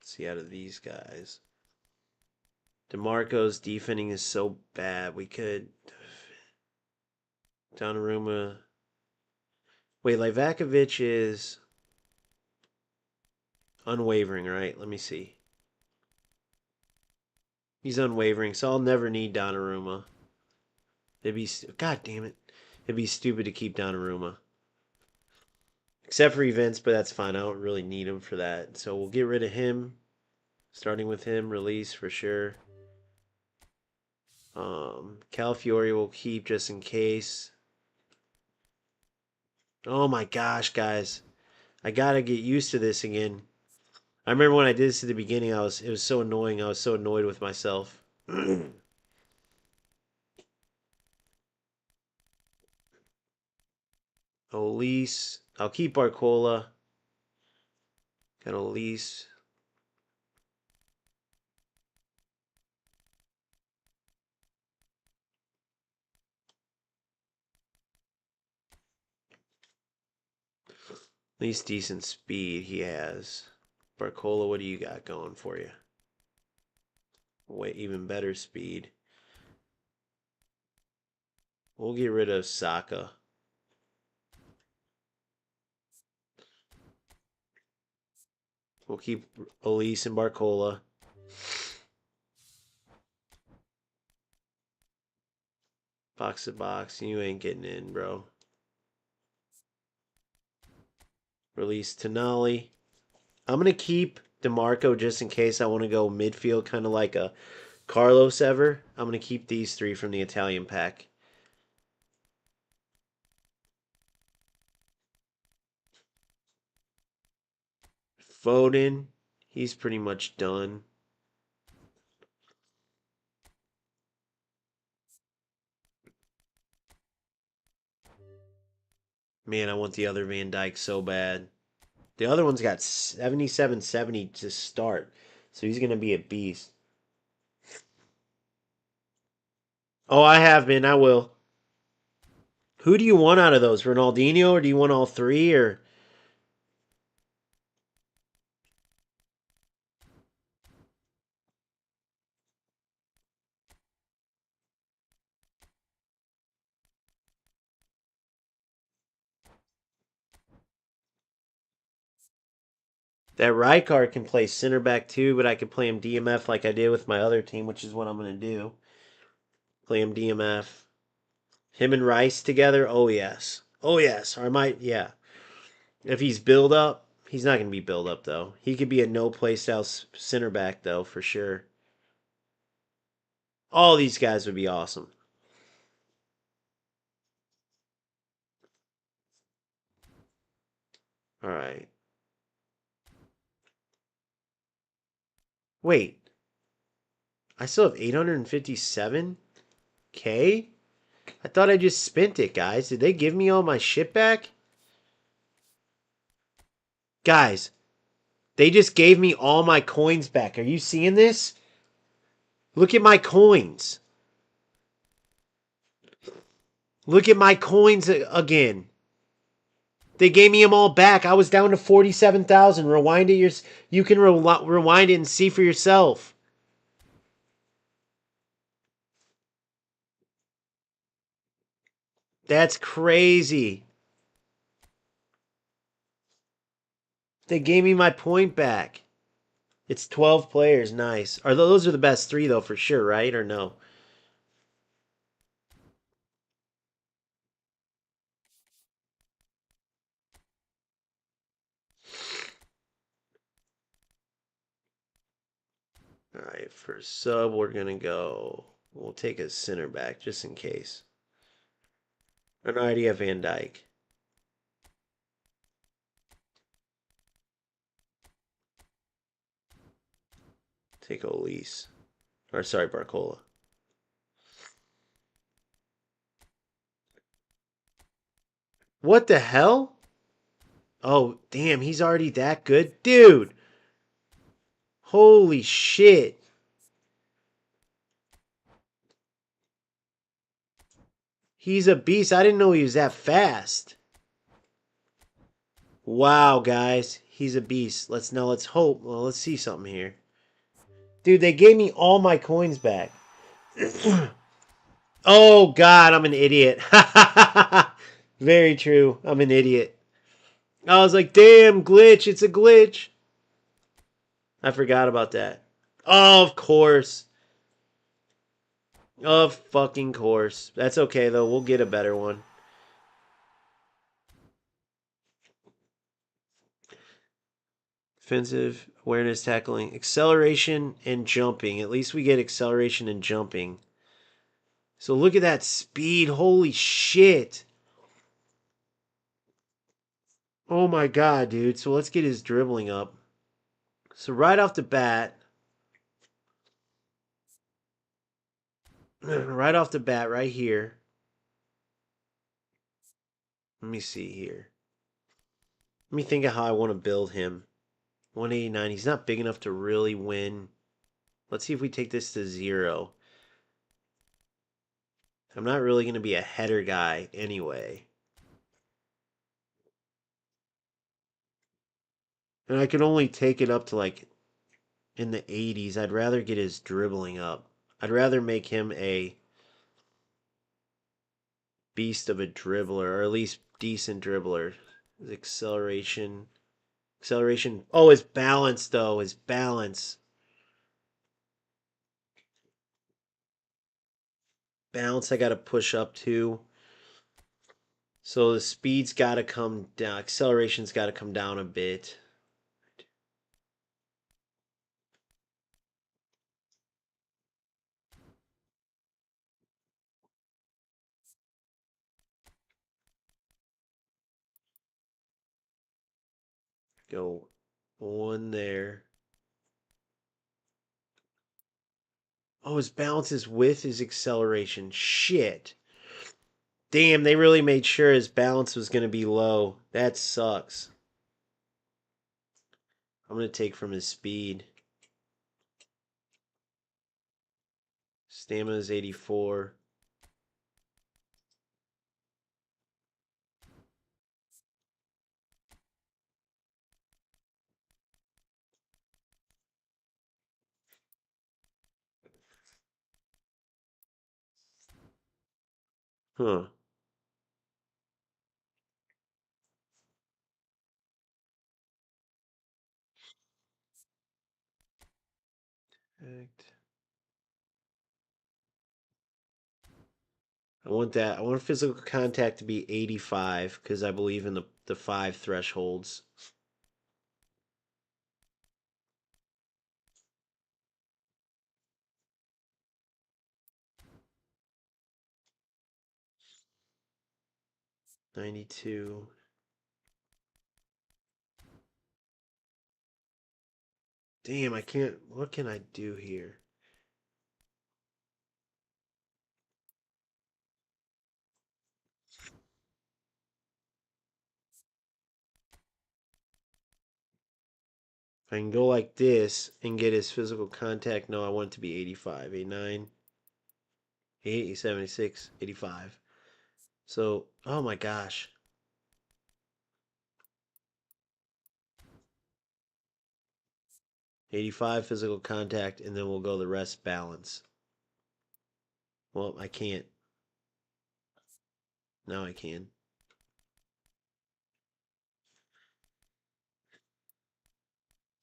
Let's see out of these guys. DeMarco's defending is so bad. We could. Donnarumma. Wait, Livakovic is unwavering, right? Let me see. He's unwavering, so I'll never need Donnarumma. It'd be. God damn it. It'd be stupid to keep Donnarumma. Except for events, but that's fine. I don't really need him for that. So we'll get rid of him. Starting with him, release for sure. Calafiori will keep just in case. Oh my gosh, guys. I gotta get used to this again. I remember when I did this at the beginning, it was so annoying. I was so annoyed with myself. Elise. I'll keep Barcola. Got Elise. At least decent speed he has. Barcola, what do you got going for you? Way even better speed. We'll get rid of Saka. We'll keep Elise and Barcola. Box to box. You ain't getting in, bro. Release Tonali. I'm going to keep DeMarco just in case I want to go midfield, kind of like a Carlos ever. I'm going to keep these three from the Italian pack. Foden. He's pretty much done. Man, I want the other Van Dijk so bad. The other one's got 77-70 to start. So he's going to be a beast. Oh, I have been. I will. Who do you want out of those? Ronaldinho, or do you want all three? Or that Rijkaard can play center back too, but I could play him DMF like I did with my other team, which is what I'm going to do. Play him DMF. Him and Rice together? Oh, yes. Oh, yes. Or I might, yeah. If he's build up, he's not going to be build up, though. He could be a no play style center back, though, for sure. All these guys would be awesome. All right. Wait. I still have 857K? I thought I just spent it, guys. Did they give me all my shit back? Guys, they just gave me all my coins back. Are you seeing this? Look at my coins. Look at my coins again. They gave me them all back. I was down to 47,000. Rewind it. You can rewind it and see for yourself. That's crazy. They gave me my point back. It's 12 players. Nice. Those are the best three, though, for sure, right? Or no? All right, for sub, we're going to go. We'll take a center back just in case. An idea of Van Dyke. Take Elise. Or sorry, Barcola. What the hell? Oh, damn, he's already that good? Dude! Holy shit. He's a beast. I didn't know he was that fast. Wow, guys. He's a beast. Let's hope. Well, let's see something here. Dude, they gave me all my coins back. Oh, God, I'm an idiot. Very true. I'm an idiot. I was like, damn, glitch. It's a glitch. I forgot about that. Oh, of course. Of fucking course. That's okay, though. We'll get a better one. Defensive, awareness, tackling, acceleration, and jumping. At least we get acceleration and jumping. So look at that speed. Holy shit. Oh my god, dude. So let's get his dribbling up. So right off the bat, right here. Let me see here. Let me think of how I want to build him. 189. He's not big enough to really win. Let's see if we take this to 0. I'm not really going to be a header guy anyway. And I can only take it up to like in the 80s. I'd rather get his dribbling up. I'd rather make him a beast of a dribbler, or at least decent dribbler. His acceleration. Acceleration. Oh, his balance, though. His balance. Balance, I got to push up to. So the speed's got to come down. Acceleration's got to come down a bit. Go 1 there. Oh, his balance is with his acceleration. Shit. Damn, they really made sure his balance was going to be low. That sucks. I'm going to take from his speed. Stamina is 84. Huh. I want that. I want physical contact to be 85 because I believe in the 5 thresholds. '92. Damn, I can't. What can I do here? If I can go like this and get his physical contact. No, I want it to be 85. 89, 88, 76, 85. So, oh my gosh. 85 physical contact, and then we'll go the rest balance. Well, I can't. Now I can.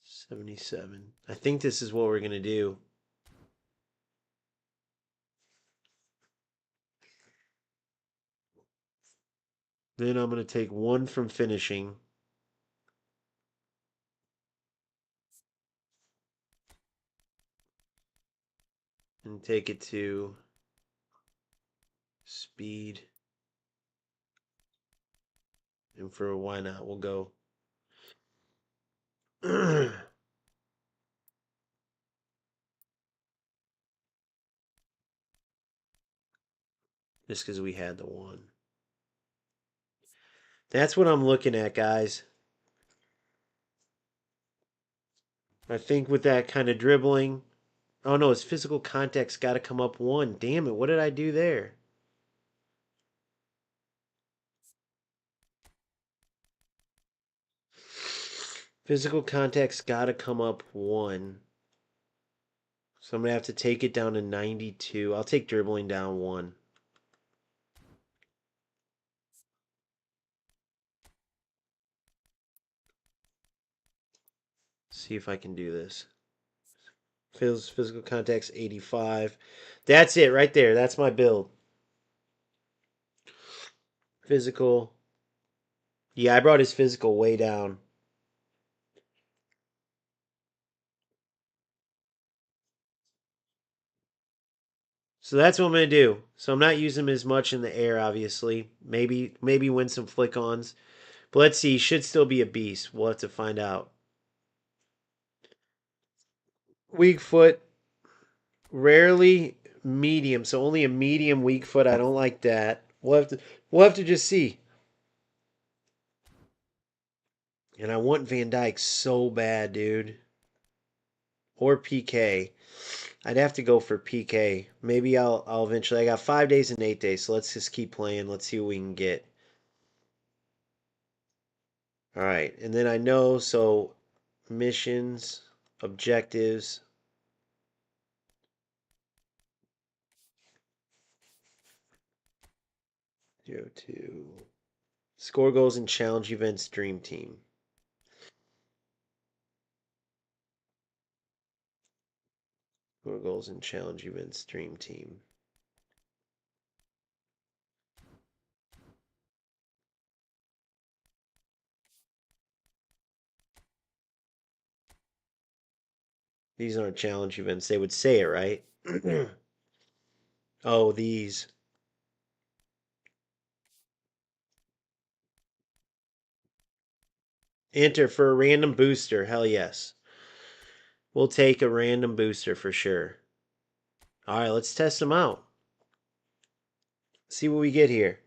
77. I think this is what we're going to do. Then I'm going to take 1 from finishing. And take it to speed. And for why not, we'll go. Just because we had the 1. That's what I'm looking at, guys. I think with that kind of dribbling. Oh no, his physical contact's got to come up 1. Damn it, what did I do there? Physical contact's got to come up 1. So I'm going to have to take it down to 92. I'll take dribbling down 1. See if I can do this. Physical contact's 85. That's it right there. That's my build. Physical. Yeah, I brought his physical way down. So that's what I'm going to do. So I'm not using him as much in the air, obviously. Maybe win some flick-ons. But let's see. He should still be a beast. We'll have to find out. Weak foot. Rarely medium. So only a medium weak foot. I don't like that. We'll have to just see. And I want Van Dyke so bad, dude. Or PK. I'd have to go for PK. Maybe I'll eventually. I got 5 days and 8 days, so let's just keep playing. Let's see what we can get. All right, and then I know, so missions, objectives. Zero two. Score goals and challenge events dream team. Score goals and challenge events dream team. These aren't challenge events. They would say it, right? Oh, these. Enter for a random booster. Hell yes. We'll take a random booster for sure. All right, let's test them out. See what we get here.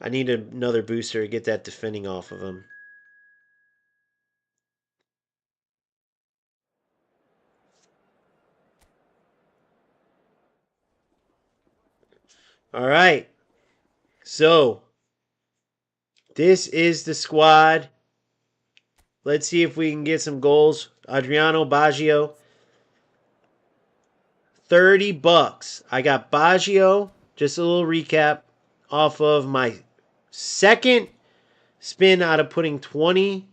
I need another booster to get that defending off of him. All right. So, this is the squad. Let's see if we can get some goals. Adriano, Baggio. $30. I got Baggio. Just a little recap off of my second spin out of putting $20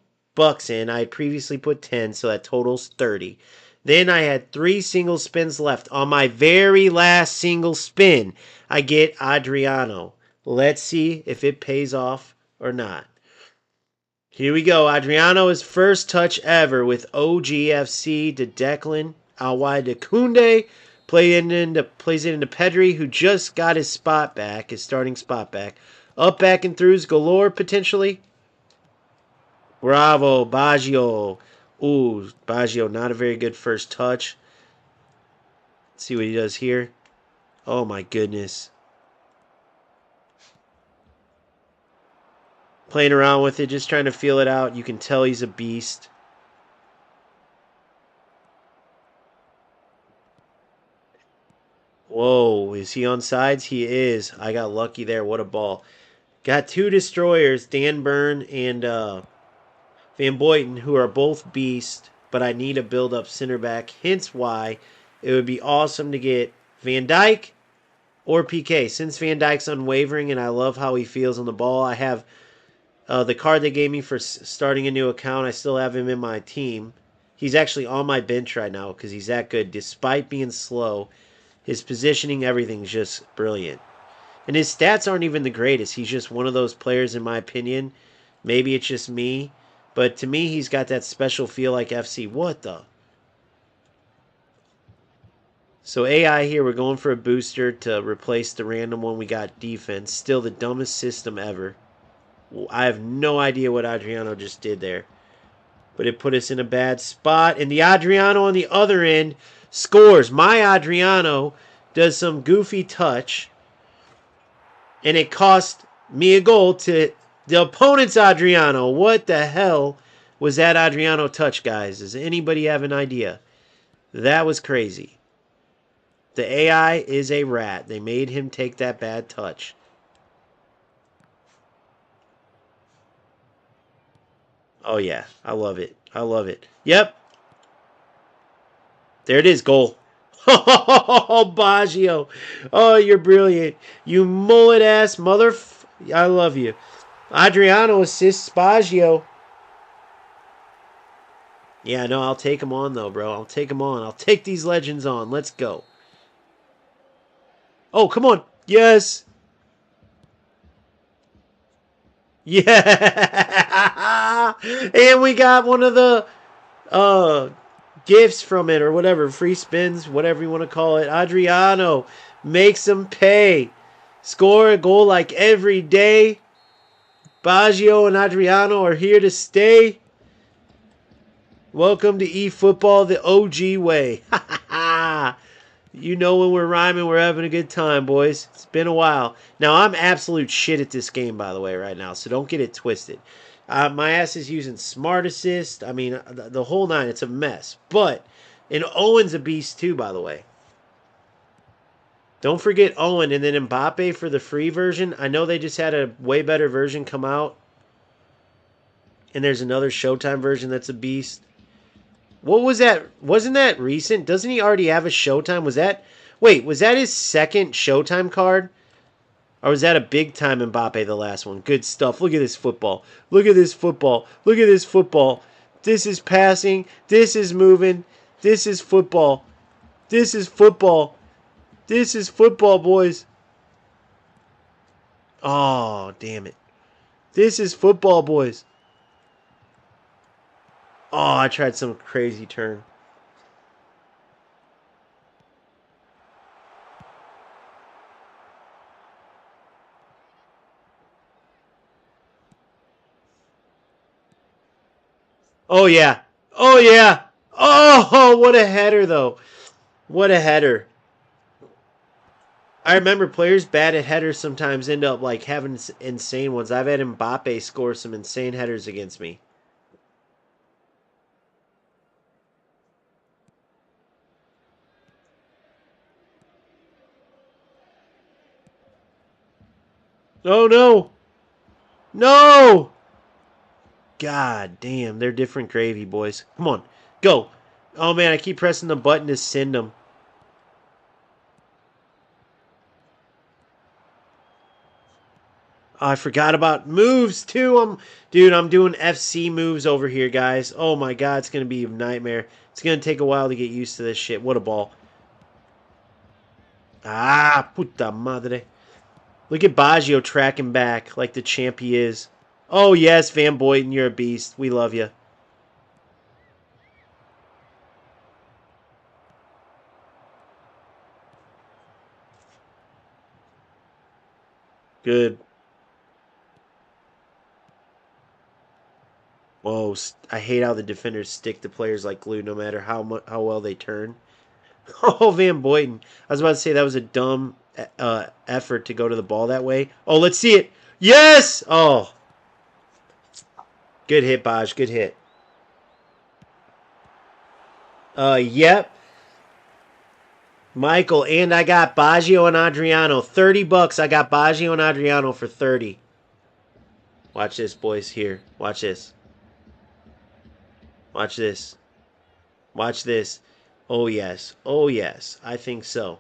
in. I had previously put 10, so that totals 30. Then I had 3 single spins left. On my very last single spin, I get Adriano. Let's see if it pays off or not. Here we go. Adriano, his first touch ever with OGFC to Declan. Out wide to Koundé. Plays it into Pedri, who just got his spot back, his starting spot back. Up, back, and throughs galore, potentially. Bravo, Baggio. Ooh, Baggio, not a very good first touch. Let's see what he does here. Oh, my goodness. Playing around with it, just trying to feel it out. You can tell he's a beast. Whoa, is he on sides? He is. I got lucky there. What a ball. Got 2 destroyers, Dan Burn and Van Boyten, who are both beasts, but I need a build-up center back. Hence why it would be awesome to get Van Dyke or PK. Since Van Dyke's unwavering and I love how he feels on the ball, I have the card they gave me for starting a new account. I still have him in my team. He's actually on my bench right now because he's that good. Despite being slow, his positioning, everything's just brilliant. And his stats aren't even the greatest. He's just one of those players, in my opinion. Maybe it's just me. But to me, he's got that special feel like FC. What the? So AI here, we're going for a booster to replace the random one we got defense. Still the dumbest system ever. I have no idea what Adriano just did there. But it put us in a bad spot. And the Adriano on the other end scores. My Adriano does some goofy touch. And it cost me a goal to the opponent's Adriano. What the hell was that Adriano touch, guys? Does anybody have an idea? That was crazy. The AI is a rat. They made him take that bad touch. Oh, yeah. I love it. I love it. Yep. There it is. Goal. Oh, Baggio. Oh, you're brilliant. You mullet-ass mother... I love you. Adriano assists Baggio. Yeah, no, I'll take him on, though, bro. I'll take him on. I'll take these legends on. Let's go. Oh, come on. Yes. Yeah. And we got one of the gifts from it or whatever. Free spins, whatever you want to call it. Adriano makes them pay. Score a goal like every day. Baggio and Adriano are here to stay. Welcome to eFootball the OG way. You know when we're rhyming, we're having a good time, boys. It's been a while. Now, I'm absolute shit at this game, by the way, right now, so don't get it twisted. My ass is using Smart Assist. I mean, the whole nine. It's a mess. But, and Owen's a beast, too, by the way. Don't forget Owen and then Mbappe for the free version. I know they just had a way better version come out. And there's another Showtime version that's a beast. What was that? Wasn't that recent? Doesn't he already have a Showtime? Was that... Wait, was that his second Showtime card? Or was that a big time Mbappe, the last one? Good stuff. Look at this football. Look at this football. Look at this football. This is passing. This is moving. This is football. This is football. This is football, boys. Oh, damn it. This is football, boys. Oh, I tried some crazy turn. Oh, yeah. Oh, yeah. Oh, what a header, though. What a header. I remember players bad at headers sometimes end up like having insane ones. I've had Mbappe score some insane headers against me. Oh, no. No. God damn. They're different gravy, boys. Come on. Go. Oh, man. I keep pressing the button to send them. Oh, I forgot about moves, too. Dude, I'm doing FC moves over here, guys. Oh, my God. It's going to be a nightmare. It's going to take a while to get used to this shit. What a ball. Ah, puta madre. Look at Baggio tracking back like the champ he is. Oh, yes, Van Boyten, you're a beast. We love you. Good. Whoa, I hate how the defenders stick to players like glue no matter how well they turn. Oh, Van Boyten. I was about to say that was a dumb effort to go to the ball that way. Oh, let's see it. Yes! Oh. Good hit, Baj. Good hit. Yep. Michael, and I got Baggio and Adriano. $30. I got Baggio and Adriano for 30. Watch this, boys. Here. Watch this. Watch this. Watch this. Oh, yes. Oh, yes. I think so.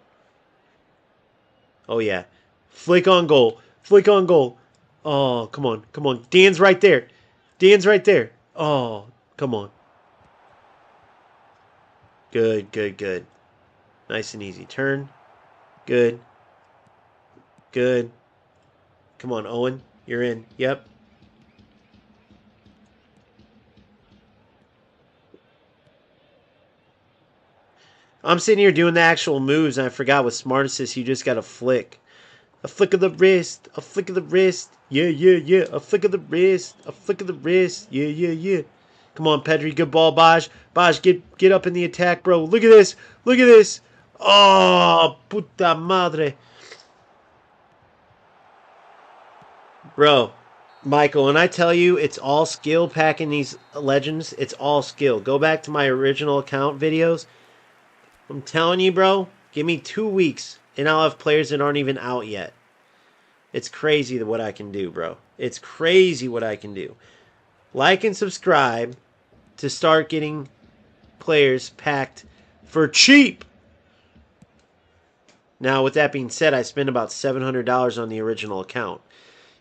Oh, yeah. Flick on goal. Flick on goal. Oh, come on. Come on. Dan's right there. Dan's right there. Oh, come on. Good, good, good. Nice and easy. Turn. Good. Good. Come on, Owen. You're in. Yep. I'm sitting here doing the actual moves, and I forgot with Smart Assist, you just got to flick. A flick of the wrist. A flick of the wrist. Yeah, yeah, yeah. A flick of the wrist. A flick of the wrist. Yeah, yeah, yeah. Come on, Pedri. Good ball, Baj. Baj, get up in the attack, bro. Look at this. Look at this. Oh, puta madre. Bro, Michael, when I tell you it's all skill packing these legends, it's all skill. Go back to my original account videos. I'm telling you, bro, give me 2 weeks and I'll have players that aren't even out yet. It's crazy what I can do, bro. It's crazy what I can do. Like and subscribe to start getting players packed for cheap. Now, with that being said, I spent about $700 on the original account.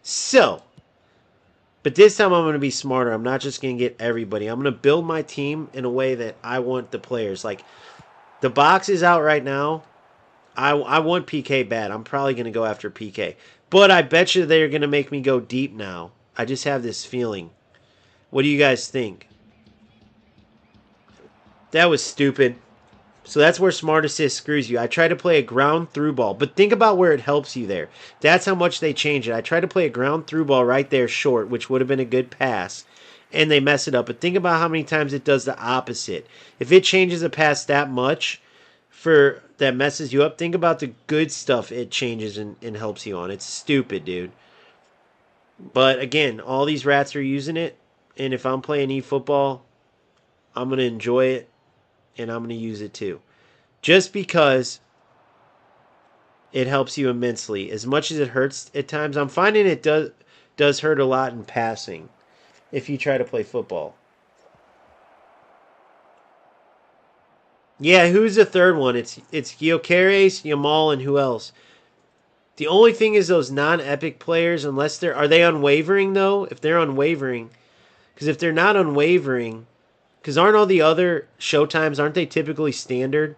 So, but this time I'm going to be smarter. I'm not just going to get everybody. I'm going to build my team in a way that I want the players. Like, the box is out right now. I want PK bad. I'm probably going to go after PK. But I bet you they're going to make me go deep now. I just have this feeling. What do you guys think? That was stupid. So that's where Smart Assist screws you. I try to play a ground through ball, but think about where it helps you there. That's how much they change it. I try to play a ground through ball right there short, which would have been a good pass, and they mess it up. But think about how many times it does the opposite. If it changes a pass that much for that messes you up, think about the good stuff it changes and helps you on. It's stupid, dude. But again, all these rats are using it, and if I'm playing eFootball, I'm going to enjoy it, and I'm going to use it too. Just because it helps you immensely. As much as it hurts at times, I'm finding it does hurt a lot in passing if you try to play football. Yeah, who's the third one? It's Gyökeres, Yamal, and who else? The only thing is those non-epic players, unless are they unwavering though? If they're unwavering, because if they're not unwavering, because aren't all the other showtimes, aren't they typically standard?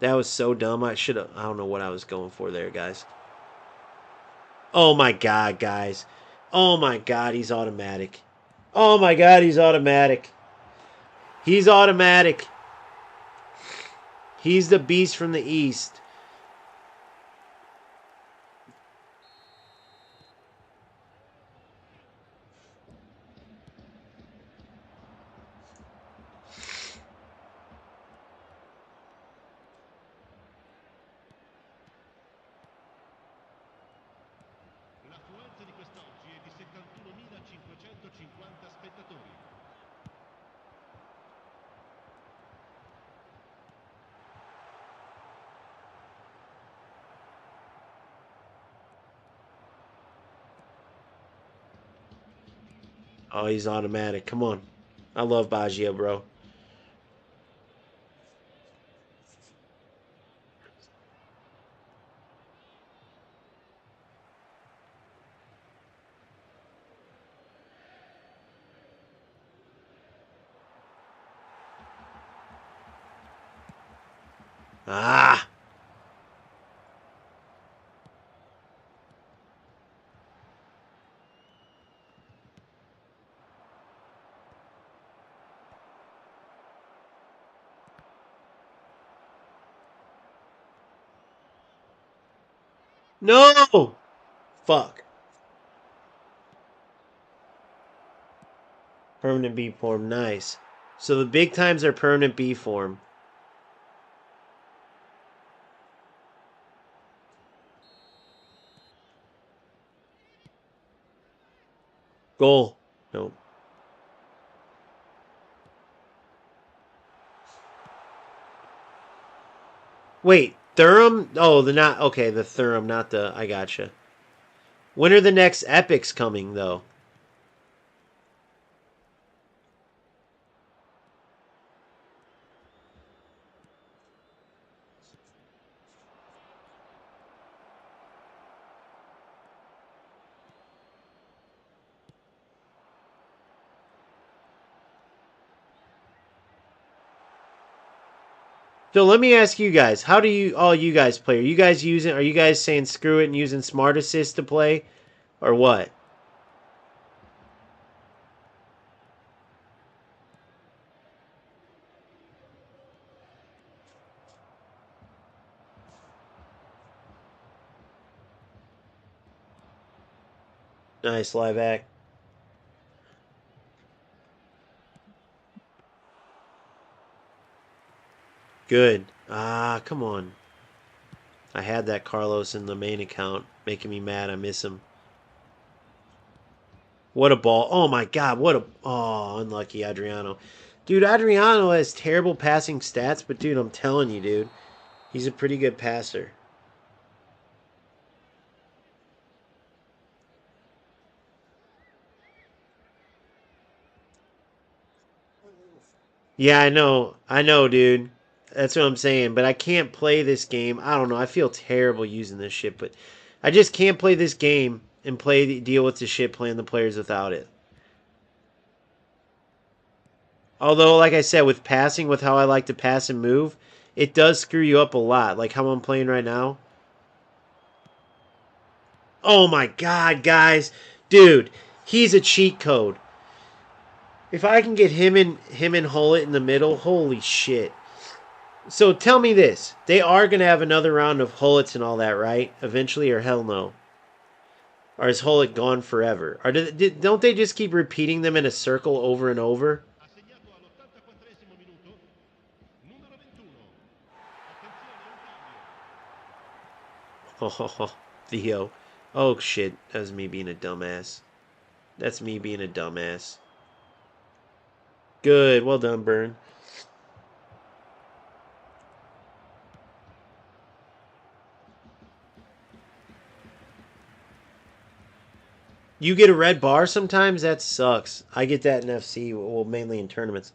That was so dumb. I should have. I don't know what I was going for there, guys. Oh my god, guys. Oh my god, he's automatic. Oh my god, he's automatic. He's automatic. He's the beast from the east. L'affluenza di quest'oggi è di 71.550 spettatori. Oh, he's automatic. Come on. I love Baggio, bro. Ah! No! Fuck. Permanent B form. Nice. So the big times are permanent B form. Goal. Nope. Wait, Thuram? Oh, the not okay. The Thuram, not the. I gotcha. When are the next epics coming though? So let me ask you guys: how do all you guys play? Are you guys saying screw it and using Smart Assist to play, or what? Nice live act. Good. Ah, come on. I had that Carlos in the main account, making me mad. I miss him. What a ball. Oh my god, what a unlucky Adriano. Dude, Adriano has terrible passing stats, but dude, I'm telling you, dude, he's a pretty good passer. Yeah, I know, dude. That's what I'm saying. But I can't play this game. I don't know. I feel terrible using this shit, but I just can't play this game and deal with the shit playing the players without it. Although, like I said, with passing, with how I like to pass and move, it does screw you up a lot. Like how I'm playing right now. Oh my god, guys, dude, he's a cheat code. If I can get him and Hullet in the middle, holy shit. So tell me this: they are gonna have another round of Hullets and all that, right? Eventually, or hell no? Or is Hullet gone forever? Or don't they just keep repeating them in a circle over and over? Ha segnato all'84esimo minuto. Numero 21. Attenzione, un cambio. Oh, Theo. Oh shit, that was me being a dumbass. That's me being a dumbass. Good, well done, Burn. You get a red bar sometimes? That sucks. I get that in FC, well, mainly in tournaments.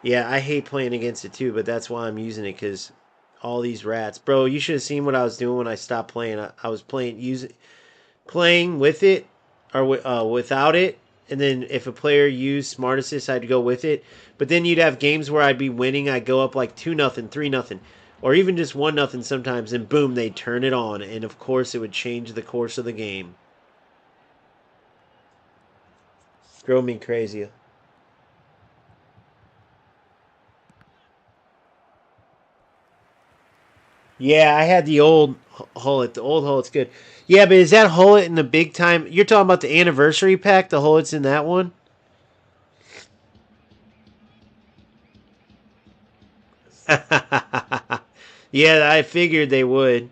Yeah, I hate playing against it too, but that's why I'm using it because all these rats, bro. You should have seen what I was doing when I stopped playing. I was playing with it or without it, and then if a player used Smart Assist, I'd go with it. But then you'd have games where I'd be winning. I'd go up like 2-0, 3-0, or even just 1-0 sometimes, and boom, they'd turn it on, and of course it would change the course of the game. Drove me crazy. Yeah, I had the old Hullet. The old Hullet's good. Yeah, but is that Hullet in the big time? You're talking about the anniversary pack? The Hullet's in that one? Yeah, I figured they would.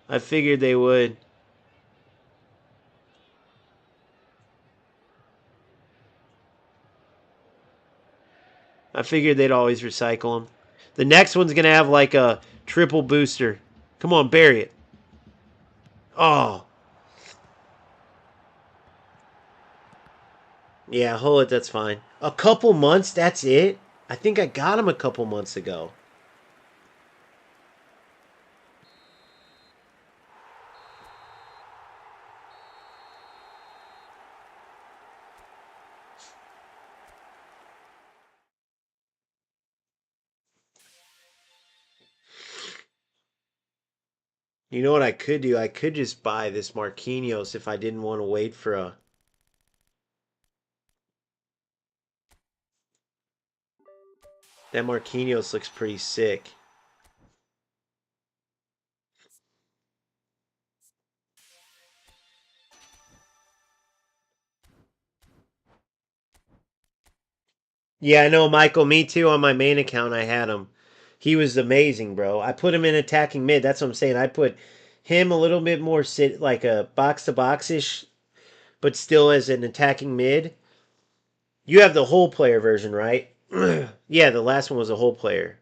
I figured they would. I figured they'd always recycle them. The next one's gonna have like a triple booster. Come on, bury it. Oh, yeah, Hullet. That's fine. A couple months. That's it. I think I got him a couple months ago. You know what I could do? I could just buy this Marquinhos if I didn't want to wait for a. That Marquinhos looks pretty sick. Yeah, I know, Michael. Me too. On my main account, I had him. He was amazing, bro. I put him in attacking mid. That's what I'm saying. I put him a little bit more sit like a box to box ish, but still as an attacking mid. You have the whole player version, right? Yeah, the last one was a whole player.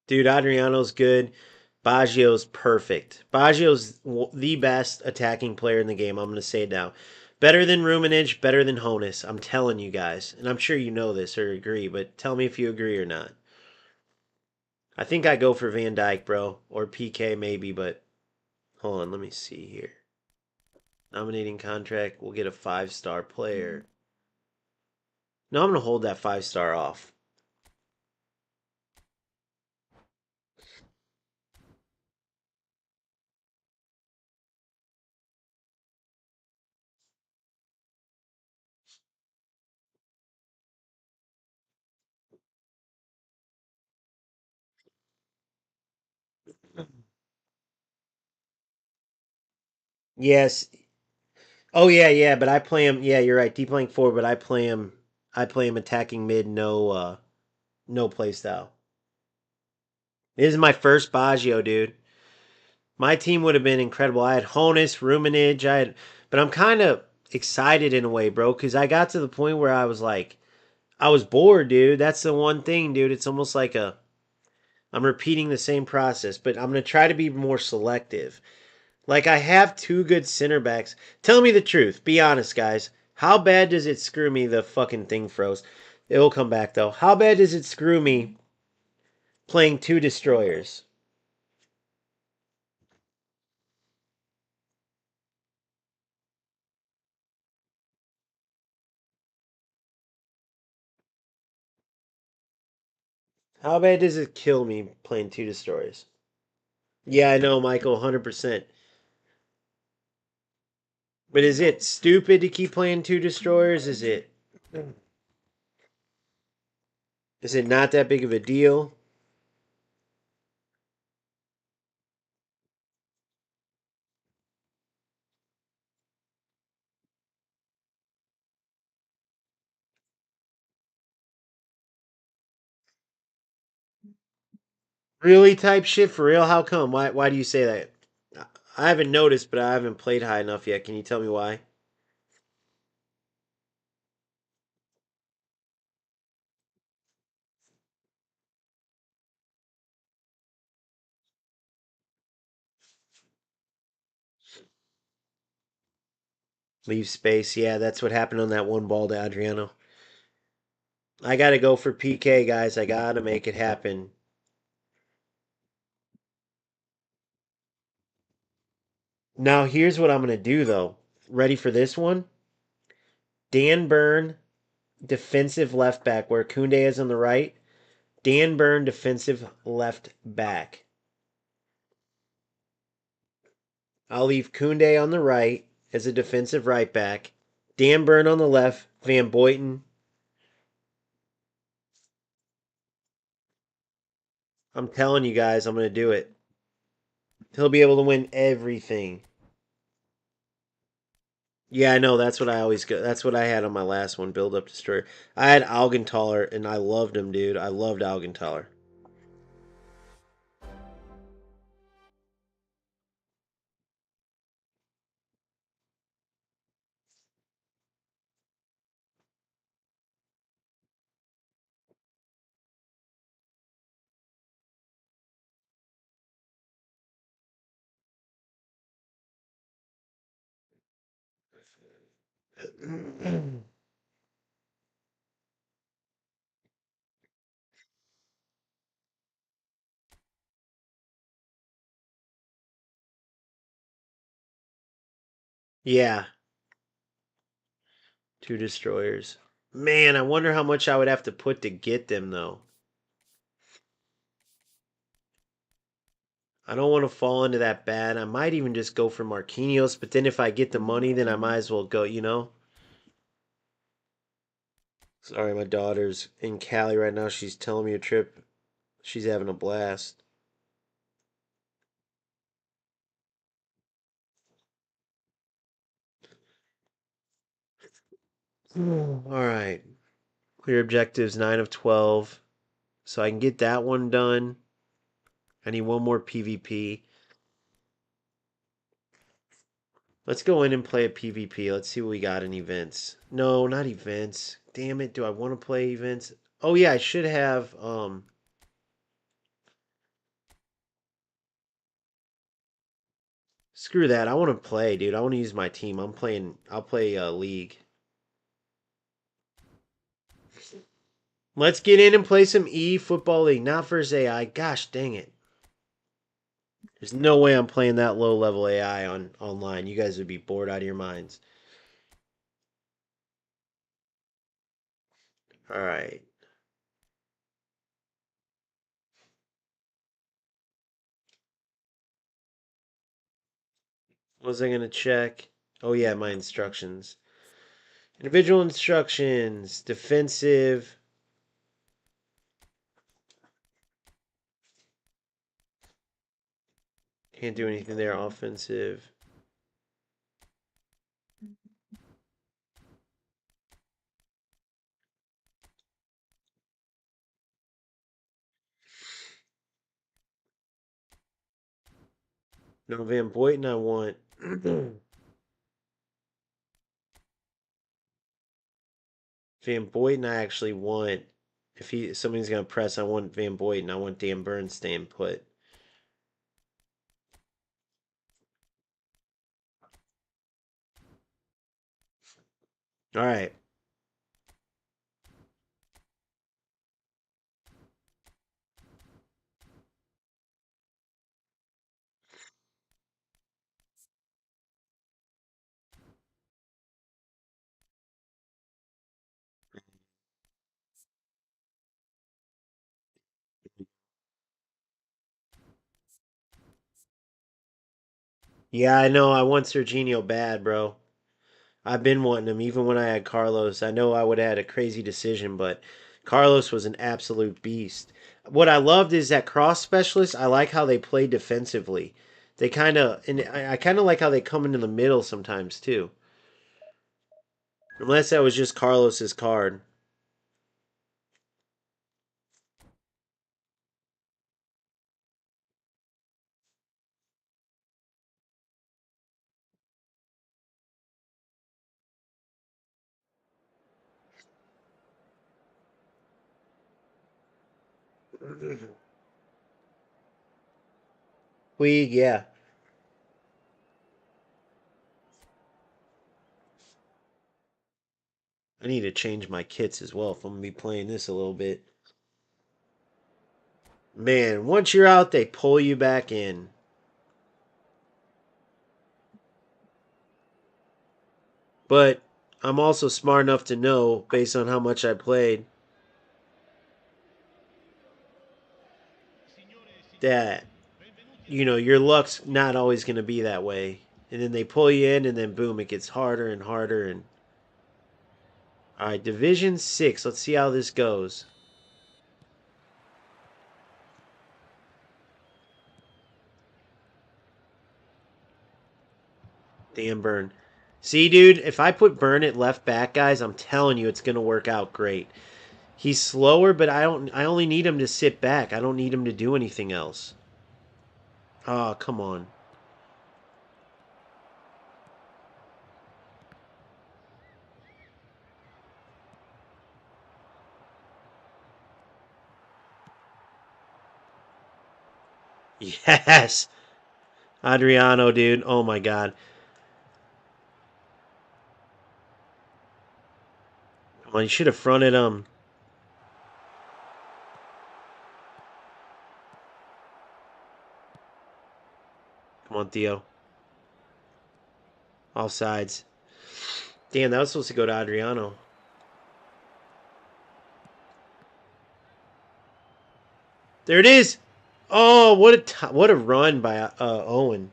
Dude, Adriano's good. Baggio's perfect. Baggio's the best attacking player in the game. I'm going to say it now. Better than Ruminage, better than Honus. I'm telling you guys. And I'm sure you know this or agree, but tell me if you agree or not. I think I go for Van Dyke, bro. Or PK maybe, but hold on, let me see here. Nominating contract, we'll get a 5-star player. No, I'm going to hold that 5-star off. Yes. Oh yeah, yeah. But I play him. Yeah, you're right. Deep lane forward, but I play him. I play him attacking mid. No, no play style. This is my first Baggio, dude. My team would have been incredible. I had Honus, Ruminage. But I'm kind of excited in a way, bro, because I got to the point where I was like, I was bored, dude. That's the one thing, dude. It's almost like I'm repeating the same process, but I'm gonna try to be more selective. Like I have two good center backs. Tell me the truth. Be honest, guys. How bad does it screw me? The fucking thing froze. It will come back though. How bad does it screw me playing two destroyers? How bad does it kill me playing two destroyers? Yeah, I know, Michael, 100%. But is it stupid to keep playing two destroyers? Is it not that big of a deal? Really type shit for real? How come? Why do you say that? I haven't noticed, but I haven't played high enough yet. Can you tell me why? Leave space. Yeah, that's what happened on that one ball to Adriano. I gotta go for PK, guys. I gotta make it happen. Now here's what I'm gonna do though. Ready for this one? Dan Burn, defensive left back, where Kunde is on the right. Dan Burn, defensive left back. I'll leave Kunde on the right as a defensive right back. Dan Burn on the left. Van Boyten. I'm telling you guys, I'm gonna do it. He'll be able to win everything. Yeah, I know. That's what I always go. That's what I had on my last one. Build up destroyer. I had Augenthaler, and I loved him, dude. I loved Augenthaler. Yeah, two destroyers. Man, I wonder how much I would have to put to get them, though. I don't want to fall into that bad. I might even just go for Marquinhos, but then if I get the money, then I might as well go. Sorry, my daughter's in Cali right now. She's telling me a trip. She's having a blast. All right. Clear objectives 9 of 12. So I can get that one done. I need one more PvP. Let's go in and play a PvP. Let's see what we got in events. No, not events. Damn it. Do I want to play events? Oh yeah, I should have screw that. I want to play, dude. I want to use my team. I'll play League. Let's get in and play some Football League, not versus AI. Gosh dang it. There's no way I'm playing that low level AI on online. You guys would be bored out of your minds. All right. What was I gonna check? Oh yeah, my instructions. Individual instructions. Defensive. Can't do anything there. Offensive. No, Van Boyton I want. Van Boyton I actually want. If somebody's gonna press, I want Van Boyton. I want Dan Burns staying put. All right. Yeah, I know. I want Serginho bad, bro. I've been wanting him even when I had Carlos. I know I would have had a crazy decision, but Carlos was an absolute beast. What I loved is that cross specialist. I like how they play defensively. They kind of, and I kind of like how they come into the middle sometimes too. Unless that was just Carlos's card. Yeah. I need to change my kits as well if I'm gonna be playing this a little bit. Man, once you're out, they pull you back in. But I'm also smart enough to know, based on how much I played, Signore e signori, that benvenuti a your bordo. luck's Questo not è always il going to be that vostro way. treno. And then they pull you in, and then boom, it gets harder and harder. And all right, Division 6. Let's see how this goes. Damn, Burn. See, dude, if I put Burn at left back, guys, I'm telling you, it's going to work out great. He's slower, but I don't. I only need him to sit back. I don't need him to do anything else. Oh, come on. Yes, Adriano, dude. Oh my God. Come on, you should have fronted him. Come on, Theo. All sides. Damn, that was supposed to go to Adriano. There it is. Oh, what a run by Owen.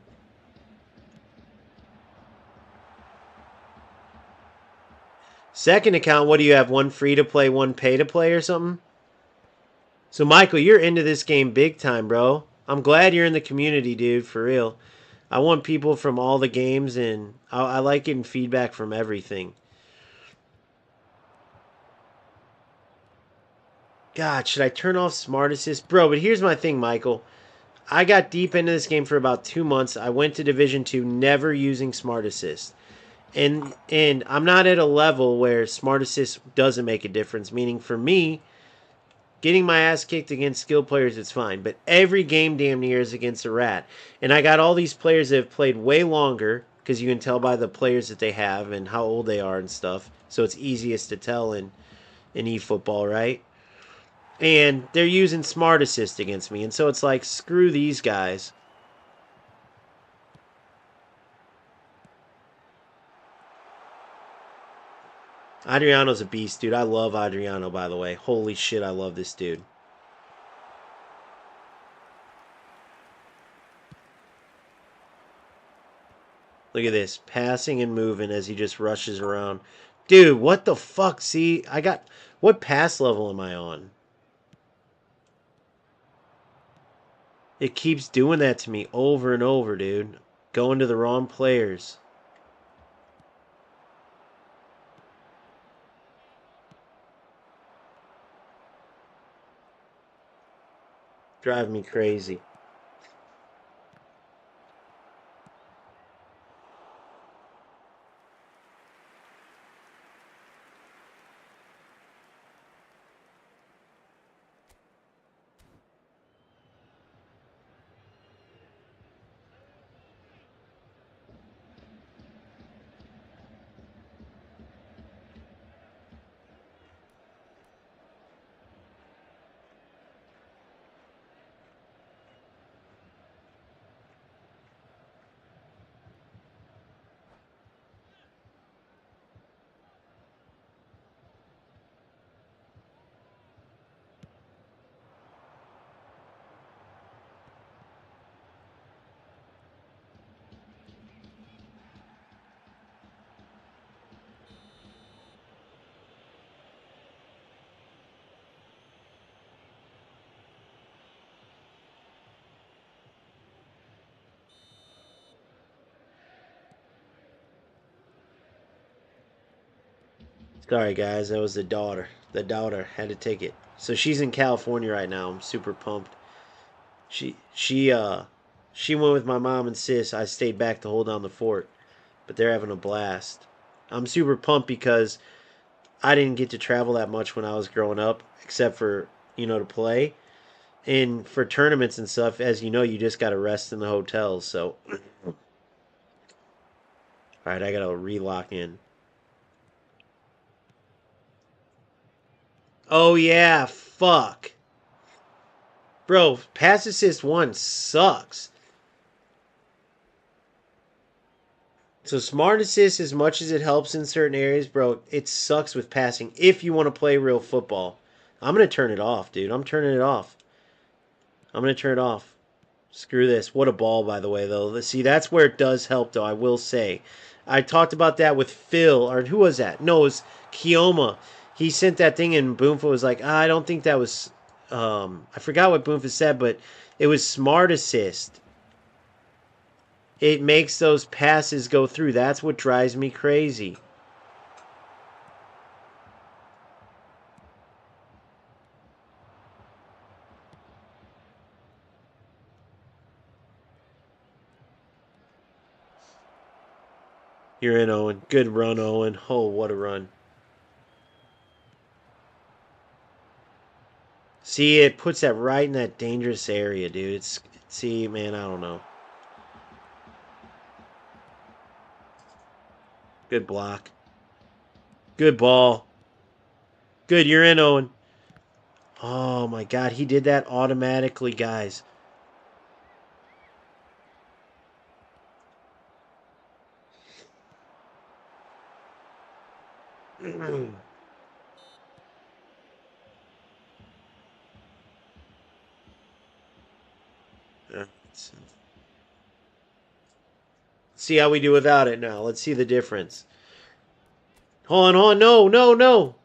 Second account, what do you have? One free to play, one pay to play, or something? So Michael, you're into this game big time, bro. I'm glad you're in the community, dude. For real. I want people from all the games, and I like getting feedback from everything. God, should I turn off Smart Assist, bro? But here's my thing, Michael. I got deep into this game for about 2 months. I went to Division 2, never using Smart Assist. And I'm not at a level where smart assist doesn't make a difference. Meaning for me, getting my ass kicked against skilled players is fine, but every game damn near is against a rat. And I got all these players that have played way longer because you can tell by the players that they have and how old they are and stuff. So it's easiest to tell in eFootball, right? And they're using smart assist against me, and so it's like screw these guys. Adriano's a beast, dude. I love Adriano, by the way. Holy shit, I love this dude. Look at this. Passing and moving as he just rushes around. Dude, what the fuck? See, I got. What pass level am I on? It keeps doing that to me over and over, dude. Going to the wrong players. Drive me crazy. Sorry, guys. That was the daughter. The daughter had to take it. So she's in California right now. I'm super pumped. She went with my mom and sis. I stayed back to hold down the fort, but they're having a blast. I'm super pumped because I didn't get to travel that much when I was growing up, except for to play. And for tournaments and stuff, as you know, you just got to rest in the hotels. So, all right, I got to relock in. Oh yeah, fuck, bro. Pass assist one sucks. So smart assist, as much as it helps in certain areas, bro, it sucks with passing if you want to play real football. I'm gonna turn it off, dude. I'm turning it off. I'm gonna turn it off. Screw this. What a ball, by the way, though. See, that's where it does help, though, I will say. I talked about that with Phil, or who was that? No, it was Kioma. He sent that thing, and Boomfa was like, I don't think that was... I forgot what Boomfa said, but it was smart assist. It makes those passes go through. That's what drives me crazy. You're in, Owen. Good run, Owen. Oh, what a run. See, it puts that right in that dangerous area, dude. See, man, I don't know. Good block. Good ball. Good, you're in, Owen. Oh, my God. He did that automatically, guys. See how we do without it now. Let's see the difference. Hold on. No, no, no.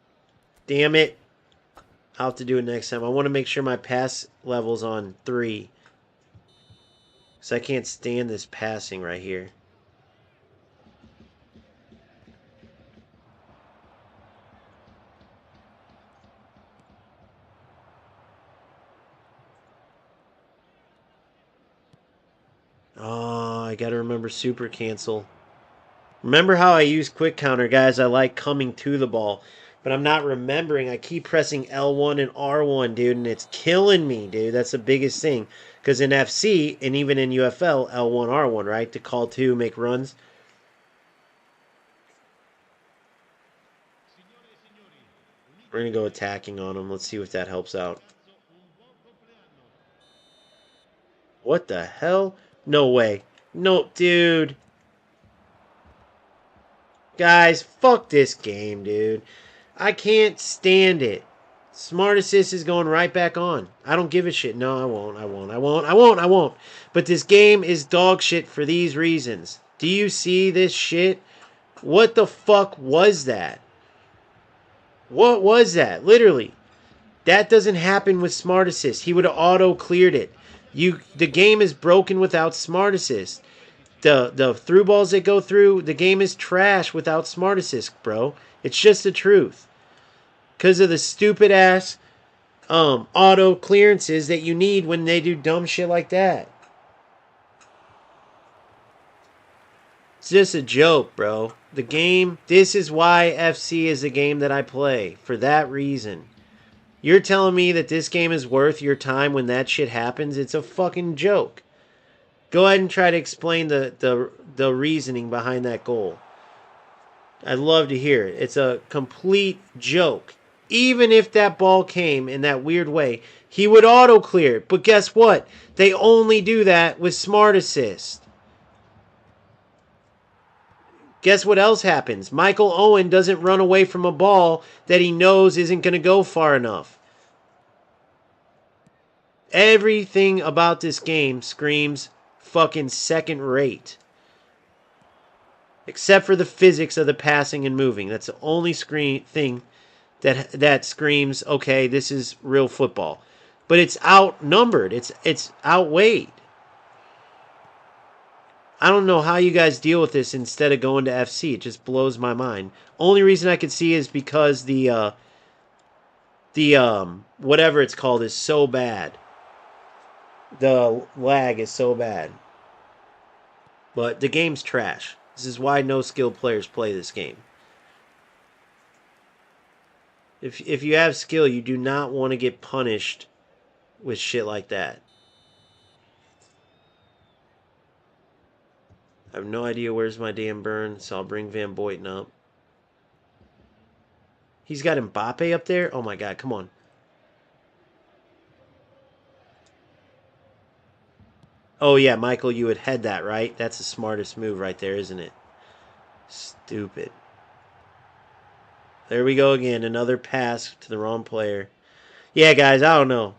Damn it. I'll have to do it next time. I want to make sure my pass level's on 3. Because I can't stand this passing right here. Oh, I got to remember super cancel. Remember how I use quick counter, guys? I like coming to the ball. But I'm not remembering. I keep pressing L1 and R1, dude, and it's killing me, dude. That's the biggest thing. Because in FC, and even in UFL, L1, R1, right? To call two, make runs. We're going to go attacking on him. Let's see if that helps out. What the hell? No way. No, dude. Guys, fuck this game, dude. I can't stand it. Smart assist is going right back on. I don't give a shit. No, I won't. But this game is dog shit for these reasons. Do you see this shit? What the fuck was that? What was that? Literally. That doesn't happen with smart assist. He would have auto cleared it. The game is broken without smart assist. The through balls that go through, the game is trash without smart assist, bro. It's just the truth. Because of the stupid ass auto clearances that you need when they do dumb shit like that. It's just a joke, bro. The game, this is why FC is the game that I play. For that reason. You're telling me that this game is worth your time when that shit happens? It's a fucking joke. Go ahead and try to explain the reasoning behind that goal. I'd love to hear it. It's a complete joke. Even if that ball came in that weird way, he would auto clear it. But guess what? They only do that with smart assist. Guess what else happens? Michael Owen doesn't run away from a ball that he knows isn't going to go far enough. Everything about this game screams fucking second rate. Except for the physics of the passing and moving. That's the only thing that screams, okay, this is real football. But it's outnumbered. It's outweighed. I don't know how you guys deal with this instead of going to FC. It just blows my mind. Only reason I could see is because the whatever it's called is so bad. The lag is so bad. But the game's trash. This is why no skilled players play this game. If you have skill, you do not want to get punished with shit like that. I have no idea where's my damn burn, so I'll bring Van Boyten up. He's got Mbappe up there? Oh my god, come on. Oh yeah, Michael, you would head that, right? That's the smartest move right there, isn't it? Stupid. There we go again. Another pass to the wrong player. Yeah, guys, I don't know.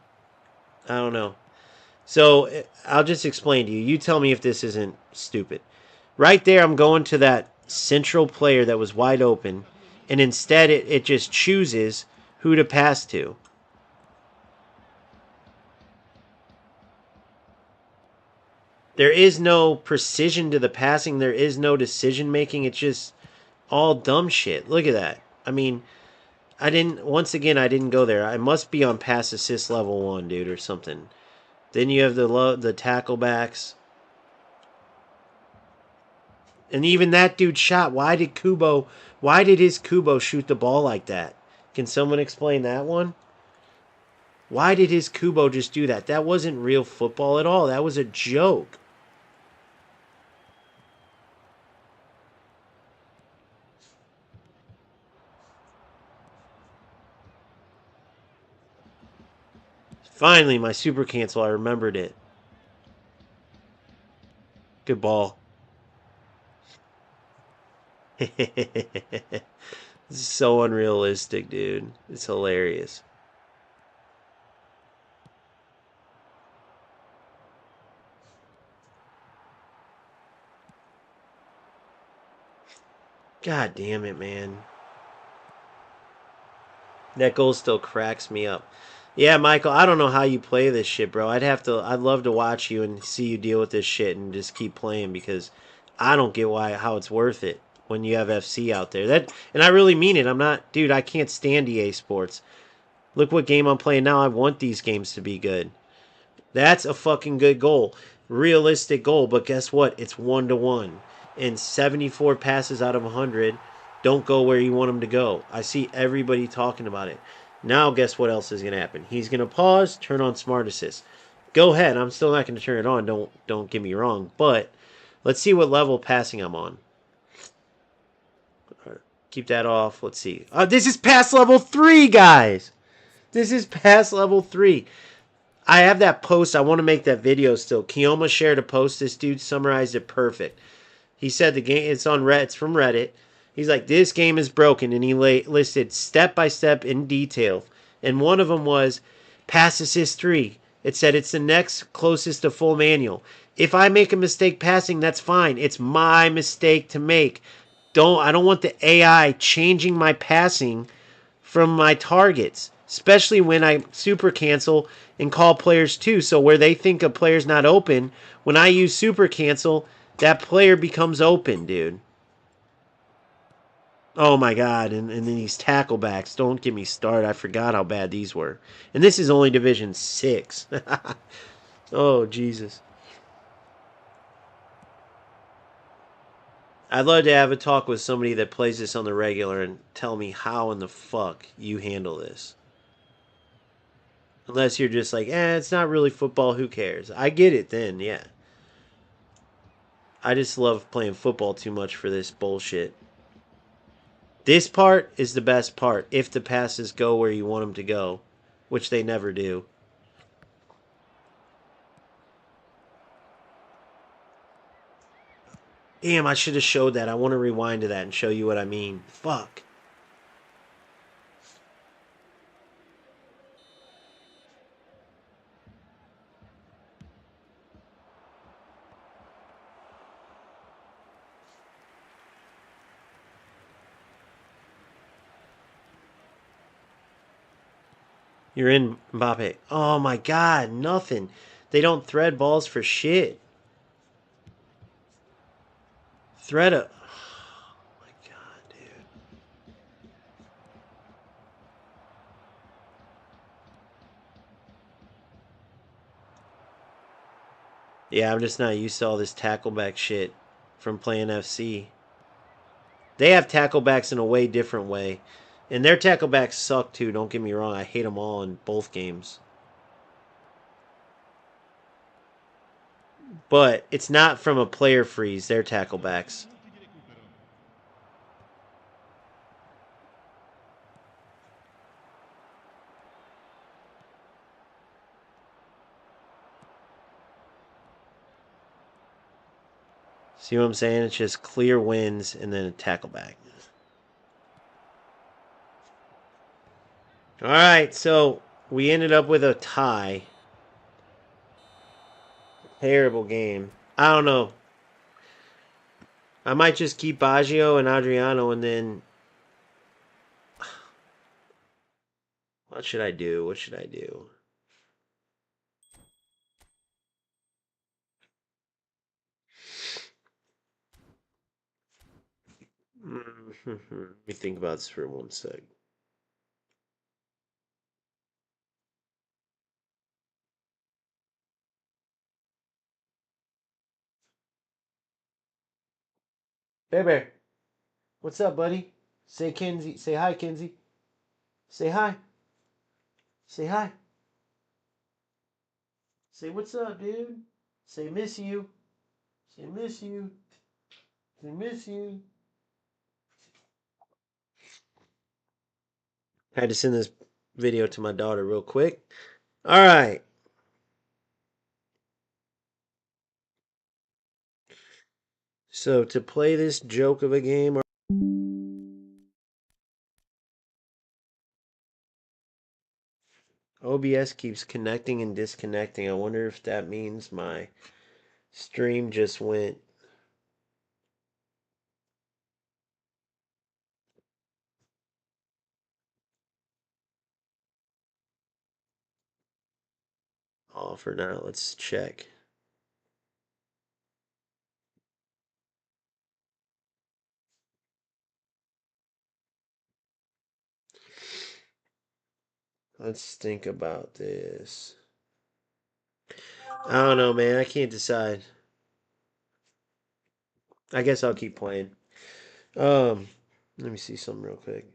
I don't know. So I'll just explain to you. You tell me if this isn't stupid. Right there, I'm going to that central player that was wide open, and instead it just chooses who to pass to. There is no precision to the passing. There is no decision making. It's just all dumb shit. Look at that. I mean, once again, I didn't go there. I must be on pass assist level 1, dude, or something. Then you have the tackle backs. And even that dude shot. Why did his Kubo shoot the ball like that? Can someone explain that one? Why did his Kubo just do that? That wasn't real football at all. That was a joke. Finally, my super cancel. I remembered it. Good ball. This is so unrealistic, dude. It's hilarious. God damn it, man. That goal still cracks me up. Yeah, Michael, I don't know how you play this shit, bro. I'd love to watch you and see you deal with this shit and just keep playing because I don't get how it's worth it when you have FC out there. And I really mean it. I'm not, dude, I can't stand EA Sports. Look what game I'm playing now. I want these games to be good. That's a fucking good goal. Realistic goal, but guess what? It's 1-1. And 74 passes out of 100 don't go where you want them to go. I see everybody talking about it. Now guess what else is going to happen? He's going to pause, turn on Smart Assist. Go ahead. I'm still not going to turn it on. Don't get me wrong, but let's see what level passing I'm on. Keep that off. Let's see. This is past level 3, guys. This is past level 3. I have that post. I want to make that video still. Kioma shared a post. This dude summarized it perfect. He said the game, it's on Reddit. It's from Reddit. He's like, this game is broken, and he listed step by step in detail. And one of them was pass assist 3. It said it's the next closest to full manual. If I make a mistake passing, that's fine. It's my mistake to make. I don't want the AI changing my passing from my targets, especially when I super cancel and call players too. So where they think a player's not open, when I use super cancel, that player becomes open, dude. Oh my god, and then these tackle backs. Don't get me started. I forgot how bad these were. And this is only Division 6. Oh, Jesus. I'd love to have a talk with somebody that plays this on the regular and tell me how in the fuck you handle this. Unless you're just like, it's not really football, who cares? I get it then, yeah. I just love playing football too much for this bullshit. This part is the best part, if the passes go where you want them to go, which they never do. Damn, I should have showed that. I want to rewind to that and show you what I mean. Fuck. You're in, Mbappe. Oh my god, nothing. They don't thread balls for shit. threat of. Oh my god, dude. Yeah, I'm just not used to all this tackleback shit from playing FC. They have tacklebacks in a way different way. And their tacklebacks suck too, don't get me wrong. I hate them all in both games. But it's not from a player freeze, their tacklebacks. See what I'm saying? It's just clear wins and then a tackleback. All right, so we ended up with a tie. Terrible game. I don't know. I might just keep Baggio and Adriano and then. What should I do? What should I do? Let me think about this for 1 sec. Baby, what's up, buddy? Say Kinsey. Say hi, Kinsey. Say hi. Say hi. Say what's up, dude. Say miss you. Say miss you. Say miss you. I had to send this video to my daughter real quick. All right. So to play this joke of a game, OBS keeps connecting and disconnecting. I wonder if that means my stream just went. Off or not. Let's check. Let's think about this. I don't know, man. I can't decide. I guess I'll keep playing. Um, Let me see something real quick.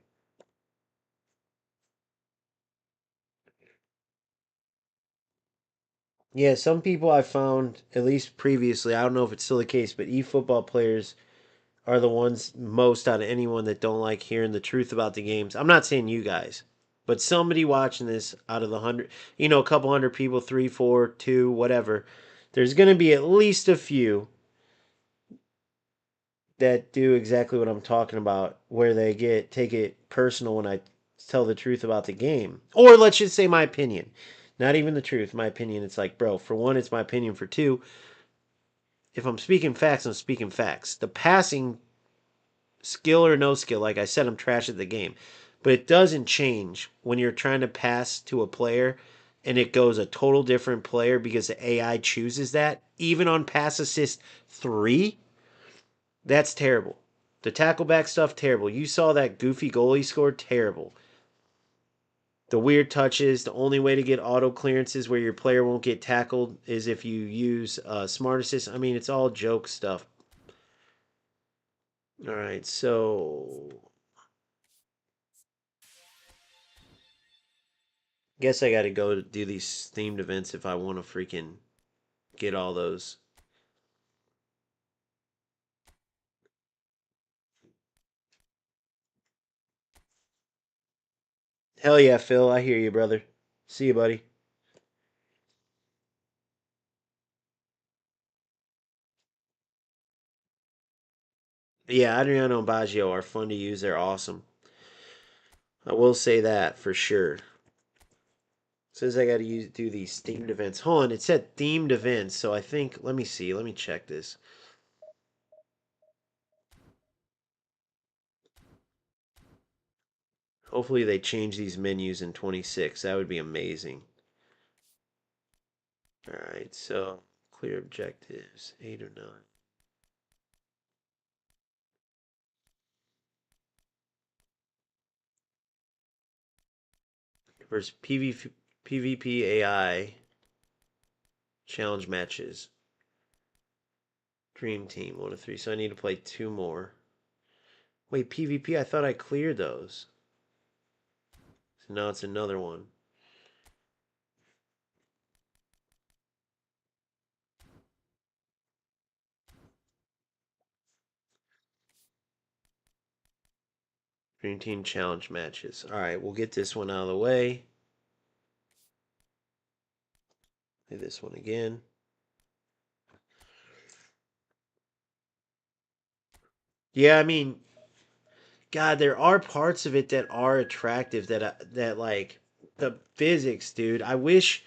Yeah, some people I found, at least previously, I don't know if it's still the case, but eFootball players are the ones most out of anyone that don't like hearing the truth about the games. I'm not saying you guys, but somebody watching this out of the 100, a couple hundred people, three, four, two, whatever, there's going to be at least a few that do exactly what I'm talking about, where they take it personal when I tell the truth about the game. Or let's just say my opinion. Not even the truth, my opinion. It's like, bro, for one, it's my opinion. For two, if I'm speaking facts, I'm speaking facts. The passing, skill or no skill, like I said, I'm trash at the game. But it doesn't change when you're trying to pass to a player and it goes a total different player because the AI chooses that. Even on Pass Assist 3, that's terrible. The tackleback stuff, terrible. You saw that goofy goal he scored, terrible. The weird touches, the only way to get auto clearances where your player won't get tackled is if you use smart assist. I mean, it's all joke stuff. All right, so guess I got to go to do these themed events if I want to freaking get all those. Hell yeah, Phil. I hear you, brother. See you, buddy. Yeah, Adriano and Baggio are fun to use. They're awesome. I will say that for sure. Says I got to do these themed events. Hold on, it said themed events, so I think. Let me see. Let me check this. Hopefully they change these menus in 26. That would be amazing. All right, so clear objectives, 8 or 9. versus PvP AI challenge matches. Dream Team 1 of 3. So I need to play 2 more. Wait, PvP? I thought I cleared those. So now it's another one. Dream Team challenge matches. Alright, we'll get this one out of the way. Play this one again. Yeah, I mean, God, there are parts of it that are attractive that like the physics, dude. I wish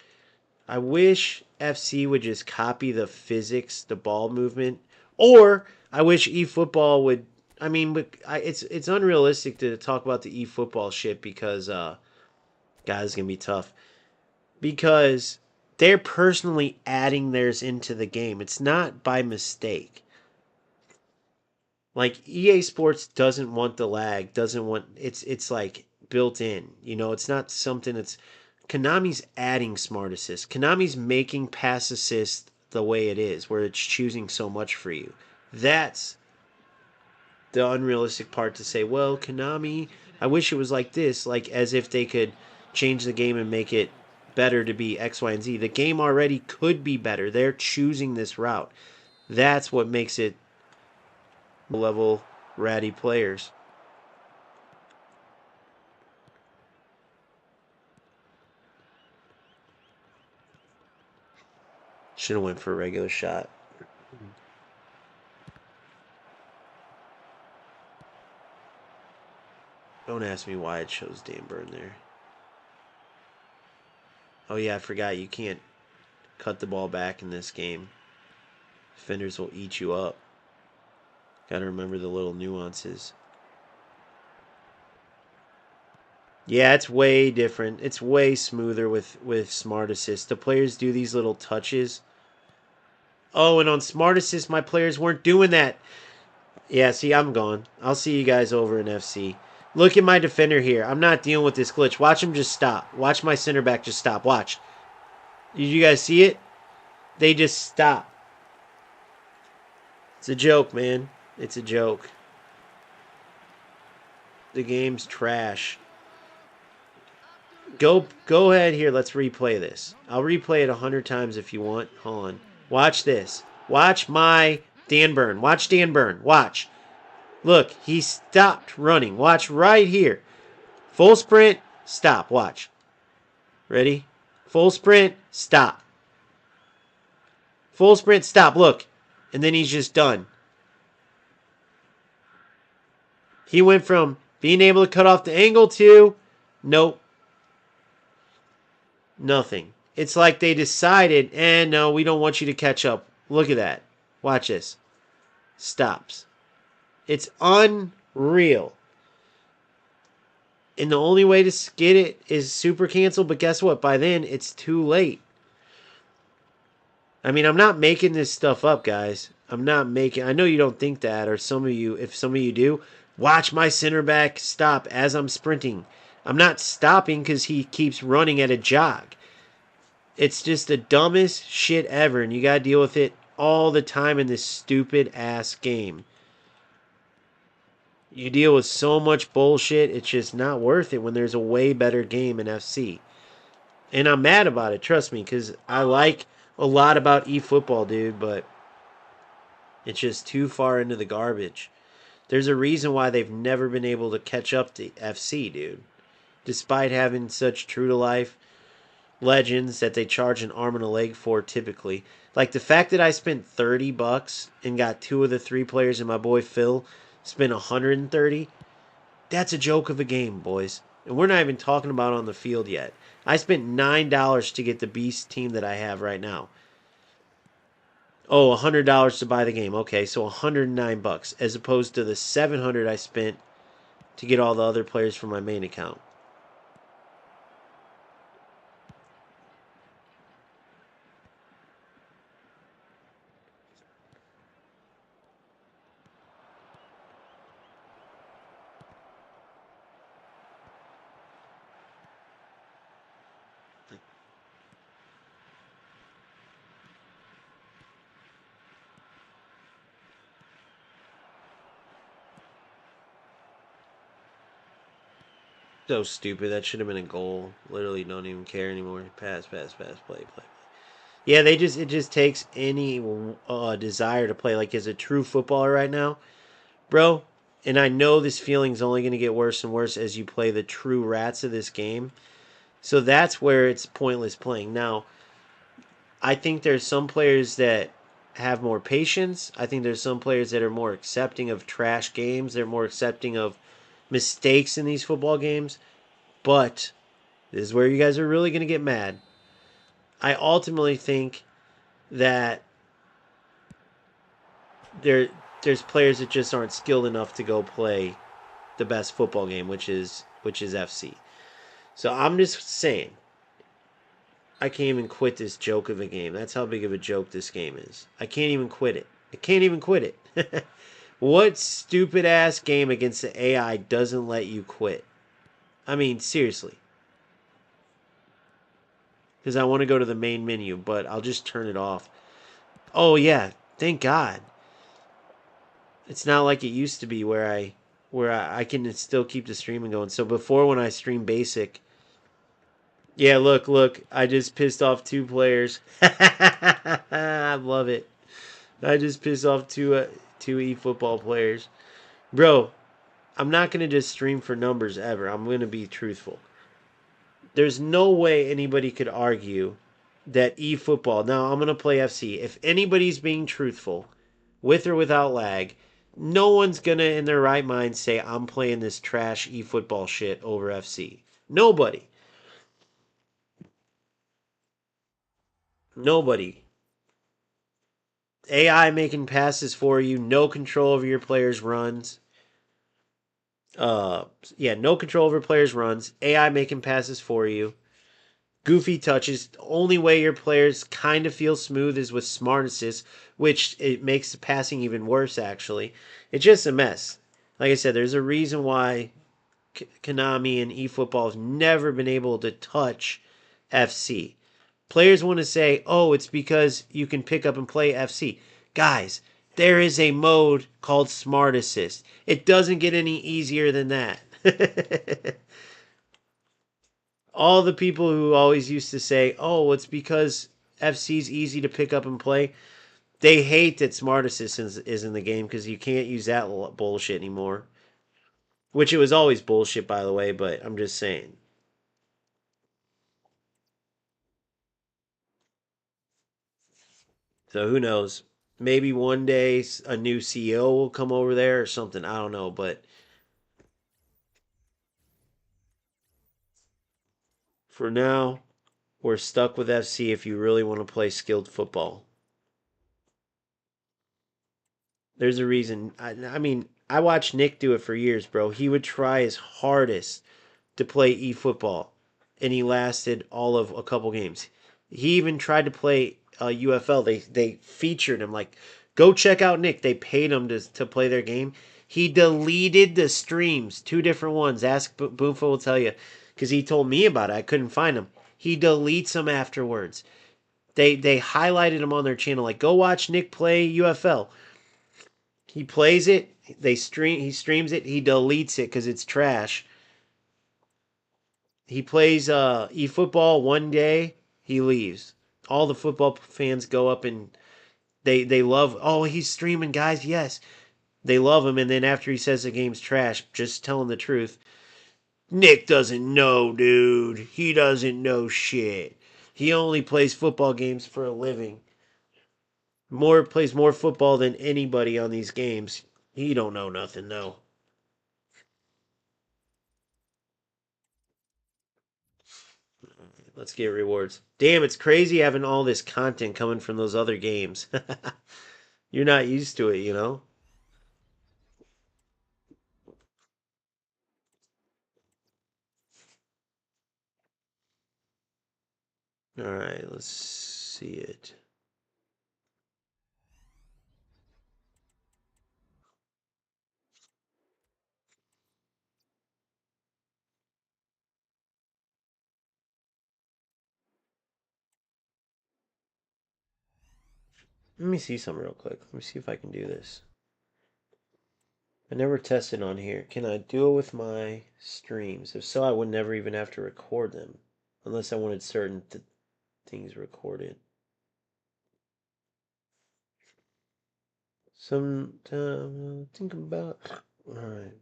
FC would just copy the physics, the ball movement, or I wish eFootball would. I mean, it's unrealistic to talk about the eFootball shit because God, it's gonna be tough because they're personally adding theirs into the game. It's not by mistake. Like EA Sports doesn't want the lag, doesn't want it's like built in. You know, it's not something that's Konami's adding smart assist. Konami's making pass assist the way it is, where it's choosing so much for you. That's the unrealistic part to say, well, Konami, I wish it was like this, like as if they could change the game and make it better to be X, Y, and Z. The game already could be better. They're choosing this route. That's what makes it level ratty players. Should have went for a regular shot. Don't ask me why it shows Dan Burn there. Oh yeah, I forgot you can't cut the ball back in this game. Defenders will eat you up. Gotta remember the little nuances. Yeah, it's way different. It's way smoother with Smart Assist. The players do these little touches. Oh, and on Smart Assist, my players weren't doing that. Yeah, see, I'm gone. I'll see you guys over in FC. Look at my defender here. I'm not dealing with this glitch. Watch him just stop. Watch my center back just stop. Watch. Did you guys see it? They just stop. It's a joke, man. It's a joke. The game's trash. Go ahead here. Let's replay this. I'll replay it 100 times if you want. Hold on. Watch this. Watch my Dan Burn. Watch Dan Burn. Watch. Look, he stopped running. Watch right here. Full sprint. Stop. Watch. Ready? Full sprint. Stop. Full sprint. Stop. Look. And then he's just done. He went from being able to cut off the angle to nope. Nothing. It's like they decided, no, we don't want you to catch up. Look at that. Watch this. Stops. It's unreal. And the only way to get it is super cancel, but guess what? By then, it's too late. I mean, I'm not making this stuff up, guys. I'm not making... I know you don't think that, or some of you, if some of you do, watch my center back stop as I'm sprinting. I'm not stopping because he keeps running at a jog. It's just the dumbest shit ever, and you gotta deal with it all the time in this stupid ass game. You deal with so much bullshit, it's just not worth it when there's a way better game in FC. And I'm mad about it, trust me, because I like a lot about eFootball, dude, but it's just too far into the garbage. There's a reason why they've never been able to catch up to FC, dude. Despite having such true to life legends that they charge an arm and a leg for typically. Like the fact that I spent $30 and got 2 of the 3 players and my boy Phil spent 130, that's a joke of a game, boys. And we're not even talking about on the field yet. I spent $9 to get the beast team that I have right now. Oh, $100 to buy the game. Okay, so $109 as opposed to the $700 I spent to get all the other players from my main account. So stupid. That should have been a goal. Literally don't even care anymore. Pass, pass, pass, play, play. Yeah, it just takes any desire to play. Like as a true footballer right now, bro. And I know this feeling's only going to get worse and worse as you play the true rats of this game. So that's where it's pointless playing. Now, I think there's some players that have more patience. I think there's some players that are more accepting of trash games. They're more accepting of mistakes in these football games. But this is where you guys are really going to get mad. I ultimately think that there there's players that just aren't skilled enough to go play the best football game, which is FC. So I'm just saying, I can't even quit this joke of a game. That's how big of a joke this game is. I can't even quit it. I can't even quit it. What stupid ass game against the AI doesn't let you quit? I mean, seriously. Because I want to go to the main menu, but I'll just turn it off. Oh yeah, thank God. It's not like it used to be where I can still keep the streaming going. So before when I stream basic, yeah, look, I just pissed off two players. I love it. I just pissed off two eFootball players. Bro, I'm not going to just stream for numbers ever. I'm going to be truthful. There's no way anybody could argue that eFootball. Now, I'm going to play FC. If anybody's being truthful, with or without lag, no one's going to, in their right mind, say, I'm playing this trash eFootball shit over FC. Nobody. Nobody. AI making passes for you, no control over your players' runs. Uh, yeah, no control over players' runs. AI making passes for you. Goofy touches. The only way your players kind of feel smooth is with smart assists, which it makes the passing even worse. Actually, it's just a mess. Like I said, there's a reason why Konami and eFootball have never been able to touch FC. Players want to say, oh, it's because you can pick up and play FC. Guys, there is a mode called Smart Assist. It doesn't get any easier than that. All the people who always used to say, oh, it's because FC's easy to pick up and play, they hate that Smart Assist is in the game because you can't use that bullshit anymore. Which it was always bullshit, by the way, but I'm just saying. So who knows? Maybe one day a new CEO will come over there or something. I don't know, but for now, we're stuck with FC if you really want to play skilled football. There's a reason. I mean, I watched Nick do it for years, bro. He would try his hardest to play eFootball, and he lasted all of a couple games. He even tried to play UFL. They featured him like, go check out Nick. They paid him to play their game. He deleted the streams, two different ones. Ask Boomfa will tell you, because he told me about it. I couldn't find him. He deletes them afterwards. They highlighted him on their channel like, go watch Nick play UFL. He plays it. He streams it. He deletes it because it's trash. He plays eFootball one day, he leaves. All the football fans go up and they love, oh, he's streaming, guys, yes. They love him, and then after he says the game's trash, just telling the truth. Nick doesn't know, dude. He doesn't know shit. He only plays football games for a living. More plays more football than anybody on these games. He don't know nothing, though. Let's get rewards. Damn, it's crazy having all this content coming from those other games. You're not used to it, you know? All right, let's see it. Let me see something real quick. Let me see if I can do this. I never tested on here. Can I do it with my streams? If so, I would never even have to record them. Unless I wanted certain things recorded. Sometime think about. Alright.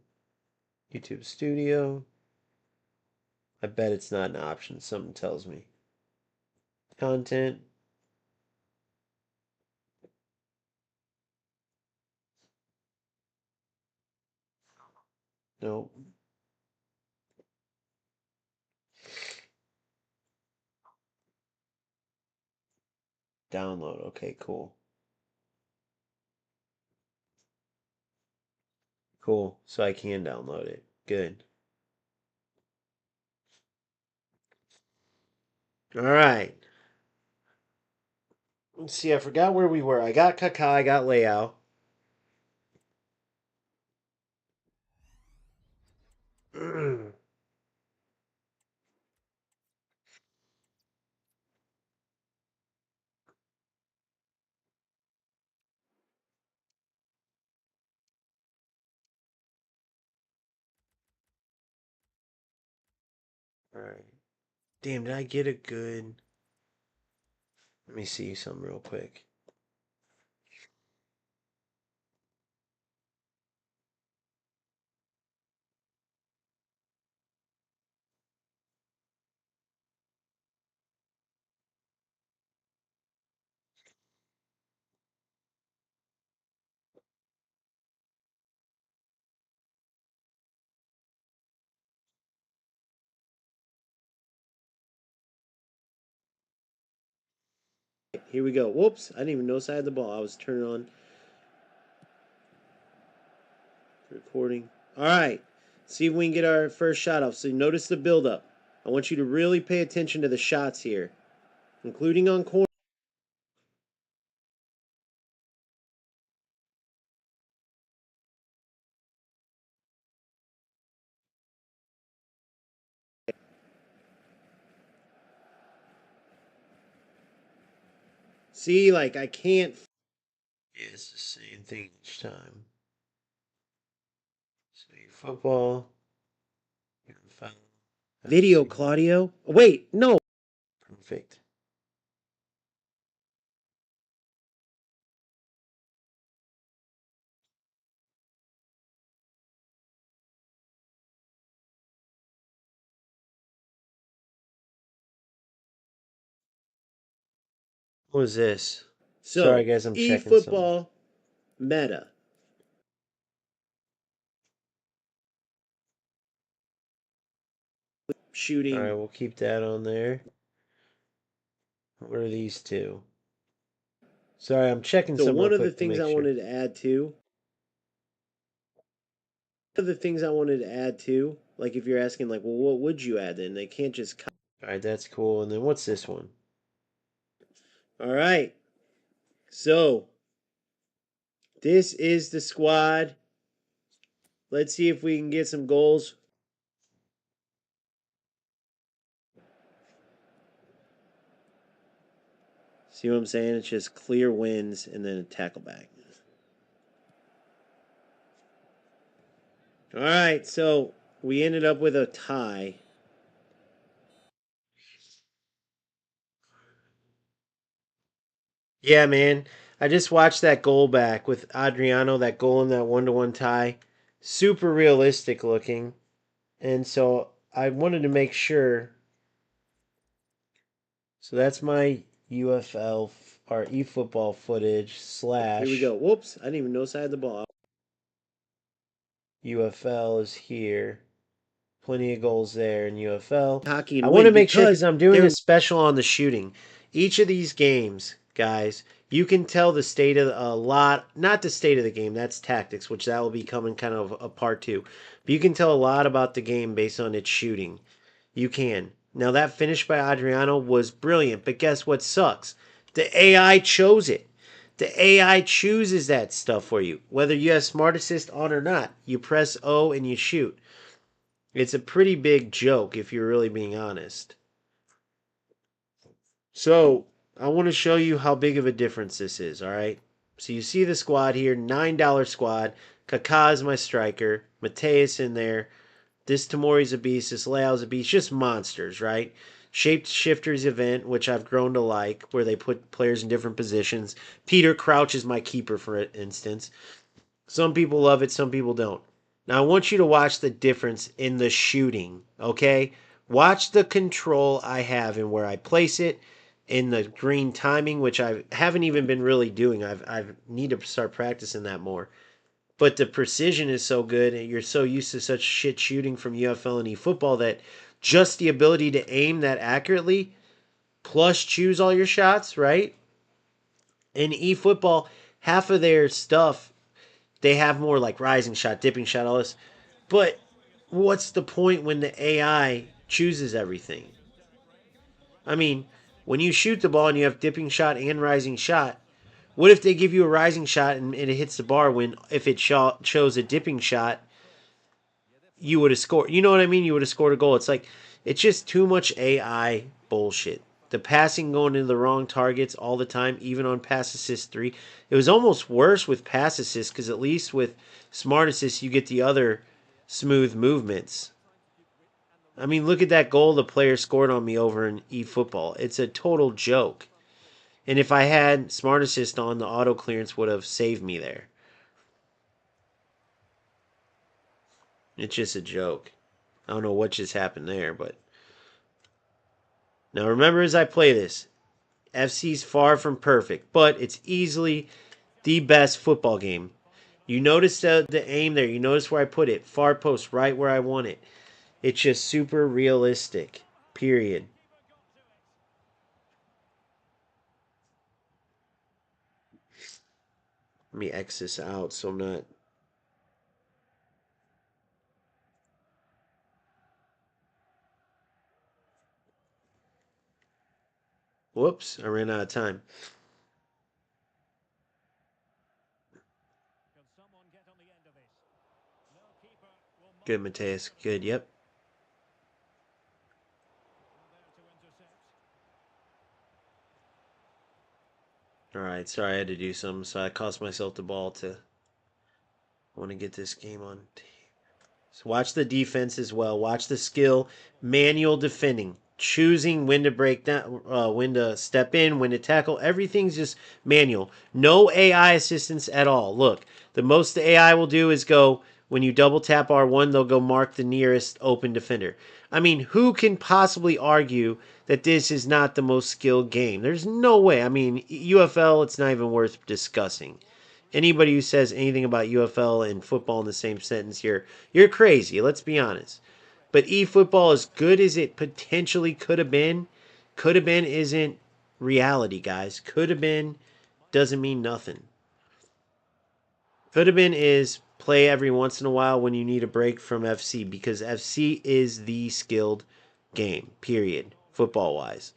YouTube Studio. I bet it's not an option. Something tells me. Content. Nope. Download. Okay, cool. Cool. So I can download it. Good. Alright. Let's see, I forgot where we were. I got Kaká, I got Leao. Alright. Damn, did I get a good... Let me see something real quick. Here we go. Whoops, I didn't even notice I had the ball. I was turning on recording. Alright, see if we can get our first shot off. So notice the build-up. I want you to really pay attention to the shots here, including on corner. See, like, I can't... Yeah, it's the same thing each time. So football. Video, Claudio. Wait, no. Perfect. What was this? So, sorry, guys, I'm checking eFootball meta. Shooting. All right, we'll keep that on there. What are these two? Sorry, I'm checking some real quick. So one of the things I wanted to add to. One of the things I wanted to add to, like if you're asking, like, well, what would you add then? They can't just. All right, that's cool. And then what's this one? All right. So this is the squad. Let's see if we can get some goals. See what I'm saying? It's just clear wins and then a tackle back. All right, so we ended up with a tie. Yeah, man. I just watched that goal back with Adriano, that goal in that 1-1 tie. Super realistic looking. And so I wanted to make sure. So that's my UFL or eFootball footage slash. Here we go. Whoops. I didn't even notice I had the ball. UFL is here. Plenty of goals there in UFL. Hockey I want to make sure because I'm doing a special on the shooting. Each of these games, guys, you can tell the state of a lot, not the state of the game, that's tactics, which that will be coming kind of a part two. But you can tell a lot about the game based on its shooting. You can. Now that finish by Adriano was brilliant, but guess what sucks? The AI chose it. The AI chooses that stuff for you. Whether you have Smart Assist on or not, you press O and you shoot. It's a pretty big joke if you're really being honest. So, I want to show you how big of a difference this is, all right? So you see the squad here, $9 squad. Kaká is my striker. Mateus in there. This Tamori's a beast. This Leao's a beast. Just monsters, right? Shaped Shifters event, which I've grown to like, where they put players in different positions. Peter Crouch is my keeper, for instance. Some people love it, some people don't. Now, I want you to watch the difference in the shooting, okay? Watch the control I have in where I place it, in the green timing, which I haven't even been really doing. I need to start practicing that more. But the precision is so good, and you're so used to such shit shooting from UFL and eFootball that just the ability to aim that accurately, plus choose all your shots, right? In eFootball, half of their stuff they have more like rising shot, dipping shot, all this. But what's the point when the AI chooses everything? I mean, when you shoot the ball and you have dipping shot and rising shot, what if they give you a rising shot and it hits the bar when if it chose a dipping shot, you would have scored? You know what I mean? You would have scored a goal. It's like, it's just too much AI bullshit. The passing going into the wrong targets all the time, even on pass assist 3. It was almost worse with pass assist because at least with smart assist, you get the other smooth movements. I mean, look at that goal the player scored on me over in eFootball. It's a total joke. And if I had smart assist on, the auto clearance would have saved me there. It's just a joke. I don't know what just happened there, but now remember as I play this, FC's far from perfect, but it's easily the best football game. You notice the aim there. You notice where I put it. Far post, right where I want it. It's just super realistic. Period. Let me X this out so I'm not... Whoops, I ran out of time. Good, Mateus. Good, yep. Alright, sorry I had to do something, so I cost myself the ball to... I want to get this game on. So watch the defense as well. Watch the skill. Manual defending. Choosing when to break down, when to step in, when to tackle. Everything's just manual. No AI assistance at all. Look, the most the AI will do is go, when you double tap R1, they'll go mark the nearest open defender. I mean, who can possibly argue that this is not the most skilled game? There's no way. I mean, UFL, it's not even worth discussing. Anybody who says anything about UFL and football in the same sentence here, you're crazy. Let's be honest. But eFootball, as good as it potentially could have been isn't reality, guys. Could have been doesn't mean nothing. Could have been is play every once in a while when you need a break from FC because FC is the skilled game, period, football wise.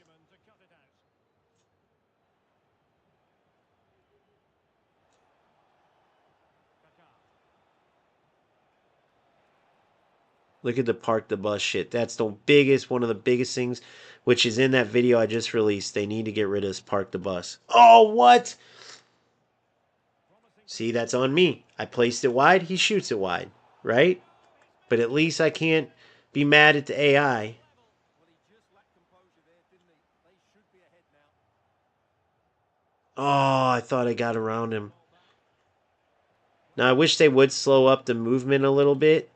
Look at the park the bus shit. That's the biggest, one of the biggest things, which is in that video I just released. They need to get rid of this park the bus. Oh, what? See, that's on me. I placed it wide. He shoots it wide, right? But at least I can't be mad at the AI. Oh, I thought I got around him. Now I wish they would slow up the movement a little bit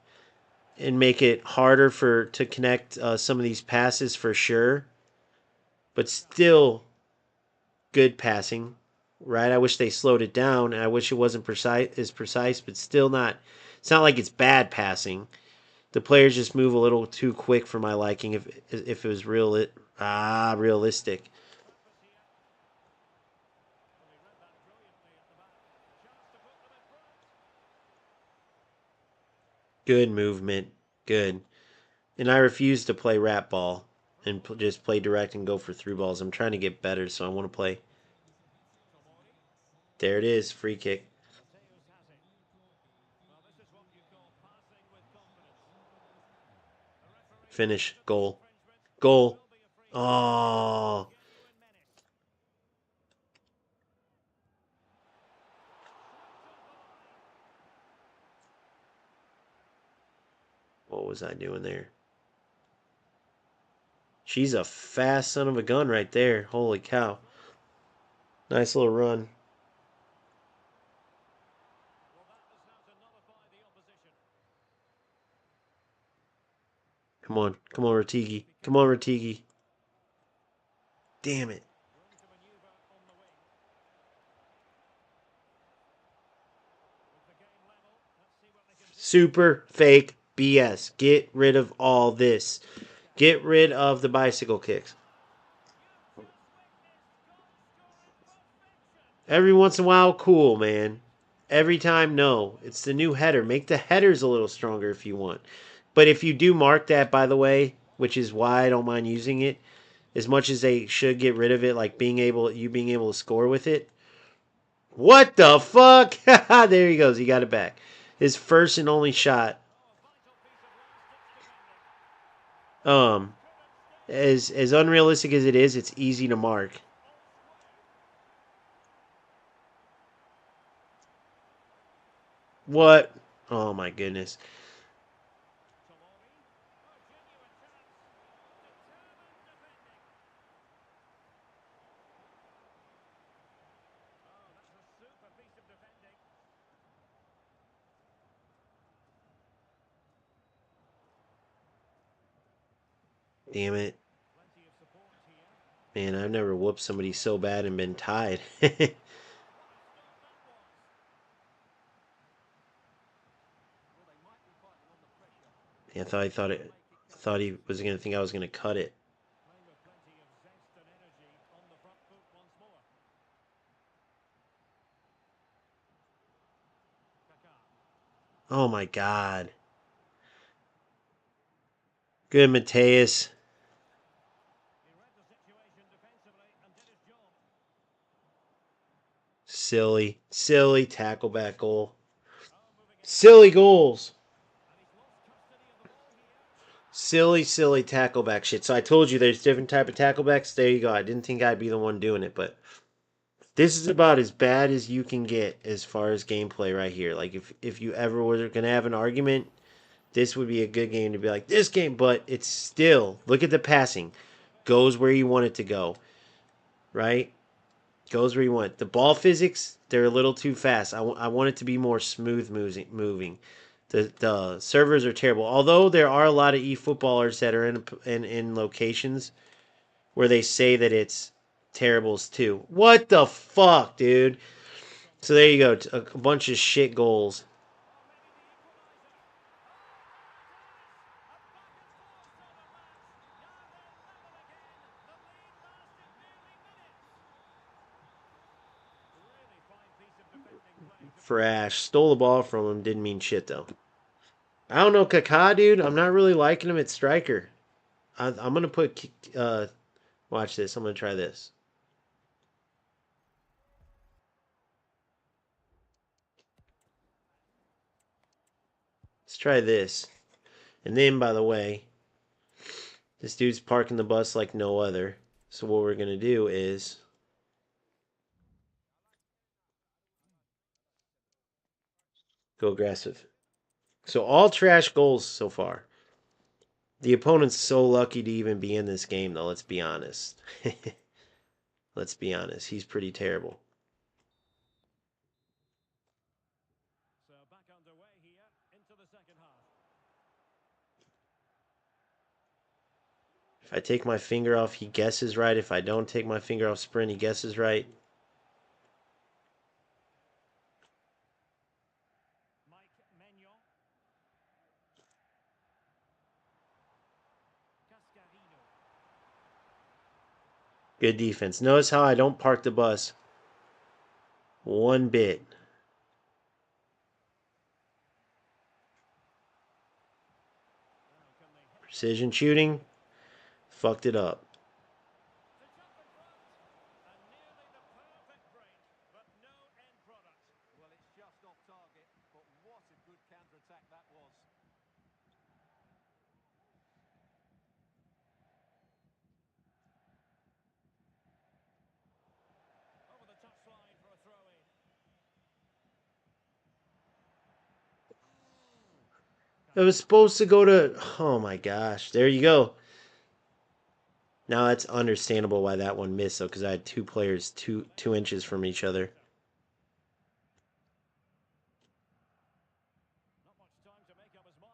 and make it harder for to connect some of these passes for sure. But still, good passing, right? I wish they slowed it down. I wish it wasn't precise, but still not. It's not like it's bad passing. The players just move a little too quick for my liking. If it was realistic. Good movement, good. And I refuse to play rat ball and just play direct and go for through balls. I'm trying to get better, so I want to play. There it is, free kick. Finish, goal, goal. Oh, What was I doing there? She's a fast son of a gun right there. Holy cow. Nice little run. Come on. Come on, Ratigi. Come on, Ratigi. Damn it. Super fake BS. Get rid of all this. Get rid of the bicycle kicks. Every once in a while, cool, man. Every time, no. It's the new header. Make the headers a little stronger if you want. But if you do mark that, by the way, which is why I don't mind using it, as much as they should get rid of it, like being able to score with it. What the fuck? There he goes. He got it back. His first and only shot. Um, as unrealistic as it is, it's easy to mark. What? Oh my goodness. Damn it. Man, I've never whooped somebody so bad and been tied. Yeah, I thought he was gonna think I was gonna cut it. Oh my god. Good Mateus. Silly. Silly tackle back goal. Silly goals. Silly tackle back shit. So I told you there's different type of tackle backs. There you go. I didn't think I'd be the one doing it, but this is about as bad as you can get as far as gameplay right here. Like if you ever were gonna have an argument, this would be a good game to be like this game, but it's still look at the passing. Goes where you want it to go. Right? Goes where you want. The ball physics, they're a little too fast. I want it to be more smooth moving. The servers are terrible. Although there are a lot of eFootballers that are in locations where they say that it's terribles too. What the fuck, dude? So there you go. A bunch of shit goals. Frash stole the ball from him. Didn't mean shit though. I don't know, Kaká, dude. I'm not really liking him at striker. I'm gonna put. Watch this. I'm gonna try this. Let's try this. And then, by the way, this dude's parking the bus like no other. So what we're gonna do is go aggressive. So all trash goals so far. The opponent's so lucky to even be in this game, though. Let's be honest. Let's be honest. He's pretty terrible. If I take my finger off, he guesses right. If I don't take my finger off sprint, he guesses right. Good defense. Notice how I don't park the bus one bit. Precision shooting. Fucked it up. It was supposed to go to... Oh my gosh. There you go. Now that's understandable why that one missed, though, because I had two players 2 inches from each other. Not much time to make up his mind.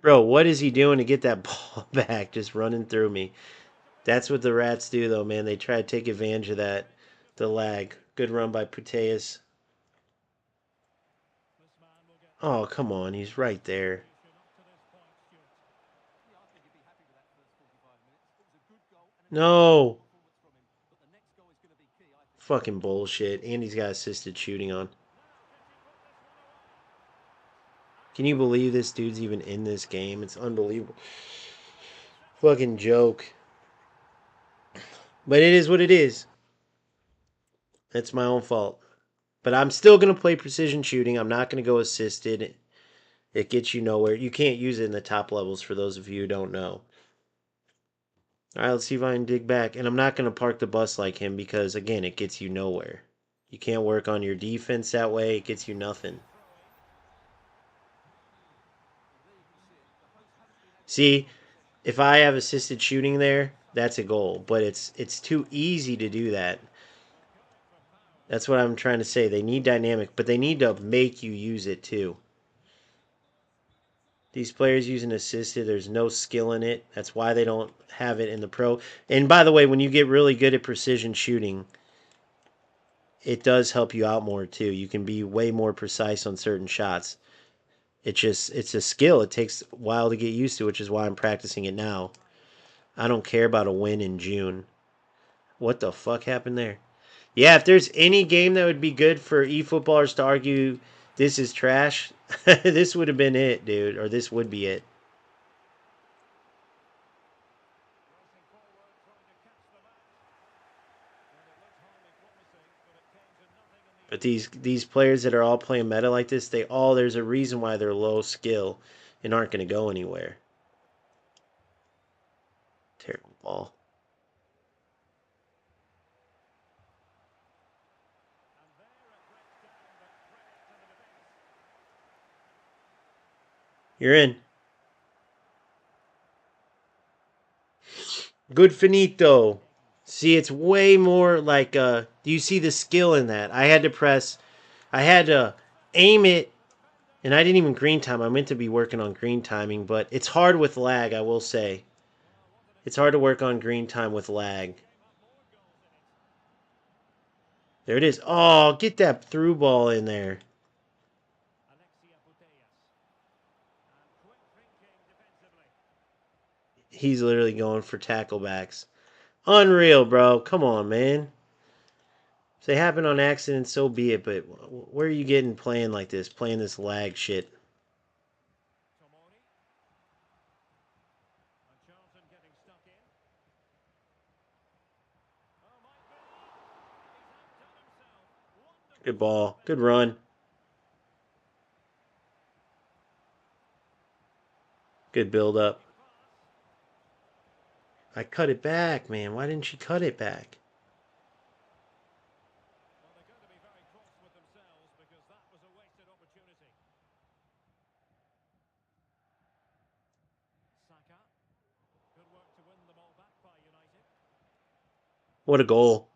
Bro, what is he doing to get that ball back? Just running through me. That's what the Rats do, though, man. They try to take advantage of that. The lag. Good run by Puteas. This man will get Oh, come on. He's right there. appreciation up to this point, Stuart. Yeah, I think he'd be happy with that first 45 minutes. It was a good goal and an No. performance from him. But the next goal is going to be key, I think. Fucking bullshit. Andy's got assisted shooting on. Now can she put this one away? Can you believe this dude's even in this game? It's unbelievable. Fucking joke. But it is what it is. That's my own fault. But I'm still going to play precision shooting. I'm not going to go assisted. It gets you nowhere. You can't use it in the top levels for those of you who don't know. All right, let's see if I can dig back. And I'm not going to park the bus like him because, again, it gets you nowhere. You can't work on your defense that way. It gets you nothing. See, if I have assisted shooting there, that's a goal. But it's too easy to do that. That's what I'm trying to say. They need dynamic, but they need to make you use it too. These players using assisted, there's no skill in it. That's why they don't have it in the pro. And by the way, when you get really good at precision shooting, it does help you out more too. You can be way more precise on certain shots. It's a skill. It takes a while to get used to, which is why I'm practicing it now. I don't care about a win in June. What the fuck happened there? Yeah, if there's any game that would be good for eFootballers to argue this is trash, this would have been it, dude. Or this would be it. Racing forward, trying to catch the match. And it looked highly promising, but it came to nothing in the But end. these players that are all playing meta like this, there's a reason why they're low skill and aren't going to go anywhere. Terrible ball. And there it breaks down, but credit to the defence. You're in. Good finito. See, it's way more like do you see the skill in that? I had to aim it, and I didn't even green time. I meant to be working on green timing, but it's hard with lag, I will say. Well, what an It's hard to exciting work on start. green time with lag. Game had more goals in it. There it is. Oh, get that through ball in there. Alexia Putellas. And quick thinking defensively. He's literally going for tacklebacks. Unreal, bro. Come on, man. If they happen on accident, so be it. But where are you getting playing like this? Playing this lag shit. Tomori. And Charlton getting stuck in. Oh, might be. He's outdone himself. Wonderful Good ball. stoppage. Good run. Good build up. Attacking pass. I cut it back, man. Why didn't she cut it back? Well, they're going to be very cross with themselves because that was a wasted opportunity. Saka. Good work to win the ball back by United. What a goal.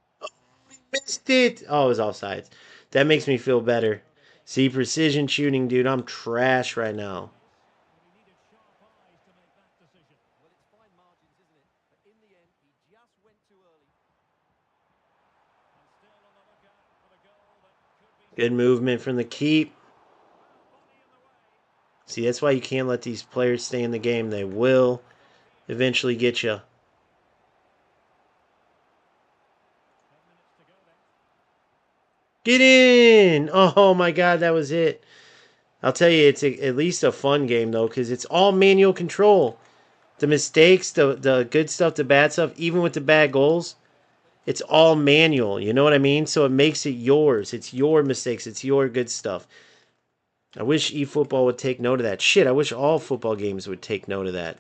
Missed it. Oh, it was offsides. That makes me feel better. See, precision shooting, dude. I'm trash right now. Yes, but he needed sharp eyes to make that decision. Well, it's fine margins, isn't it? But in the end, he just went too early. And still on the lookout for the goal that could be Good something movement from special. the keep. Well, body in the way. See, that's why you can't let these players stay in the game. They will Stopped the attack. eventually get you. 10 minutes to go then. Get in! Oh my god, that was it. I'll tell you, it's at least a fun game, though, because it's all manual control. The mistakes, the good stuff, the bad stuff, even with the bad goals, it's all manual. You know what I mean? So it makes it yours. It's your mistakes. It's your good stuff. I wish eFootball would take note of that. Shit, I wish all football games would take note of that.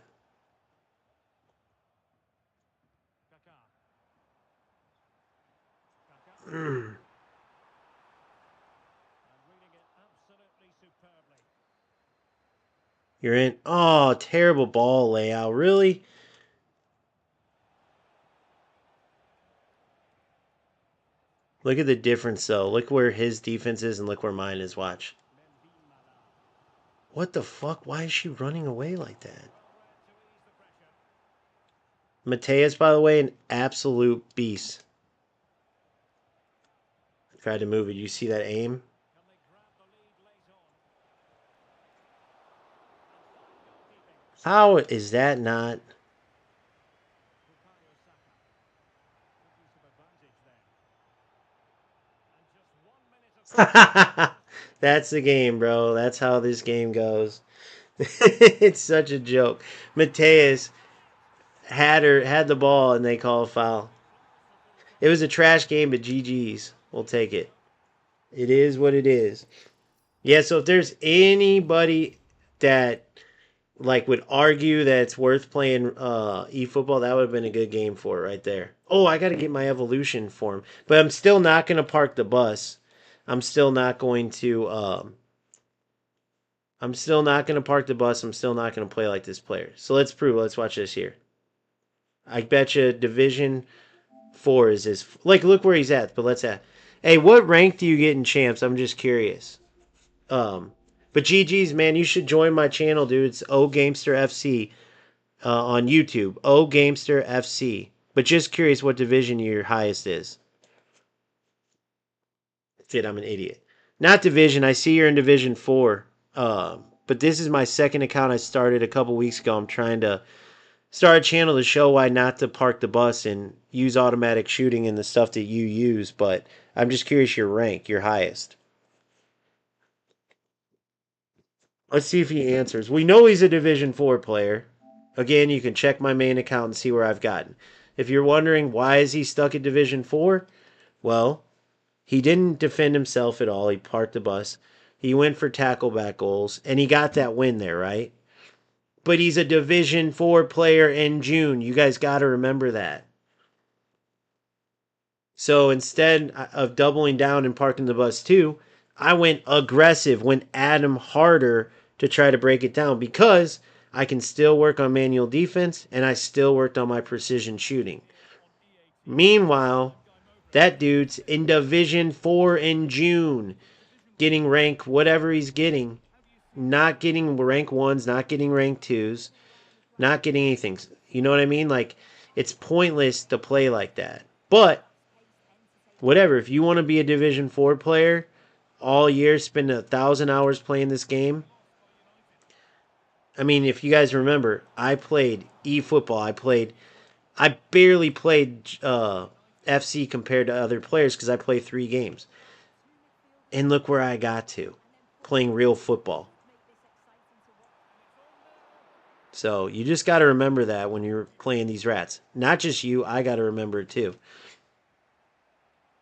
Kaká. Kaká. Mm. You're in. Oh, terrible ball layout. Really? Look at the difference, though. Look where his defense is and look where mine is. Watch. What the fuck? Why is she running away like that? Mateus, by the way, an absolute beast. Tried to move it. You see that aim? How is that not? That's the game, bro. That's how this game goes. It's such a joke. Mateus had the ball and they call a foul. It was a trash game, but GG's. We'll take it. It is what it is. Yeah, so if there's anybody that like would argue that it's worth playing eFootball, that would have been a good game for it right there. Oh, I got to get my evolution form, but I'm still not going to park the bus. I'm still not going to. I'm still not going to park the bus. I'm still not going to play like this player. So let's prove. Let's watch this here. I bet you Division 4 is his. Like, look where he's at. But let's add. Hey, what rank do you get in champs? I'm just curious. But GG's, man, you should join my channel, dude. It's O Gamester FC on YouTube. O Gamester FC. But just curious what division your highest is. Shit, I'm an idiot. Not division. I see you're in Division 4. But this is my second account I started a couple weeks ago. I'm trying to start a channel to show why not to park the bus and use automatic shooting and the stuff that you use. But I'm just curious your rank, your highest. Let's see if he answers. We know he's a Division 4 player. Again, you can check my main account and see where I've gotten. If you're wondering why is he stuck at Division 4, well, he didn't defend himself at all. He parked the bus. He went for tackle back goals, and he got that win there, right? But he's a Division 4 player in June. You guys got to remember that. So instead of doubling down and parking the bus too, I went aggressive, went at him harder to try to break it down because I can still work on manual defense and I still worked on my precision shooting. Meanwhile, that dude's in Division 4 in June, getting rank whatever he's getting, not getting rank 1s, not getting rank 2s, not getting anything. You know what I mean? Like, it's pointless to play like that. But whatever, if you want to be a Division 4 player all year, spend 1,000 hours playing this game. I mean, if you guys remember, I played eFootball. I barely played FC compared to other players because I play 3 games. And look where I got to, playing real football. So you just got to remember that when you're playing these rats. Not just you, I got to remember it too.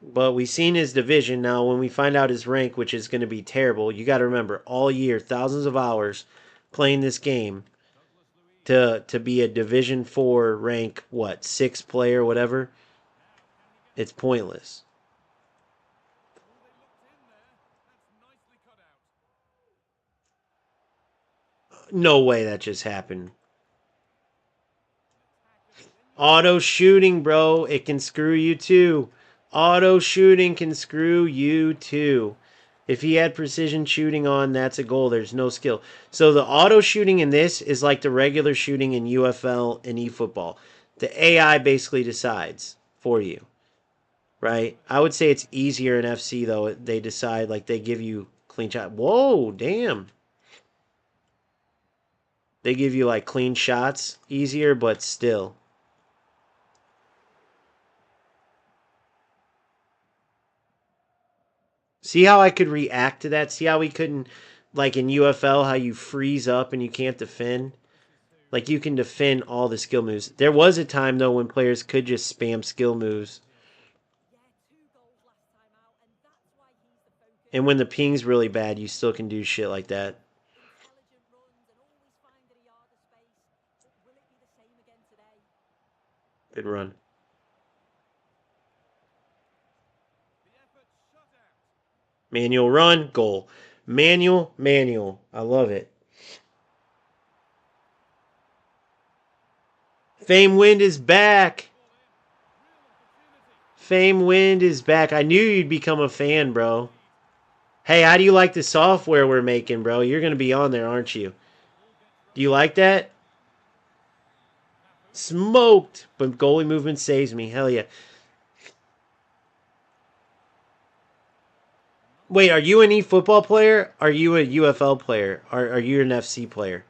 But we've seen his division. Now, when we find out his rank, which is going to be terrible, you got to remember all year, thousands of hours playing this game to be a Division 4 rank, what, 6 player, whatever. It's pointless. No way that just happened. Auto shooting, bro. It can screw you too. Auto shooting can screw you too. If he had precision shooting on, that's a goal. There's no skill. So the auto shooting in this is like the regular shooting in UFL and eFootball. The AI basically decides for you, right? I would say it's easier in FC though. They decide, like they give you clean shot. Whoa, damn. They give you like clean shots easier, but still. See how I could react to that? See how we couldn't, like in UFL, how you freeze up and you can't defend? Like you can defend all the skill moves. There was a time, though, when players could just spam skill moves. And when the ping's really bad, you still can do shit like that. Good run. Manual run, goal. Manual. I love it. Fame Wind is back. Fame Wind is back. I knew you'd become a fan, bro. Hey, how do you like the software we're making, bro? You're going to be on there, aren't you? Do you like that? Smoked. But goalie movement saves me. Hell yeah. Wait, are you an eFootball player? Are you a UFL player? Are you an FC player?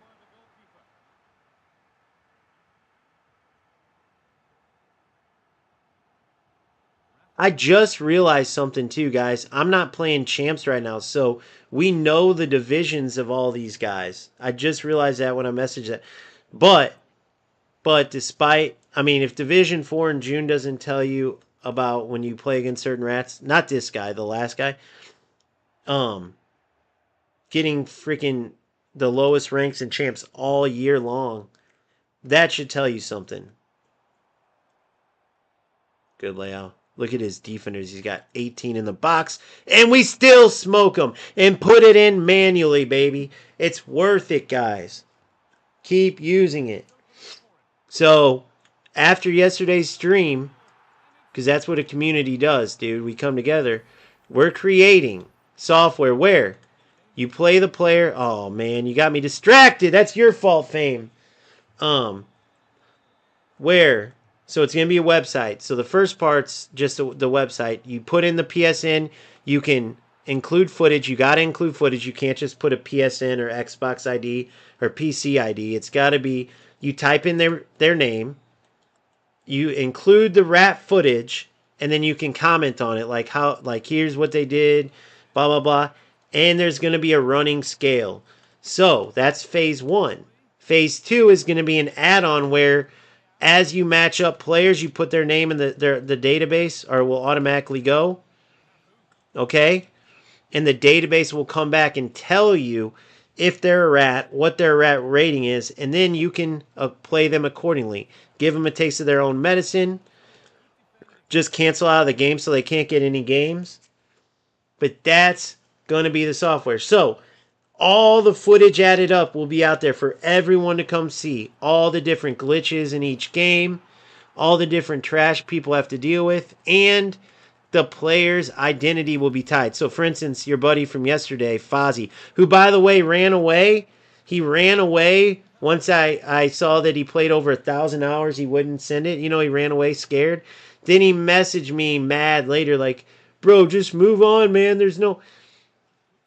I just realized something too, guys. I'm not playing champs right now, so we know the divisions of all these guys. I just realized that when I messaged that. But despite, I mean, if Division 4 in June doesn't tell you about when you play against certain rats, not this guy, the last guy, um, getting freaking the lowest ranks in champs all year long, that should tell you something. Good layout. Look at his defenders. He's got 18 in the box, and we still smoke them and put it in manually, baby. It's worth it, guys. Keep using it. So, after yesterday's stream, because that's what a community does, dude, we come together, we're creating software where you play the player. Oh, man, you got me distracted. That's your fault, Fame. Where so it's going to be a website. So the first part's just the website. You put in the PSN. You can include footage. You got to include footage. You can't just put a PSN or Xbox ID or PC ID. It's got to be, you type in their name. You include the rat footage, and then you can comment on it, like how, like, here's what they did, blah blah blah. And there's going to be a running scale. So that's phase 1. Phase 2 is going to be an add-on where, as you match up players, you put their name in the database, or will automatically go. Okay? And the database will come back and tell you if they're a rat, what their rat rating is, and then you can play them accordingly. Give them a taste of their own medicine. Just cancel out of the game so they can't get any games. But that's going to be the software. So, all the footage added up will be out there for everyone to come see. All the different glitches in each game, all the different trash people have to deal with, and the player's identity will be tied. So, for instance, your buddy from yesterday, Fozzie, who, by the way, ran away. He ran away once I saw that he played over 1,000 hours. He wouldn't send it. You know, he ran away scared. Then he messaged me mad later, like, bro, just move on, man. There's no...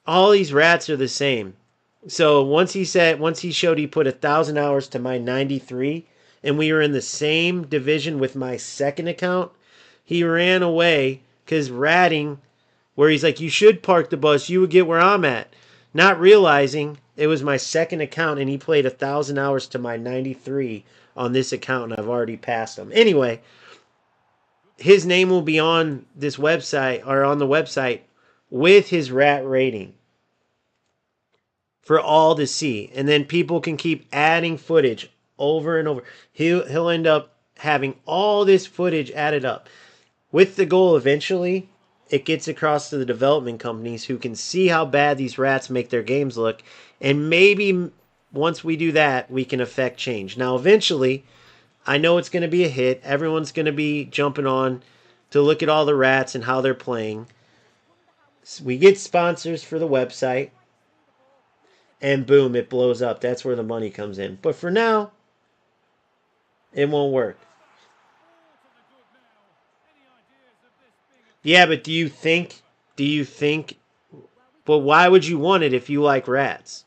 All these rats are the same. So once he showed he put 1,000 hours to my 93, and we were in the same division with my second account, he ran away because ratting, where he's like, you should park the bus, you would get where I'm at. Not realizing it was my second account, and he played 1,000 hours to my 93 on this account, and I've already passed him. Anyway, his name will be on this website, or on the website, with his rat rating for all to see. And then people can keep adding footage over and over. He'll end up having all this footage added up, with the goal eventually it gets across to the development companies who can see how bad these rats make their games look, and maybe once we do that, we can affect change. Now eventually, I know it's going to be a hit. Everyone's going to be jumping on to look at all the rats and how they're playing. So we get sponsors for the website, and boom, it blows up. That's where the money comes in. But for now, it won't work. Yeah, but do you think, but why would you want it if you like rats?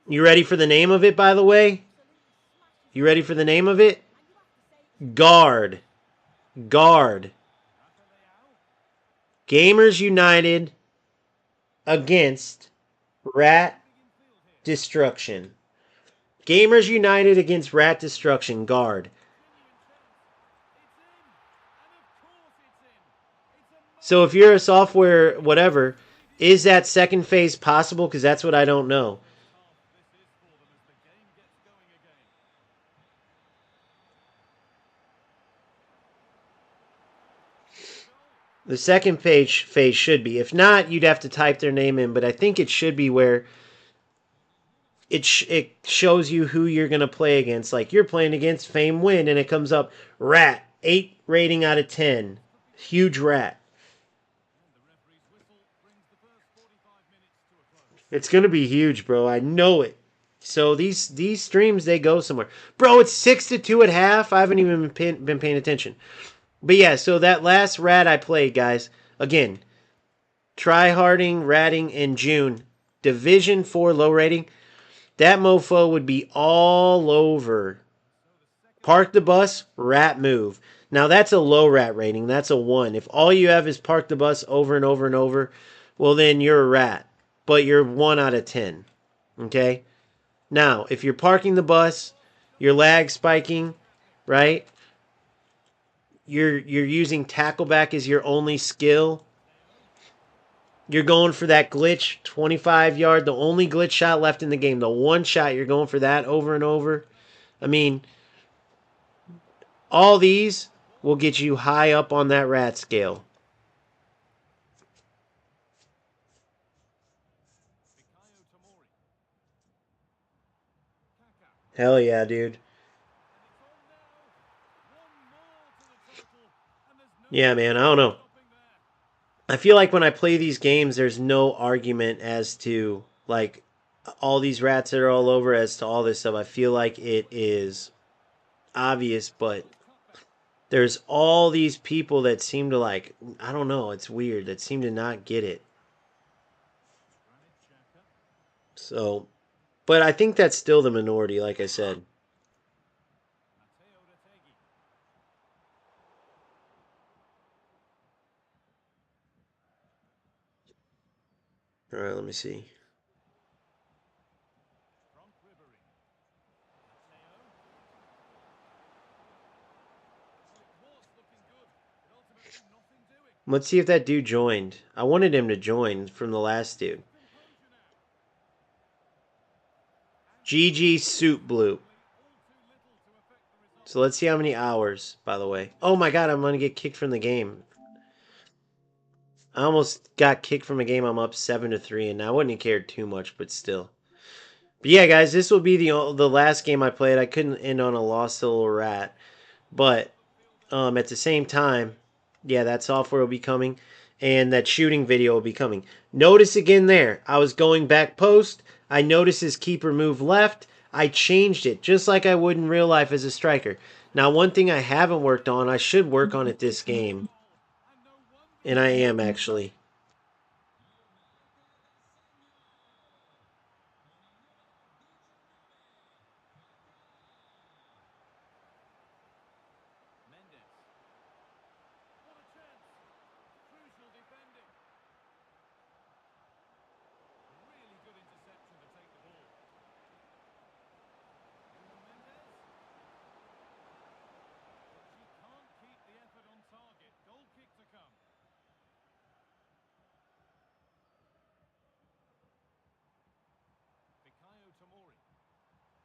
You ready for the name of it, by the way? You ready for the name of it? Guard. Guard. Gamers United against Rat Destruction. Gamers United against Rat Destruction. Guard. So if you're a software whatever, is that second phase possible? Because that's what I don't know. The second phase should be. If not, you'd have to type their name in. But I think it should be where it shows you who you're going to play against. Like you're playing against Fame Win, and it comes up rat 8 rating out of 10. Huge rat. And the referee's whistle brings the first 45 minutes to a close. It's going to be huge, bro. I know it. So these streams, they go somewhere. Bro, it's 6-2 at half. I haven't even been paying attention. But yeah, so that last rat I played, guys, again, tryharding, ratting in June, Division 4 low rating, that mofo would be all over. Park the bus, rat move. Now that's a low rat rating. That's a 1. If all you have is park the bus over and over and over, well then you're a rat. But you're 1 out of 10. Okay? Now, if you're parking the bus, you're lag spiking, right? You're using tackle back as your only skill. You're going for that glitch, 25 yard, the only glitch shot left in the game. The one shot, you're going for that over and over. I mean, all these will get you high up on that rat scale. BAGGIO Tomori. Kaka. Hell yeah, dude. And it's on now. One more to the total. And there's no Yeah, man, I don't know. stopping there. I feel like when I play these games, there's no argument as to, like, all these rats that are all over as to all this stuff. I feel like it is obvious, but there's all these people that seem to, like, I don't know, it's weird, that seem to not get it. Granit Xhaka. So, but I think that's still the minority, like I said. Matteo Retegui. All right, let me see. Franck Ribéry. Matteo. Well, it was looking good, but ultimately nothing doing. Let's see if that dude joined. I wanted him to join from the last dude. Composure now. And GG Soup Blue. all too little to affect the result. So let's see how many hours, by the way. Oh my god, I'm going to get kicked from the game. I almost got kicked from a game. I'm up 7-3, and I wouldn't have cared too much, but still. But yeah, guys, this will be the last game I played. I couldn't end on a lost little rat. But at the same time, yeah, that software will be coming, and that shooting video will be coming. Notice again there, I was going back post. I noticed his keeper move left. I changed it, just like I would in real life as a striker. Now, one thing I haven't worked on, I should work on it this game. And no wonder And I am, actually. Mendes. What a chance. Crucial defending. Really good interception to take the ball. Nuno Mendes. She can't keep the effort on target. Goal kick to come. BAGGIO Tomori.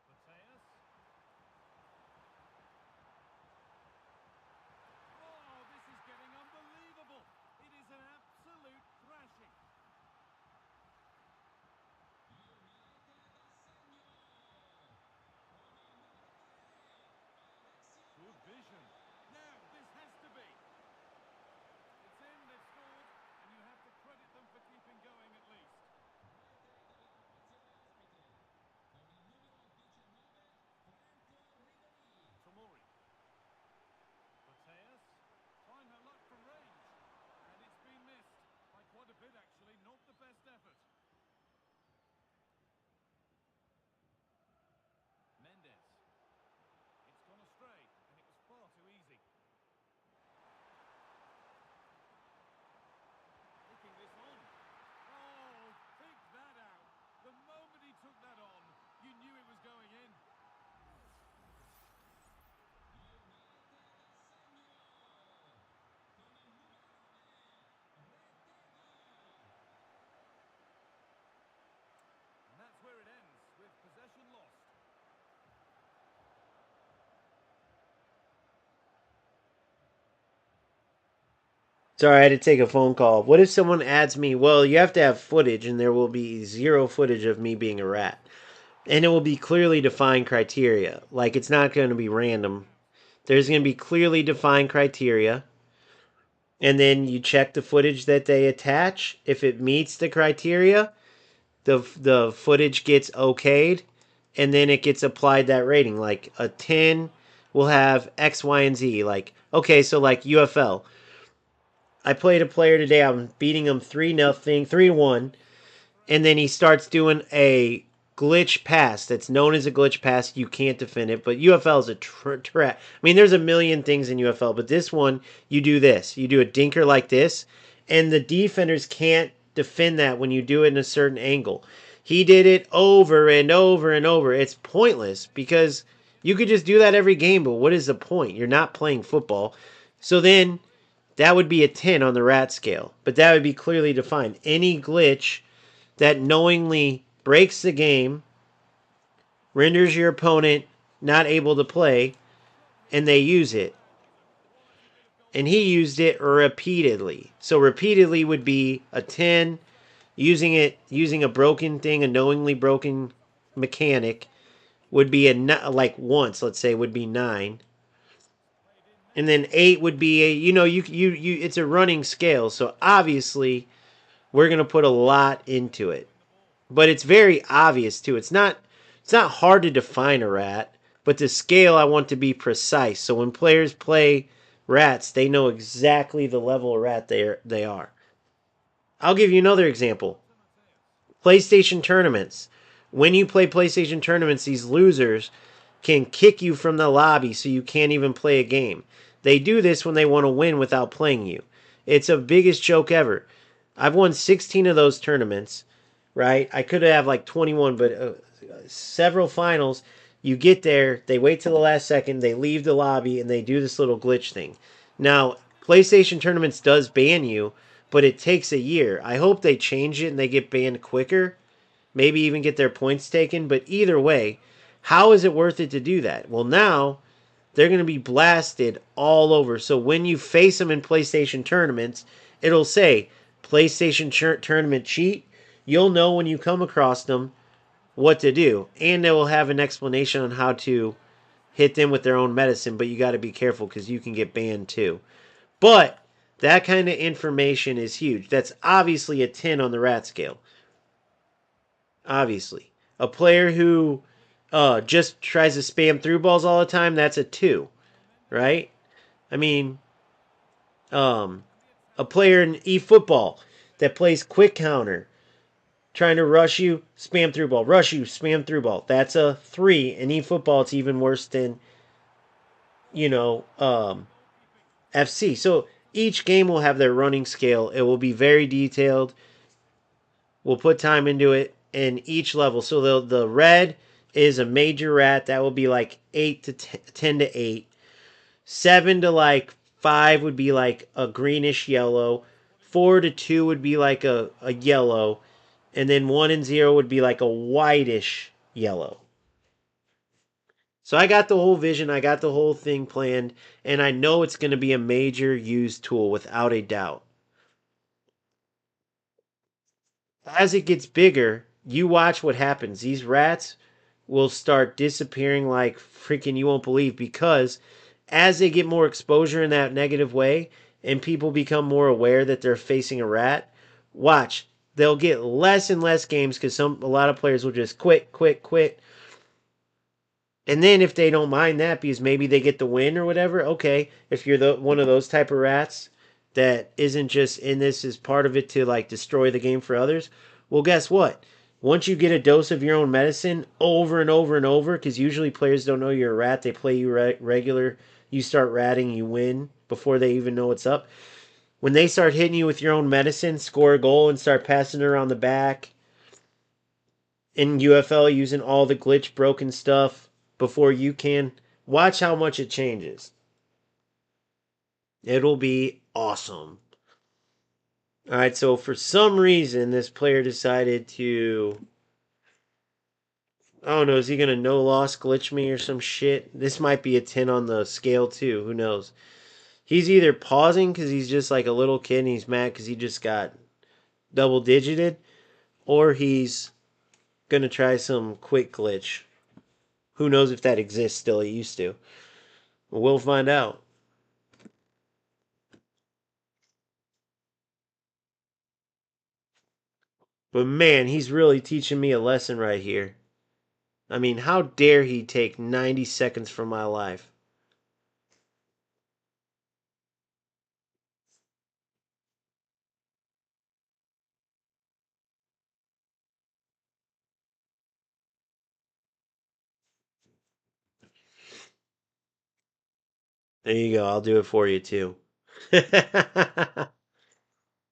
Mateus. Oh, this is getting unbelievable. It is an absolute thrashing. Good vision. Now, this has to be. It's in, they've scored, and you have to credit them for keeping going at least. Tomori. Mateus. Trying her luck from range. And it's been missed. By quite a bit, actually. Not the best effort. Mendes. It's gone astray, and it was far too easy. Taking this on. Oh, pick that out. The moment he took that on, you knew it was going in. And that's where it ends, with possession lost. Sorry, I had to take a phone call. What if someone adds me? Well, you have to have footage, and there will be 0 footage of me being a rat. And it will be clearly defined criteria. Like, it's not going to be random. There's going to be clearly defined criteria. And then you check the footage that they attach. If it meets the criteria, the footage gets okayed, and then it gets applied that rating. Like a 10 will have X, Y, and Z. Like, okay, so like UFL. I played a player today. I'm beating him 3-0, 3-1, and then he starts doing a glitch pass that's known as a glitch pass. You can't defend it, but UFL is a trap. I mean, there's a million things in UFL, but this one, you do this. You do a dinker like this, and the defenders can't defend that when you do it in a certain angle. He did it over and over and over. It's pointless because you could just do that every game, but what is the point? You're not playing football. So then that would be a 10 on the rat scale, but that would be clearly defined. Any glitch that knowingly breaks the game, renders your opponent not able to play, and they use it. And he used it repeatedly. So repeatedly would be a 10. Using a broken thing, a knowingly broken mechanic, would be like once, let's say, would be 9. And then 8 would be a, you it's a running scale. So obviously we're going to put a lot into it. But it's very obvious too. It's not hard to define a rat, but the scale I want to be precise. So when players play rats, they know exactly the level of rat they are. I'll give you another example. PlayStation tournaments. When you play PlayStation tournaments, these losers can kick you from the lobby so you can't even play a game. They do this when they want to win without playing you. It's the biggest joke ever. I've won 16 of those tournaments, right? I could have like 21, but several finals. You get there, they wait till the last second, they leave the lobby, and they do this little glitch thing. Now, PlayStation tournaments does ban you, but it takes a year. I hope they change it and they get banned quicker. Maybe even get their points taken. But either way, how is it worth it to do that? Well, now they're going to be blasted all over. So when you face them in PlayStation tournaments, it'll say PlayStation tournament cheat. You'll know when you come across them what to do. And they will have an explanation on how to hit them with their own medicine. But you got to be careful because you can get banned too. But that kind of information is huge. That's obviously a 10 on the rat scale. Obviously. A player who just tries to spam through balls all the time, that's a 2, right? I mean, a player in eFootball that plays quick counter, trying to rush you, spam through ball, rush you, spam through ball. That's a 3. In eFootball, it's even worse than, you know, FC. So each game will have their running scale. It will be very detailed. We'll put time into it in each level. So the red is a major rat. That will be like 8 to 10 to 8. 7 to like 5 would be like a greenish yellow. 4 to 2 would be like a yellow. And then 1 and 0 would be like a whitish yellow. So I got the whole vision. I got the whole thing planned. And I know it's going to be a major used tool without a doubt. As it gets bigger, you watch what happens. These rats will start disappearing like freaking you won't believe because as they get more exposure in that negative way and people become more aware that they're facing a rat, watch. They'll get less and less games because a lot of players will just quit, quit, quit. And then if they don't mind that because maybe they get the win or whatever, okay. If you're one of those type of rats that isn't just in this as part of it to like destroy the game for others, well, guess what? Once you get a dose of your own medicine over and over and over, because usually players don't know you're a rat, they play you regular, you start ratting, you win before they even know what's up. When they start hitting you with your own medicine, score a goal and start passing it around the back, in UFL using all the glitch broken stuff before you can. Watch how much it changes. It'll be awesome. All right, so for some reason, this player decided to. I don't know, is he going to no loss glitch me or some shit? This might be a 10 on the scale too. Who knows? He's either pausing because he's just like a little kid and he's mad because he just got double digited, or he's Gonna try some quick glitch. Who knows if that exists still? It used to. We'll find out. But man, he's really teaching me a lesson right here. I mean, how dare he take 90 seconds from my life? There you go. I'll do it for you too.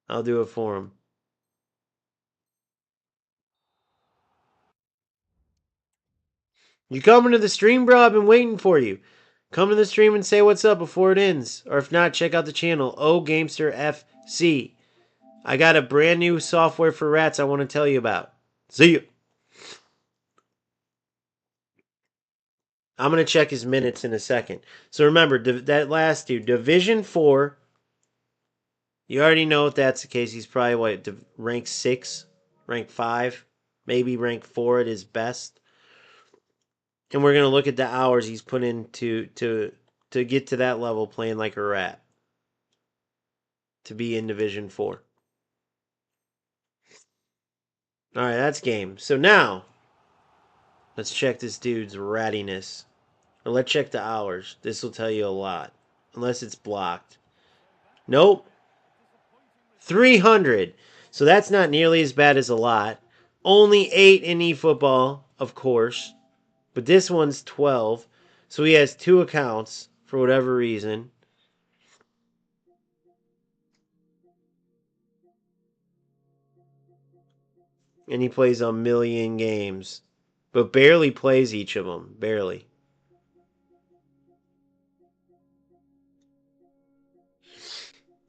I'll do it for him. You coming to the stream, bro? I've been waiting for you. Come to the stream and say what's up before it ends. Or if not, check out the channel, O Gamester FC. I got a brand new software for rats I want to tell you about. See you. I'm going to check his minutes in a second. So remember, that last dude, Division 4. You already know if that's the case. He's probably, what, rank 6, rank 5, maybe rank 4 at his best. And we're going to look at the hours he's put in to get to that level playing like a rat. To be in Division 4. Alright, that's game. So now, let's check this dude's rattiness. Or let's check the hours. This will tell you a lot. Unless it's blocked. Nope. 300. So that's not nearly as bad as a lot. Only 8 in eFootball, of course. But this one's 12. So he has 2 accounts for whatever reason. And he plays a million games. But barely plays each of them. Barely.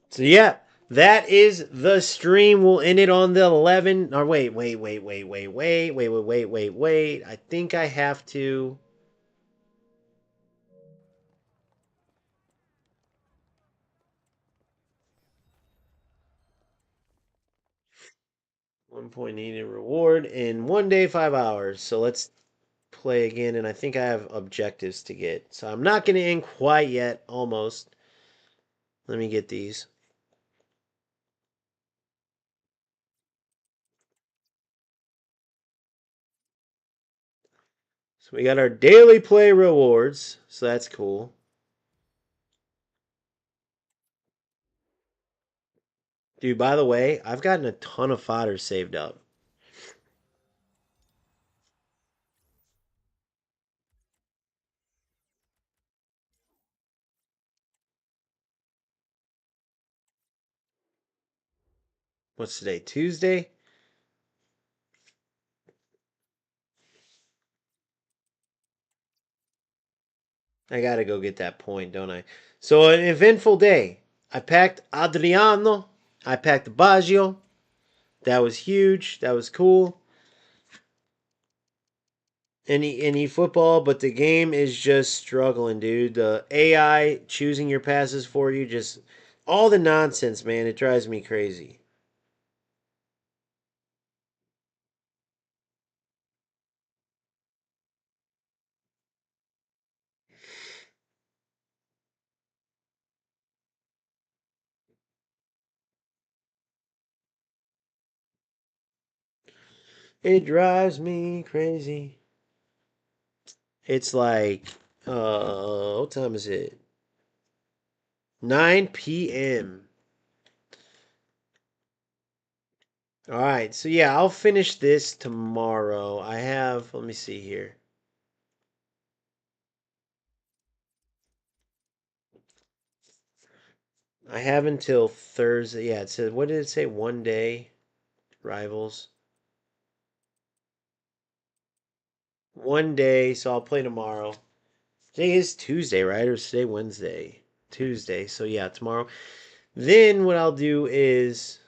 So yeah, that is the stream. We'll end it on the 11. Or wait. I think I have to. 1.8 in reward in 1 day, 5 hours. So let's play again. And I think I have objectives to get. So I'm not going to end quite yet. Almost. Let me get these. So we got our daily play rewards. So that's cool. Dude, by the way, I've gotten a ton of fodder saved up. What's today? Tuesday? I gotta go get that point, don't I? So an eventful day. I packed Adriano. I packed Baggio. That was huge. That was cool. Any football, but the game is just struggling, dude. The AI choosing your passes for you, just all the nonsense, man. It drives me crazy. It drives me crazy. It's like, what time is it? 9 p.m. All right, so yeah, I'll finish this tomorrow. I have, let me see here. I have until Thursday. Yeah, it said, what did it say? 1 day rivals. 1 day, so I'll play tomorrow. Today is Tuesday, right? Or is today Wednesday? Tuesday, so yeah, tomorrow. Then what I'll do is,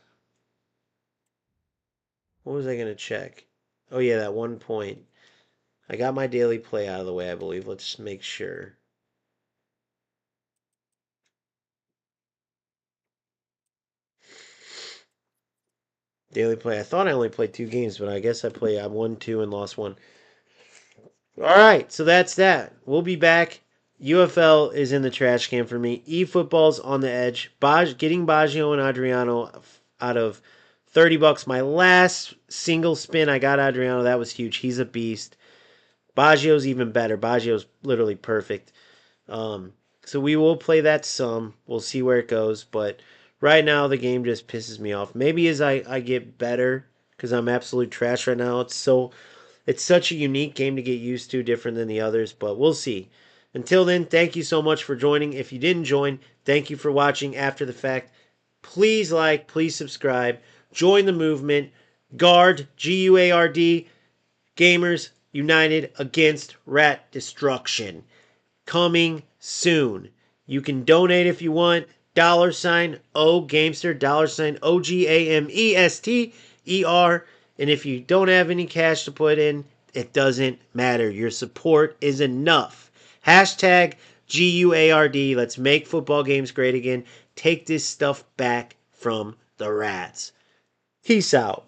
what was I going to check? Oh, yeah, that 1 point. I got my daily play out of the way, I believe. Let's make sure. Daily play. I thought I only played 2 games, but I guess I won 2 and lost 1. All right, so that's that. We'll be back. UFL is in the trash can for me. eFootball's on the edge. Getting Baggio and Adriano out of $30. My last single spin, I got Adriano. That was huge. He's a beast. Baggio's even better. Baggio's literally perfect. So we will play that some. We'll see where it goes. But right now, the game just pisses me off. Maybe as I get better, because I'm absolute trash right now. It's such a unique game to get used to, different than the others. But we'll see. Until then, thank you so much for joining. If you didn't join, thank you for watching after the fact. Please like, please subscribe, join the movement. Guard, GUARD, Gamers United Against Rat Destruction. Coming soon. You can donate if you want. $O Gamester, $OGAMESTER. And if you don't have any cash to put in, it doesn't matter. Your support is enough. Hashtag GUARD. Let's make football games great again. Take this stuff back from the rats. Peace out.